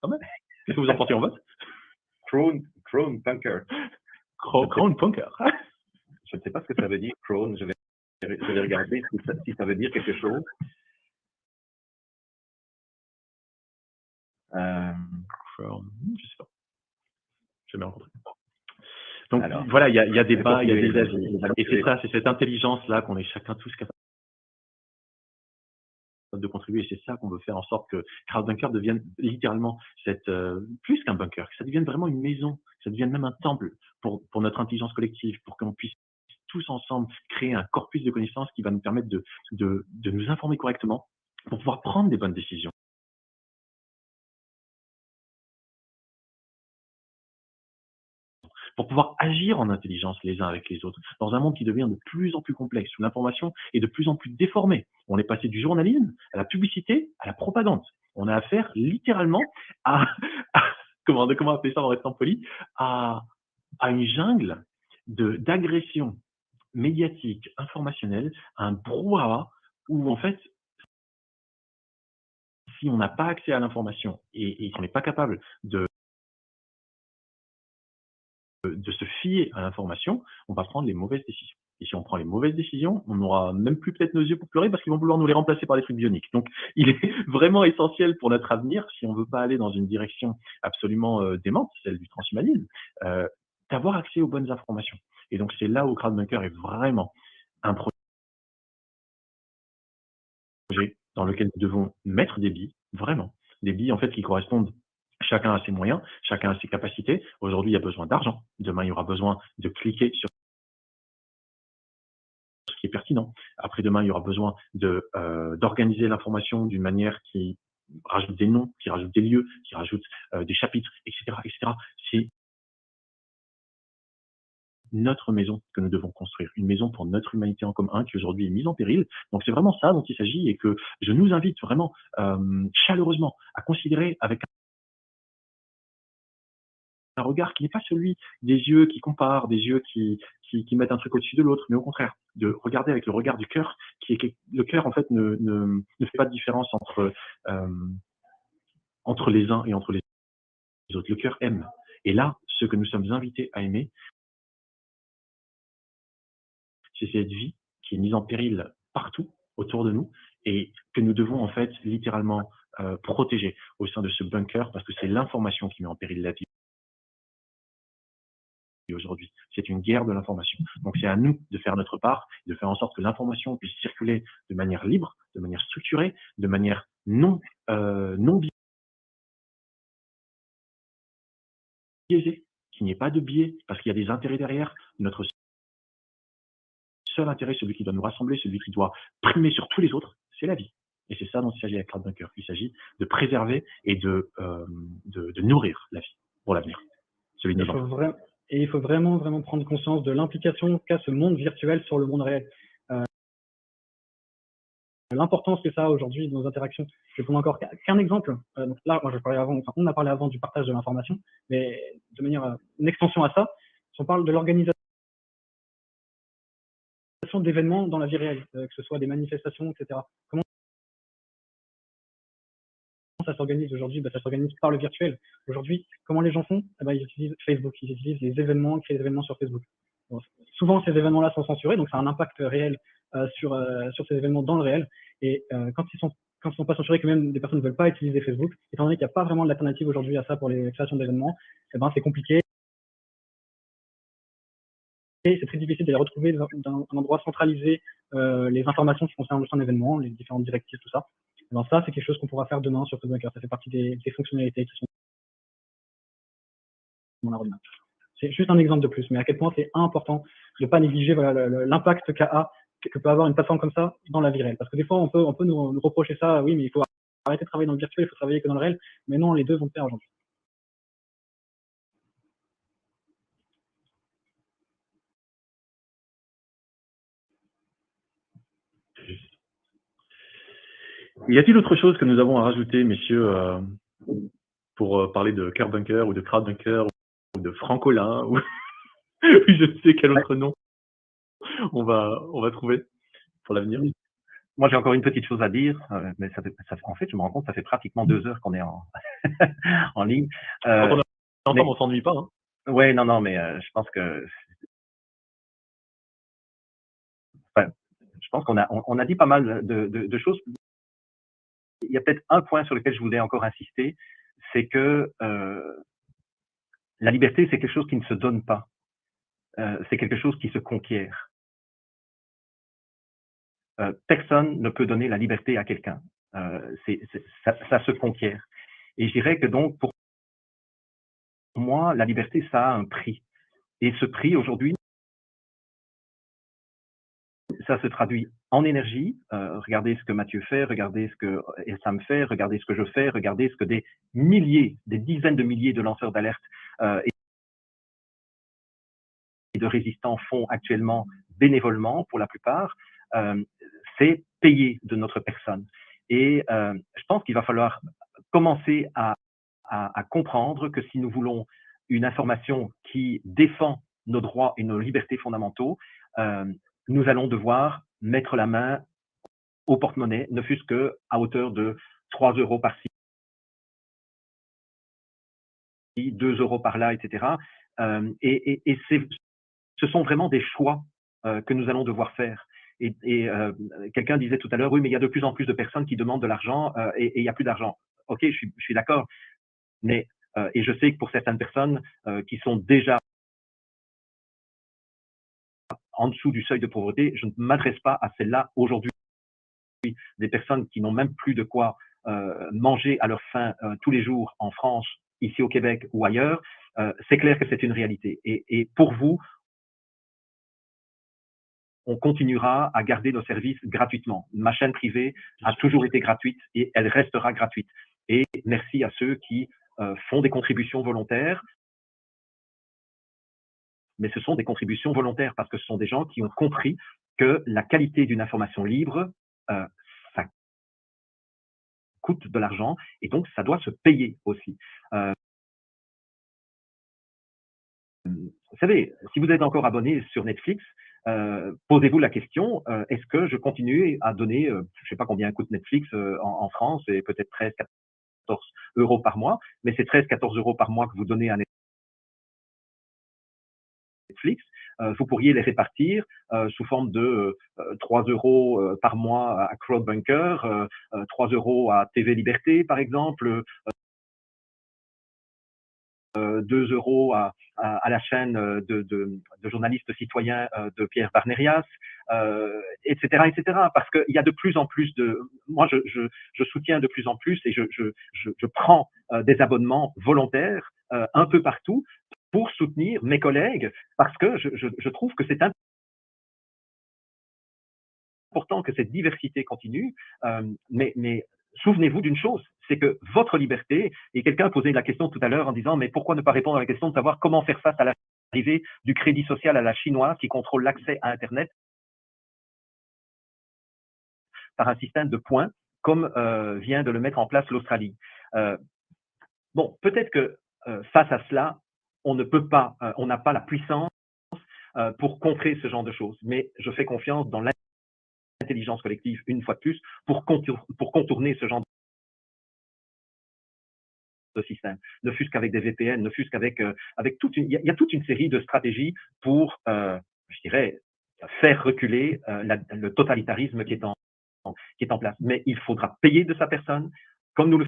A: Qu'est-ce que vous en pensez en vote?
C: CrowdBunker.
A: CrowdBunker.
C: Je ne sais pas ce que ça veut dire, Crown. Je vais regarder si ça veut dire quelque chose.
A: Crown, je sais pas. Je l'ai jamais rencontré. Donc voilà, il y a des débat, il y a des avis. Et c'est ça, c'est cette intelligence-là qu'on est chacun tous capables de contribuer. C'est ça qu'on veut faire en sorte que CrowdBunker devienne littéralement plus qu'un bunker, que ça devienne vraiment une maison, que ça devienne même un temple pour notre intelligence collective, pour qu'on puisse tous ensemble créer un corpus de connaissances qui va nous permettre de nous informer correctement pour pouvoir prendre des bonnes décisions. Pour pouvoir agir en intelligence les uns avec les autres, dans un monde qui devient de plus en plus complexe, où l'information est de plus en plus déformée. On est passé du journalisme à la publicité, à la propagande. On a affaire littéralement à, comment appeler ça en restant poli, à une jungle d'agression médiatique, informationnelle, un brouhaha où en fait, si on n'a pas accès à l'information et qu'on n'est pas capable de se fier à l'information, on va prendre les mauvaises décisions. Et si on prend les mauvaises décisions, on n'aura même plus peut-être nos yeux pour pleurer parce qu'ils vont vouloir nous les remplacer par des trucs bioniques. Donc, il est vraiment essentiel pour notre avenir, si on veut pas aller dans une direction absolument démente, celle du transhumanisme, d'avoir accès aux bonnes informations. Et donc, c'est là où CrowdBunker est vraiment un projet dans lequel nous devons mettre des billes, vraiment, des billes en fait qui correspondent. Chacun a ses moyens, chacun a ses capacités. Aujourd'hui, il y a besoin d'argent. Demain, il y aura besoin de cliquer sur ce qui est pertinent. Après-demain, il y aura besoin d'organiser l'information d'une manière qui rajoute des noms, qui rajoute des lieux, qui rajoute des chapitres, etc., etc. C'est notre maison que nous devons construire, une maison pour notre humanité en commun qui aujourd'hui est mise en péril. Donc c'est vraiment ça dont il s'agit et que je nous invite vraiment chaleureusement à considérer avec un regard qui n'est pas celui des yeux qui comparent, des yeux qui mettent un truc au-dessus de l'autre, mais au contraire, de regarder avec le regard du cœur, le cœur en fait ne fait pas de différence entre les uns et entre les autres. Le cœur aime. Et là, ce que nous sommes invités à aimer, c'est cette vie qui est mise en péril partout autour de nous et que nous devons en fait littéralement protéger au sein de ce bunker parce que c'est l'information qui met en péril la vie aujourd'hui. C'est une guerre de l'information. Donc c'est à nous de faire notre part, de faire en sorte que l'information puisse circuler de manière libre, de manière structurée, de manière non biaisée, qu'il n'y ait pas de biais, parce qu'il y a des intérêts derrière. Notre seul intérêt, celui qui doit nous rassembler, celui qui doit primer sur tous les autres, c'est la vie. Et c'est ça dont il s'agit avec CrowdBunker. Il s'agit de préserver et de nourrir la vie pour l'avenir. Celui de nos enfants.
B: Et il faut vraiment prendre conscience de l'implication qu'a ce monde virtuel sur le monde réel. L'importance que ça a aujourd'hui dans nos interactions. Je vais prendre encore qu'un exemple. Donc là, moi, on a parlé avant du partage de l'information, mais de manière une extension à ça, si on parle de l'organisation d'événements dans la vie réelle, que ce soit des manifestations, etc. Comment ça s'organise aujourd'hui? Ça s'organise par le virtuel. Aujourd'hui, comment les gens font? Ils utilisent Facebook, ils utilisent les événements, créent des événements sur Facebook. Bon, souvent, ces événements-là sont censurés, donc ça a un impact réel sur ces événements dans le réel. Et quand ils sont pas censurés, que même des personnes ne veulent pas utiliser Facebook, étant donné qu'il n'y a pas vraiment d'alternative aujourd'hui à ça pour les créations d'événements, c'est compliqué. Et c'est très difficile de retrouver dans un endroit centralisé les informations qui concernent un événement, les différentes directives, tout ça. Alors ça, c'est quelque chose qu'on pourra faire demain sur CrowdBunker. Ça fait partie des fonctionnalités qui sont dans la roadmap. C'est juste un exemple de plus, mais à quel point c'est important de ne pas négliger l'impact que peut avoir une plateforme comme ça dans la vie réelle. Parce que des fois, on peut nous reprocher ça, oui, mais il faut arrêter de travailler dans le virtuel, il faut travailler que dans le réel. Mais non, les deux vont faire aujourd'hui.
A: Y a-t-il autre chose que nous avons à rajouter, messieurs, pour parler de CrowdBunker ou de CrowdBunker ou de Francolin ou je ne sais quel autre nom on va trouver pour l'avenir?
C: Moi, j'ai encore une petite chose à dire, mais en fait, je me rends compte, ça fait pratiquement 2 heures qu'on est en ligne.
A: Quand on est ensemble, on s'ennuie pas. Hein.
C: Ouais, non, mais je pense que qu'on a dit pas mal de choses. Il y a peut-être un point sur lequel je voulais encore insister, c'est que la liberté, c'est quelque chose qui ne se donne pas. C'est quelque chose qui se conquiert. Personne ne peut donner la liberté à quelqu'un. Ça se conquiert. Et je dirais que donc, pour moi, la liberté, ça a un prix. Et ce prix, aujourd'hui, ça se traduit en énergie. Regardez ce que Mathieu fait, regardez ce que Sam fait, regardez ce que je fais, regardez ce que des milliers, des dizaines de milliers de lanceurs d'alerte et de résistants font actuellement bénévolement pour la plupart. C'est payé de notre personne. Et je pense qu'il va falloir commencer à comprendre que si nous voulons une information qui défend nos droits et nos libertés fondamentaux, nous allons devoir mettre la main au porte-monnaie, ne fût-ce qu'à hauteur de 3 euros par-ci, 2 euros par-là, etc. Et ce sont vraiment des choix que nous allons devoir faire. Et quelqu'un disait tout à l'heure, oui, mais il y a de plus en plus de personnes qui demandent de l'argent et il n'y a plus d'argent. Ok, je suis d'accord. Mais, et je sais que pour certaines personnes qui sont déjà en dessous du seuil de pauvreté, je ne m'adresse pas à celles-là aujourd'hui. Des personnes qui n'ont même plus de quoi manger à leur faim tous les jours en France, ici au Québec ou ailleurs, c'est clair que c'est une réalité. Et pour vous, on continuera à garder nos services gratuitement. Ma chaîne privée a toujours été gratuite et elle restera gratuite. Et merci à ceux qui font des contributions volontaires. Mais ce sont des contributions volontaires parce que ce sont des gens qui ont compris que la qualité d'une information libre, ça coûte de l'argent et donc ça doit se payer aussi. Vous savez, si vous êtes encore abonné sur Netflix, posez-vous la question, est-ce que je continue à donner, je ne sais pas combien coûte Netflix en France, c'est peut-être 13, 14 euros par mois, mais c'est 13, 14 euros par mois que vous donnez à Netflix. Vous pourriez les répartir sous forme de 3 euros par mois à Crowdbunker, 3 euros à TV Liberté, par exemple, 2 euros à la chaîne de journalistes citoyens de Pierre Barnerias, etc., etc. Parce qu'il y a de plus en plus de... Moi, je soutiens de plus en plus et je prends des abonnements volontaires un peu partout pour soutenir mes collègues parce que je trouve que c'est important que cette diversité continue, mais souvenez-vous d'une chose, c'est que votre liberté, et quelqu'un posait la question tout à l'heure en disant, mais pourquoi ne pas répondre à la question de savoir comment faire face à l'arrivée du crédit social à la chinoise qui contrôle l'accès à Internet par un système de points, comme vient de le mettre en place l'Australie. Bon, peut-être que face à cela, on ne peut pas, on n'a pas la puissance pour contrer ce genre de choses, mais je fais confiance dans l'intelligence collective, une fois de plus, pour contourner ce genre de système, ne fût-ce qu'avec des VPN, ne fût-ce qu'avec il y a toute une série de stratégies pour, je dirais, faire reculer le totalitarisme qui est en place. Mais il faudra payer de sa personne, comme nous le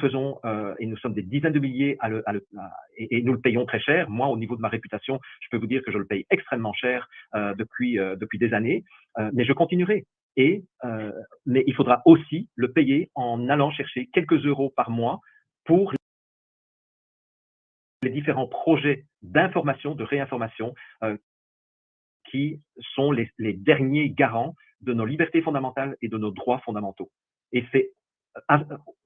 C: faisons, et nous sommes des dizaines de milliers et nous le payons très cher. Moi, au niveau de ma réputation, je peux vous dire que je le paye extrêmement cher depuis des années, mais je continuerai. Mais il faudra aussi le payer en allant chercher quelques euros par mois pour les différents projets d'information, de réinformation qui sont les derniers garants de nos libertés fondamentales et de nos droits fondamentaux. Et c'est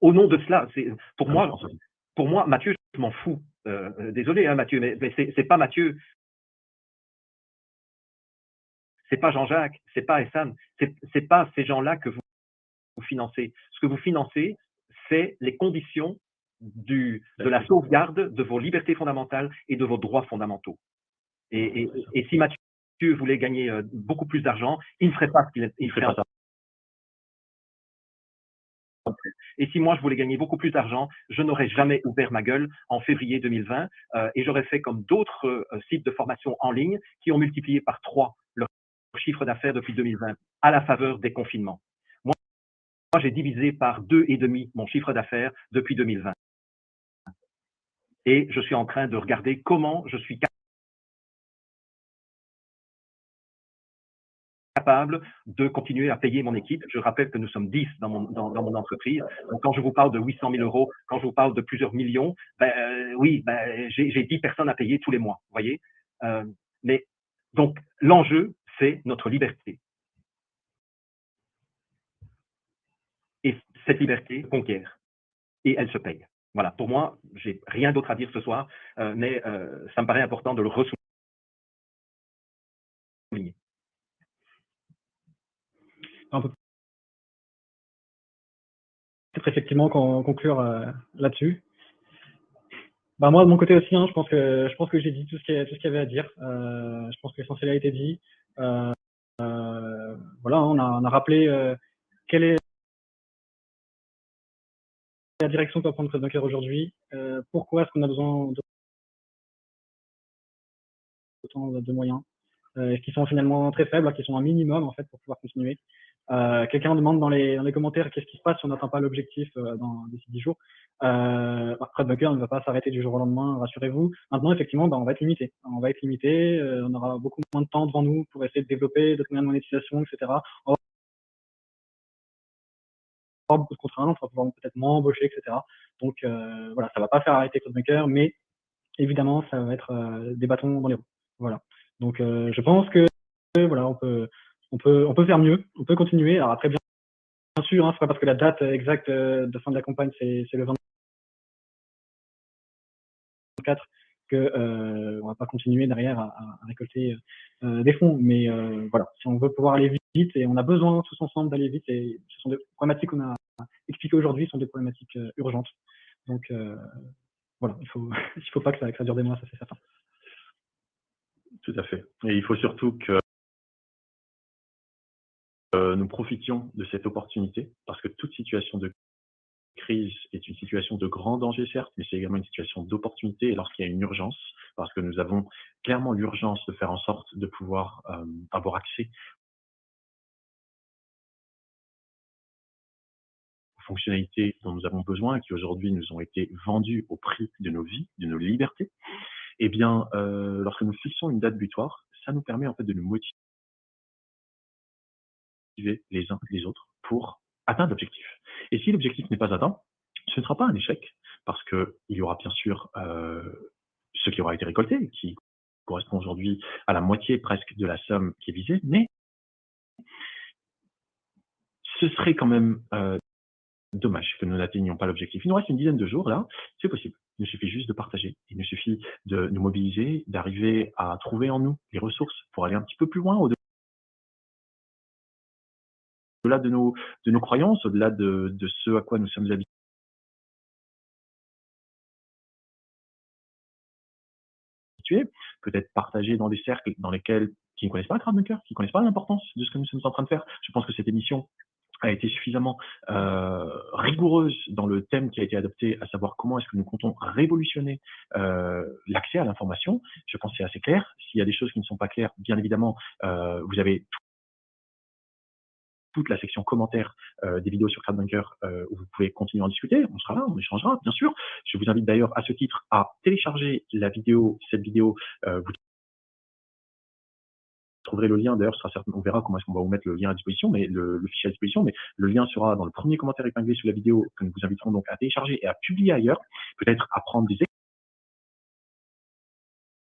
C: au nom de cela, pour moi, Mathieu, je m'en fous. Désolé, hein, Mathieu, mais c'est pas Mathieu, c'est pas Jean-Jacques, c'est pas Essam, c'est pas ces gens-là que vous financez. Ce que vous financez, c'est les conditions de la sauvegarde de vos libertés fondamentales et de vos droits fondamentaux. Et si Mathieu voulait gagner beaucoup plus d'argent, il ne ferait pas ce qu'il ferait. Et si moi je voulais gagner beaucoup plus d'argent, je n'aurais jamais ouvert ma gueule en février 2020 et j'aurais fait comme d'autres sites de formation en ligne qui ont multiplié par 3 leur chiffre d'affaires depuis 2020 à la faveur des confinements. Moi j'ai divisé par 2,5 mon chiffre d'affaires depuis 2020. Et je suis en train de regarder comment je suis capable de continuer à payer mon équipe. Je rappelle que nous sommes 10 dans mon entreprise. Donc, quand je vous parle de 800 000 euros, quand je vous parle de plusieurs millions, oui, j'ai 10 personnes à payer tous les mois, vous voyez. Mais donc, l'enjeu, c'est notre liberté. Et cette liberté conquiert. Et elle se paye. Voilà, pour moi, j'ai rien d'autre à dire ce soir, mais ça me paraît important de le ressouligner.
B: On peut peut-être effectivement conclure là-dessus. Bah moi de mon côté aussi, hein, je pense que j'ai dit tout ce qu'il y avait à dire. Je pense que l'essentiel a été dit. Voilà, on a rappelé quelle est la direction que va prendre TradeBunker aujourd'hui. Pourquoi est-ce qu'on a besoin d'autant de moyens qui sont finalement très faibles, qui sont un minimum en fait pour pouvoir continuer. Quelqu'un demande dans les commentaires qu'est-ce qui se passe si on n'atteint pas l'objectif d'ici 10 jours. TradeBunker ne va pas s'arrêter du jour au lendemain, rassurez-vous. Maintenant, effectivement, on va être limité. On va être limité, on aura beaucoup moins de temps devant nous pour essayer de développer d'autres moyens de monétisation, etc. On va avoir beaucoup de contraintes, on va pouvoir peut-être moins embaucher, etc. Donc voilà, ça va pas faire arrêter TradeBunker, mais évidemment, ça va être des bâtons dans les roues. Voilà. Donc je pense que voilà, on peut faire mieux, on peut continuer. Alors après, bien sûr, hein, c'est pas parce que la date exacte de fin de la campagne c'est le 24 que on va pas continuer derrière à récolter des fonds. Mais voilà, si on veut pouvoir aller vite et on a besoin tous ensemble d'aller vite, et ce sont des problématiques qu'on a expliquées aujourd'hui, sont des problématiques urgentes. Donc voilà, il faut pas que ça dure des mois, ça c'est certain.
A: Tout à fait. Et il faut surtout que nous profitions de cette opportunité, parce que toute situation de crise est une situation de grand danger, certes, mais c'est également une situation d'opportunité lorsqu'il y a une urgence, parce que nous avons clairement l'urgence de faire en sorte de pouvoir avoir accès aux fonctionnalités dont nous avons besoin et qui aujourd'hui nous ont été vendues au prix de nos vies, de nos libertés. Eh bien, lorsque nous fixons une date butoir, ça nous permet en fait de nous motiver les uns les autres pour atteindre l'objectif. Et si l'objectif n'est pas atteint, ce ne sera pas un échec, parce qu'il y aura bien sûr ce qui aura été récolté, qui correspond aujourd'hui à la moitié presque de la somme qui est visée, mais ce serait quand même dommage que nous n'atteignions pas l'objectif. Il nous reste une dizaine de jours là, c'est possible. Il nous suffit juste de partager, il nous suffit de nous mobiliser, d'arriver à trouver en nous les ressources pour aller un petit peu plus loin, au-delà de nos croyances, au-delà de ce à quoi nous sommes habitués. Peut-être partager dans des cercles dans lesquels qui ne connaissent pas TradeBunker, qui ne connaissent pas l'importance de ce que nous sommes en train de faire. Je pense que cette émission a été suffisamment rigoureuse dans le thème qui a été adopté, à savoir comment est-ce que nous comptons révolutionner l'accès à l'information. Je pense que c'est assez clair. S'il y a des choses qui ne sont pas claires, bien évidemment, vous avez toute la section commentaires des vidéos sur TradeBunker où vous pouvez continuer à en discuter. On sera là, on échangera, bien sûr. Je vous invite d'ailleurs à ce titre à télécharger la vidéo, cette vidéo. Vous trouverez le lien, d'ailleurs, on verra comment est-ce qu'on va vous mettre le lien à disposition, mais le fichier à disposition, mais le lien sera dans le premier commentaire épinglé sous la vidéo que nous vous inviterons donc à télécharger et à publier ailleurs, peut-être à prendre des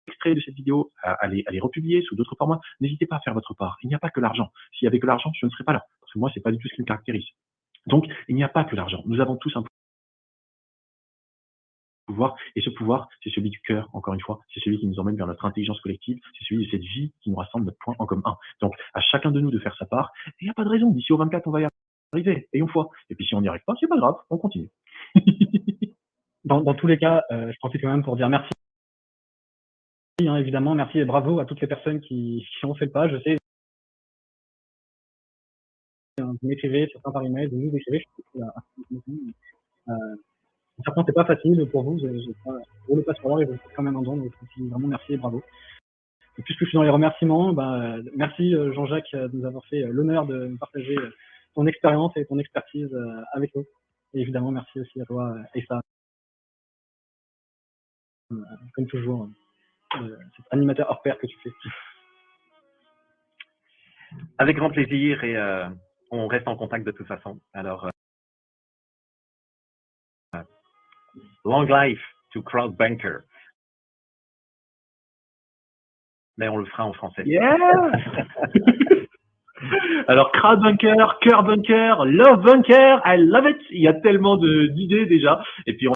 A: extraits de cette vidéo, à les republier sous d'autres formats. N'hésitez pas à faire votre part. Il n'y a pas que l'argent. S'il y avait que l'argent, je ne serais pas là, parce que moi, c'est pas du tout ce qui me caractérise. Donc, il n'y a pas que l'argent. Nous avons tous un pouvoir, et ce pouvoir, c'est celui du cœur, encore une fois, c'est celui qui nous emmène vers notre intelligence collective, c'est celui de cette vie qui nous rassemble, notre point en commun. Donc, à chacun de nous de faire sa part, et il n'y a pas de raison, d'ici au 24, on va y arriver, ayons foi. Et puis si on n'y arrive pas, c'est pas grave, on continue.
B: Dans tous les cas, je profite quand même pour dire merci, hein, évidemment, merci et bravo à toutes les personnes qui ont fait le pas. Je sais, vous m'écrivez, certains par email, vous nous écrivez, certains c'est pas facile pour vous, je roule pas sur l'or et vous faites quand même un don, donc vraiment merci et bravo. Et puisque je suis dans les remerciements, merci Jean-Jacques de nous avoir fait l'honneur de partager ton expérience et ton expertise avec nous. Et évidemment, merci aussi à toi, Aïssa, comme toujours, cet animateur hors pair que tu fais.
C: Avec grand plaisir et on reste en contact de toute façon. Alors, long life to Crowdbunker. Mais on le fera en français.
A: Yeah. Alors, Crowdbunker, Cœur Bunker, Love Bunker, I love it. Il y a tellement d'idées déjà. Et puis, on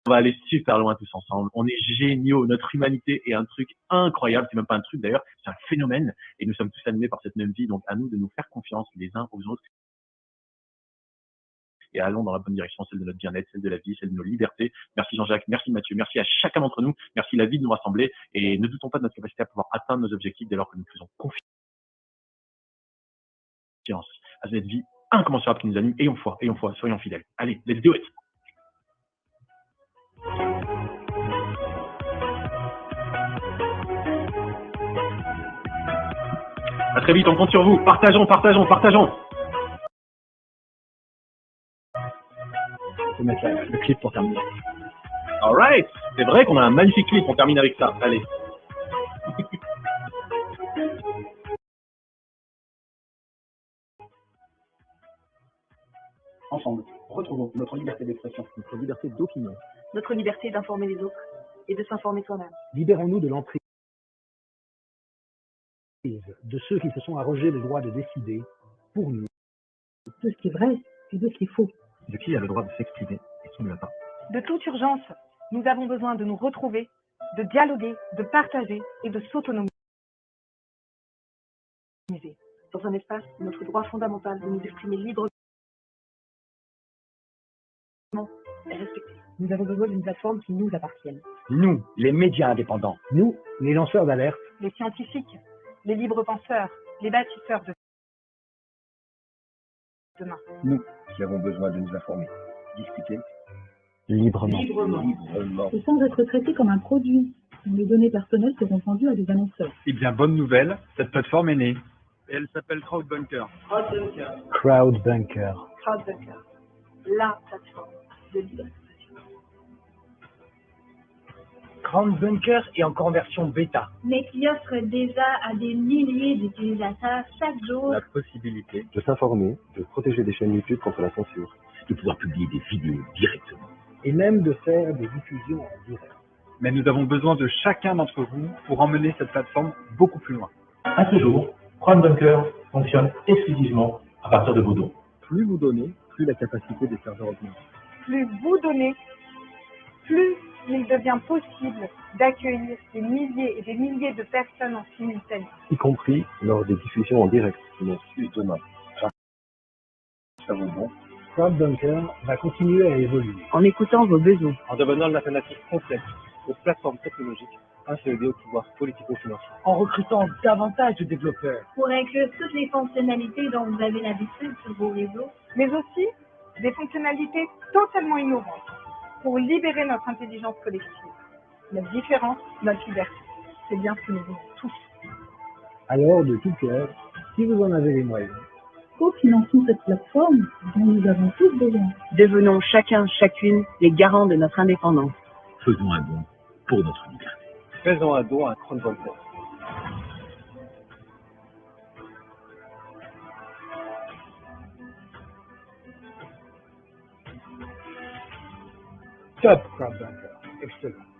A: va aller super loin tous ensemble. On est géniaux. Notre humanité est un truc incroyable. C'est même pas un truc d'ailleurs, c'est un phénomène. Et nous sommes tous animés par cette même vie. Donc, à nous de nous faire confiance les uns aux autres. Et allons dans la bonne direction, celle de notre bien-être, celle de la vie, celle de nos libertés. Merci Jean-Jacques, merci Mathieu, merci à chacun d'entre nous, merci la vie de nous rassembler et ne doutons pas de notre capacité à pouvoir atteindre nos objectifs dès lors que nous faisons confiance à cette vie incommensurable qui nous anime. Ayons foi, soyons fidèles. Allez, let's do it! À très vite, on compte sur vous. Partageons.
B: Je vais mettre le clip pour terminer.
A: Alright, c'est vrai qu'on a un magnifique clip, on termine avec ça. Allez.
B: Ensemble, retrouvons notre liberté d'expression, notre liberté d'opinion.
D: Notre liberté d'informer les autres et de s'informer soi-même.
E: Libérons-nous de l'emprise de ceux qui se sont arrogés le droit de décider pour nous.
F: De ce qui est vrai et de ce qui est faux.
B: De qui a le droit de s'exprimer et qui ne l'a pas.
D: De toute urgence, nous avons besoin de nous retrouver, de dialoguer, de partager et de s'autonomiser. Dans un espace où notre droit fondamental de nous exprimer librement est respecté.
F: Nous avons besoin d'une plateforme qui nous appartienne.
E: Nous, les médias indépendants. Nous, les lanceurs d'alerte.
D: Les scientifiques, les libres penseurs, les bâtisseurs de demain.
E: Nous, qui avons besoin de nous informer, discuter
B: Librement.
F: Et sans être traité comme un produit dont les données personnelles seront vendues à des annonceurs.
B: Eh bien, bonne nouvelle, cette plateforme est née.
G: Elle s'appelle Crowdbunker.
E: Crowdbunker.
D: Crowdbunker, la plateforme de liberté.
E: Crowdbunker est encore en version bêta.
H: Mais qui offre déjà à des milliers d'utilisateurs chaque jour
B: La possibilité
I: de s'informer, de protéger des chaînes YouTube contre la censure, de pouvoir publier des vidéos directement.
E: Et même de faire des diffusions en direct.
B: Mais nous avons besoin de chacun d'entre vous pour emmener cette plateforme beaucoup plus loin.
A: À ce jour, Crowdbunker fonctionne exclusivement à partir de vos dons.
B: Plus vous donnez, plus la capacité des serveurs augmente.
D: Plus vous donnez, plus il devient possible d'accueillir des milliers et des milliers de personnes en simultané.
I: Y compris lors des diffusions en direct, qui n'ont plus demain. Grâce à vos dons,
E: Crowdbunker va continuer à évoluer.
F: En écoutant vos besoins.
I: en devenant une alternative complète aux plateformes technologiques inféodées au pouvoir politico-financier.
E: En recrutant davantage de développeurs.
H: pour inclure toutes les fonctionnalités dont vous avez l'habitude sur vos réseaux.
D: Mais aussi des fonctionnalités totalement innovantes pour libérer notre intelligence collective. La différence, notre liberté. C'est bien ce que nous voulons tous.
E: Alors, de tout cœur, si vous en avez les moyens,
F: Co-finançons cette plateforme dont nous avons tous besoin.
J: Devenons chacun, chacune les garants de notre indépendance.
I: Faisons un don pour notre liberté.
B: Faisons un don à Crowdbunker.
E: top Crowdbunker. Excellent.